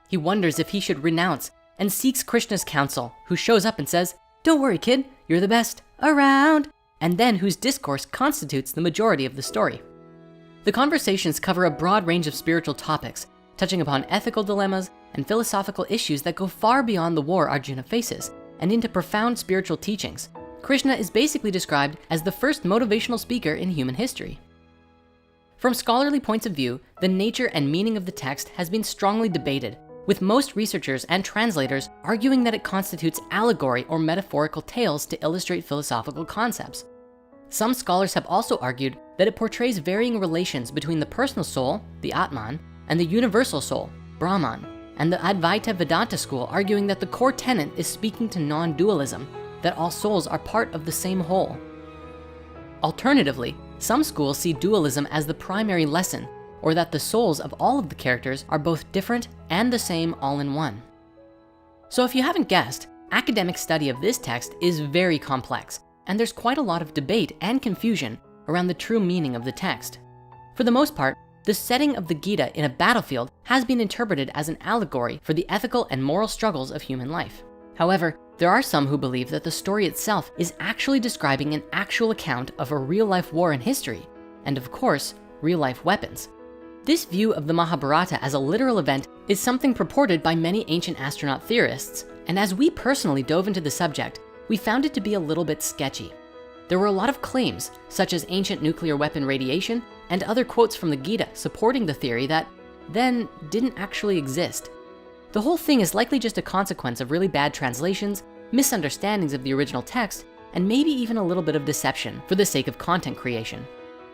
He wonders if he should renounce and seeks Krishna's counsel, who shows up and says, "Don't worry, kid, you're the best around," and then whose discourse constitutes the majority of the story. The conversations cover a broad range of spiritual topics, touching upon ethical dilemmas and philosophical issues that go far beyond the war Arjuna faces and into profound spiritual teachings. Krishna is basically described as the first motivational speaker in human history. From scholarly points of view, the nature and meaning of the text has been strongly debated, with most researchers and translators arguing that it constitutes allegory or metaphorical tales to illustrate philosophical concepts. Some scholars have also argued that it portrays varying relations between the personal soul, the Atman, and the universal soul, Brahman, and the Advaita Vedanta school arguing that the core tenet is speaking to non-dualism, that all souls are part of the same whole. Alternatively, some schools see dualism as the primary lesson, or that the souls of all of the characters are both different and the same all in one. So if you haven't guessed, academic study of this text is very complex, and there's quite a lot of debate and confusion around the true meaning of the text. For the most part, the setting of the Gita in a battlefield has been interpreted as an allegory for the ethical and moral struggles of human life. However, there are some who believe that the story itself is actually describing an actual account of a real-life war in history, and of course, real-life weapons. This view of the Mahabharata as a literal event is something purported by many ancient astronaut theorists, and as we personally dove into the subject, we found it to be a little bit sketchy. There were a lot of claims, such as ancient nuclear weapon radiation and other quotes from the Gita supporting the theory that then didn't actually exist. The whole thing is likely just a consequence of really bad translations, misunderstandings of the original text, and maybe even a little bit of deception for the sake of content creation.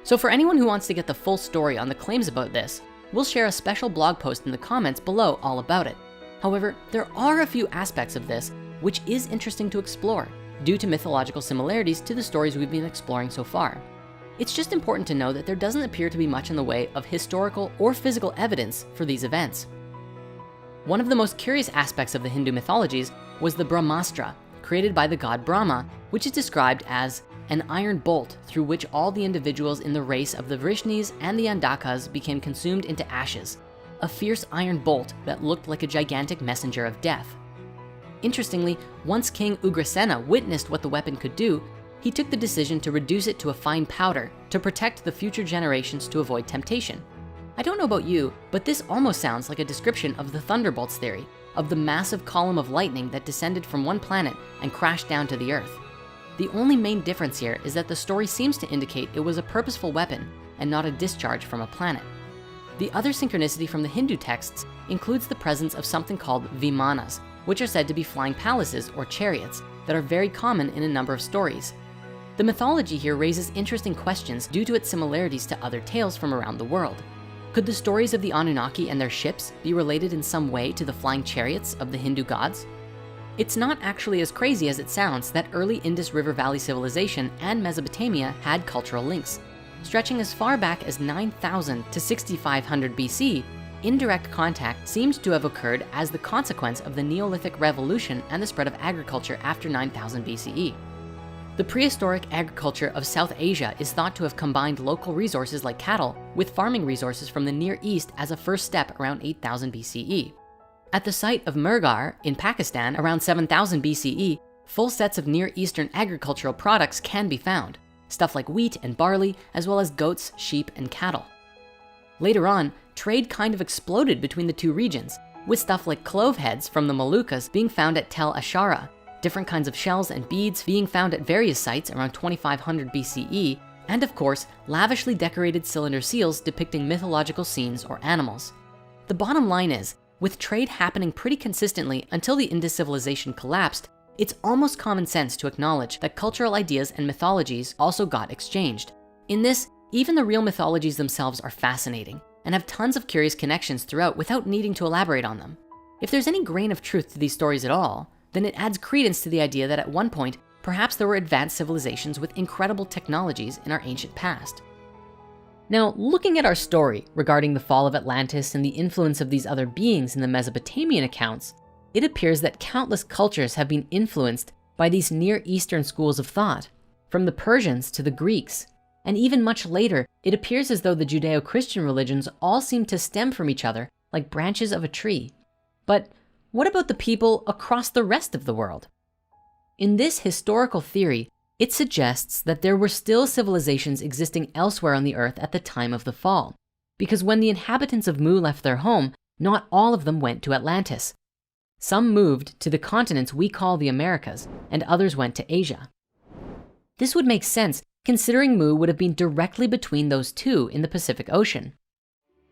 So for anyone who wants to get the full story on the claims about this, we'll share a special blog post in the comments below all about it. However, there are a few aspects of this which is interesting to explore due to mythological similarities to the stories we've been exploring so far. It's just important to know that there doesn't appear to be much in the way of historical or physical evidence for these events. One of the most curious aspects of the Hindu mythologies was the Brahmastra, created by the god Brahma, which is described as an iron bolt through which all the individuals in the race of the Vrishnis and the Andakas became consumed into ashes, a fierce iron bolt that looked like a gigantic messenger of death. Interestingly, once King Ugrasena witnessed what the weapon could do, he took the decision to reduce it to a fine powder to protect the future generations to avoid temptation. I don't know about you, but this almost sounds like a description of the thunderbolts theory, of the massive column of lightning that descended from one planet and crashed down to the earth. The only main difference here is that the story seems to indicate it was a purposeful weapon and not a discharge from a planet. The other synchronicity from the Hindu texts includes the presence of something called vimanas, which are said to be flying palaces or chariots that are very common in a number of stories. The mythology here raises interesting questions due to its similarities to other tales from around the world. Could the stories of the Anunnaki and their ships be related in some way to the flying chariots of the Hindu gods? It's not actually as crazy as it sounds that early Indus River Valley civilization and Mesopotamia had cultural links. Stretching as far back as 9,000 to 6,500 BC, indirect contact seems to have occurred as the consequence of the Neolithic revolution and the spread of agriculture after 9,000 BCE. The prehistoric agriculture of South Asia is thought to have combined local resources like cattle with farming resources from the Near East as a first step around 8,000 BCE. At the site of Mehrgarh in Pakistan around 7,000 BCE, full sets of Near Eastern agricultural products can be found. stuff like wheat and barley, as well as goats, sheep, and cattle. Later on, trade kind of exploded between the two regions, with stuff like clove heads from the Moluccas being found at Tel Ashara, different kinds of shells and beads being found at various sites around 2500 BCE, and of course, lavishly decorated cylinder seals depicting mythological scenes or animals. The bottom line is, with trade happening pretty consistently until the Indus civilization collapsed, it's almost common sense to acknowledge that cultural ideas and mythologies also got exchanged. In this, even the real mythologies themselves are fascinating and have tons of curious connections throughout without needing to elaborate on them. If there's any grain of truth to these stories at all, then it adds credence to the idea that at one point, perhaps there were advanced civilizations with incredible technologies in our ancient past. Now, looking at our story regarding the fall of Atlantis and the influence of these other beings in the Mesopotamian accounts, it appears that countless cultures have been influenced by these Near Eastern schools of thought, from the Persians to the Greeks. And even much later, it appears as though the Judeo-Christian religions all seem to stem from each other like branches of a tree. But what about the people across the rest of the world? In this historical theory, it suggests that there were still civilizations existing elsewhere on the earth at the time of the fall, because when the inhabitants of Mu left their home, not all of them went to Atlantis. Some moved to the continents we call the Americas, and others went to Asia. This would make sense considering Mu would have been directly between those two in the Pacific Ocean.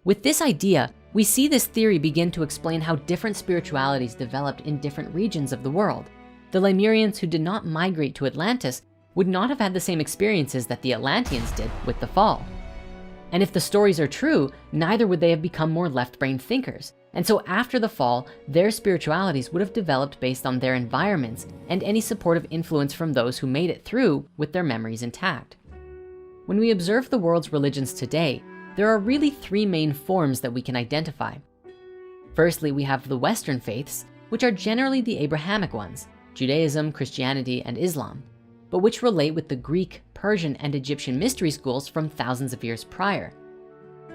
With this idea, we see this theory begin to explain how different spiritualities developed in different regions of the world. The Lemurians who did not migrate to Atlantis would not have had the same experiences that the Atlanteans did with the fall. And if the stories are true, neither would they have become more left-brain thinkers. And so after the fall, their spiritualities would have developed based on their environments and any supportive influence from those who made it through with their memories intact. When we observe the world's religions today, there are really three main forms that we can identify. Firstly, we have the Western faiths, which are generally the Abrahamic ones, Judaism, Christianity, and Islam, but which relate with the Greek, Persian, and Egyptian mystery schools from thousands of years prior.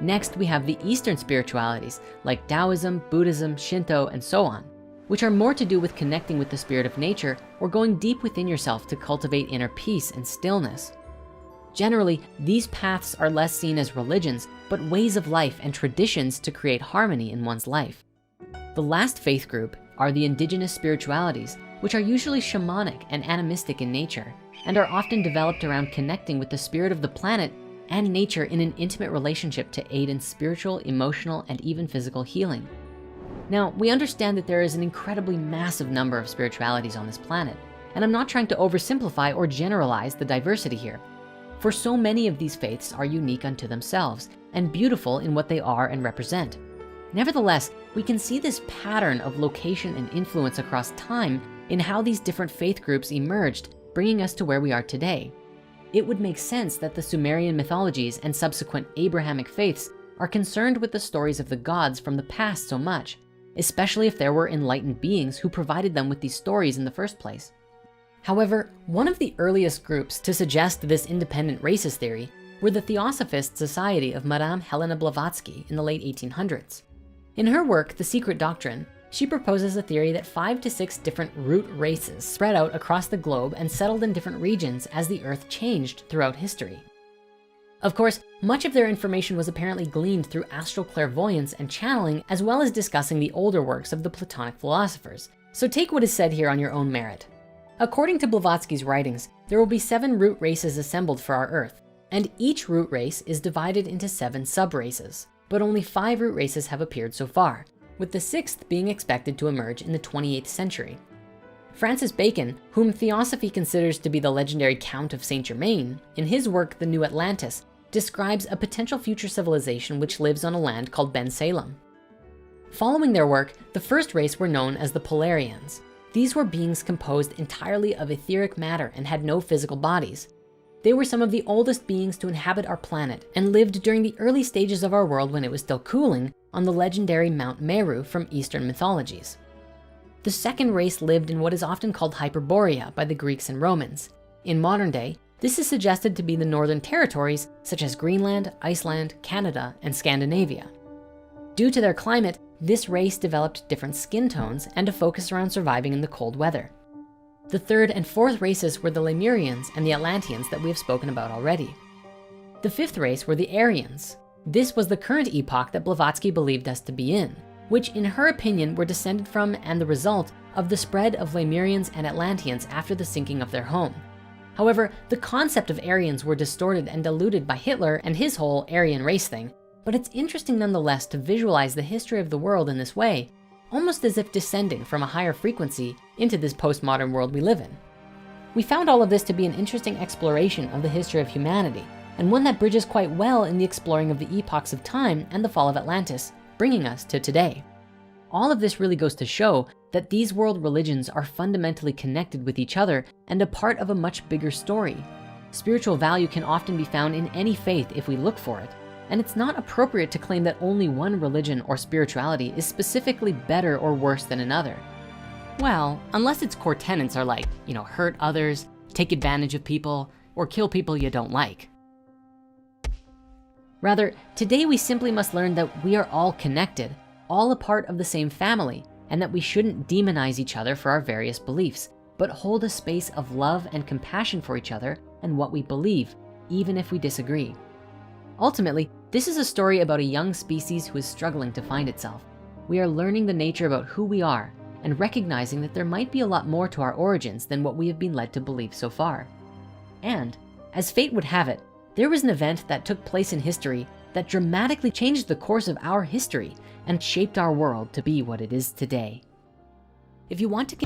Next, we have the Eastern spiritualities like Taoism, Buddhism, Shinto, and so on, which are more to do with connecting with the spirit of nature or going deep within yourself to cultivate inner peace and stillness. Generally, these paths are less seen as religions, but ways of life and traditions to create harmony in one's life. The last faith group are the indigenous spiritualities, which are usually shamanic and animistic in nature, and are often developed around connecting with the spirit of the planet and nature in an intimate relationship to aid in spiritual, emotional, and even physical healing. Now, we understand that there is an incredibly massive number of spiritualities on this planet, and I'm not trying to oversimplify or generalize the diversity here. For so many of these faiths are unique unto themselves and beautiful in what they are and represent. Nevertheless, we can see this pattern of location and influence across time in how these different faith groups emerged, bringing us to where we are today. It would make sense that the Sumerian mythologies and subsequent Abrahamic faiths are concerned with the stories of the gods from the past so much, especially if there were enlightened beings who provided them with these stories in the first place. However, one of the earliest groups to suggest this independent racist theory were the Theosophist Society of Madame Helena Blavatsky in the late 1800s. In her work, The Secret Doctrine, she proposes a theory that 5 to 6 different root races spread out across the globe and settled in different regions as the earth changed throughout history. Of course, much of their information was apparently gleaned through astral clairvoyance and channeling, as well as discussing the older works of the Platonic philosophers. So take what is said here on your own merit. According to Blavatsky's writings, there will be 7 root races assembled for our earth, and each root race is divided into 7 sub-races, but only 5 root races have appeared so far, with the 6th being expected to emerge in the 28th century. Francis Bacon, whom Theosophy considers to be the legendary Count of Saint Germain, in his work, The New Atlantis, describes a potential future civilization which lives on a land called Ben Salem. Following their work, the first race were known as the Polarians. These were beings composed entirely of etheric matter and had no physical bodies. They were some of the oldest beings to inhabit our planet and lived during the early stages of our world when it was still cooling on the legendary Mount Meru from Eastern mythologies. The second race lived in what is often called Hyperborea by the Greeks and Romans. In modern day, this is suggested to be the northern territories such as Greenland, Iceland, Canada, and Scandinavia. Due to their climate, this race developed different skin tones and a focus around surviving in the cold weather. The third and fourth races were the Lemurians and the Atlanteans that we have spoken about already. The fifth race were the Aryans. This was the current epoch that Blavatsky believed us to be in, which in her opinion were descended from and the result of the spread of Lemurians and Atlanteans after the sinking of their home. However, the concept of Aryans were distorted and diluted by Hitler and his whole Aryan race thing, but it's interesting nonetheless to visualize the history of the world in this way, almost as if descending from a higher frequency into this postmodern world we live in. We found all of this to be an interesting exploration of the history of humanity, and one that bridges quite well in the exploring of the epochs of time and the fall of Atlantis, bringing us to today. All of this really goes to show that these world religions are fundamentally connected with each other and a part of a much bigger story. Spiritual value can often be found in any faith if we look for it, and it's not appropriate to claim that only one religion or spirituality is specifically better or worse than another. Well, unless its core tenets are like, hurt others, take advantage of people, or kill people you don't like. Rather, today we simply must learn that we are all connected, all a part of the same family, and that we shouldn't demonize each other for our various beliefs, but hold a space of love and compassion for each other and what we believe, even if we disagree. Ultimately, this is a story about a young species who is struggling to find itself. We are learning the nature about who we are and recognizing that there might be a lot more to our origins than what we have been led to believe so far. And as fate would have it, there was an event that took place in history that dramatically changed the course of our history and shaped our world to be what it is today. If you want to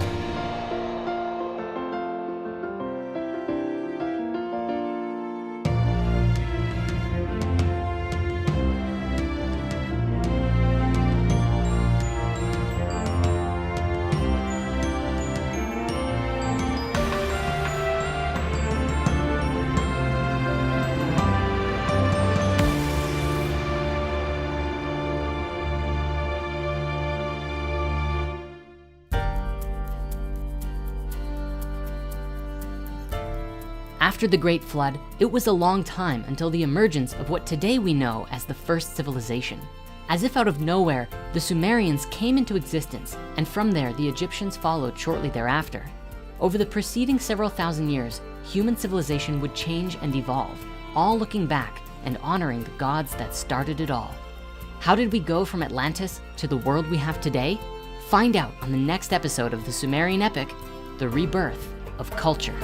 After the Great Flood, it was a long time until the emergence of what today we know as the first civilization. As if out of nowhere, the Sumerians came into existence, and from there, the Egyptians followed shortly thereafter. Over the preceding several thousand years, human civilization would change and evolve, all looking back and honoring the gods that started it all. How did we go from Atlantis to the world we have today? Find out on the next episode of the Sumerian epic, The Rebirth of Culture.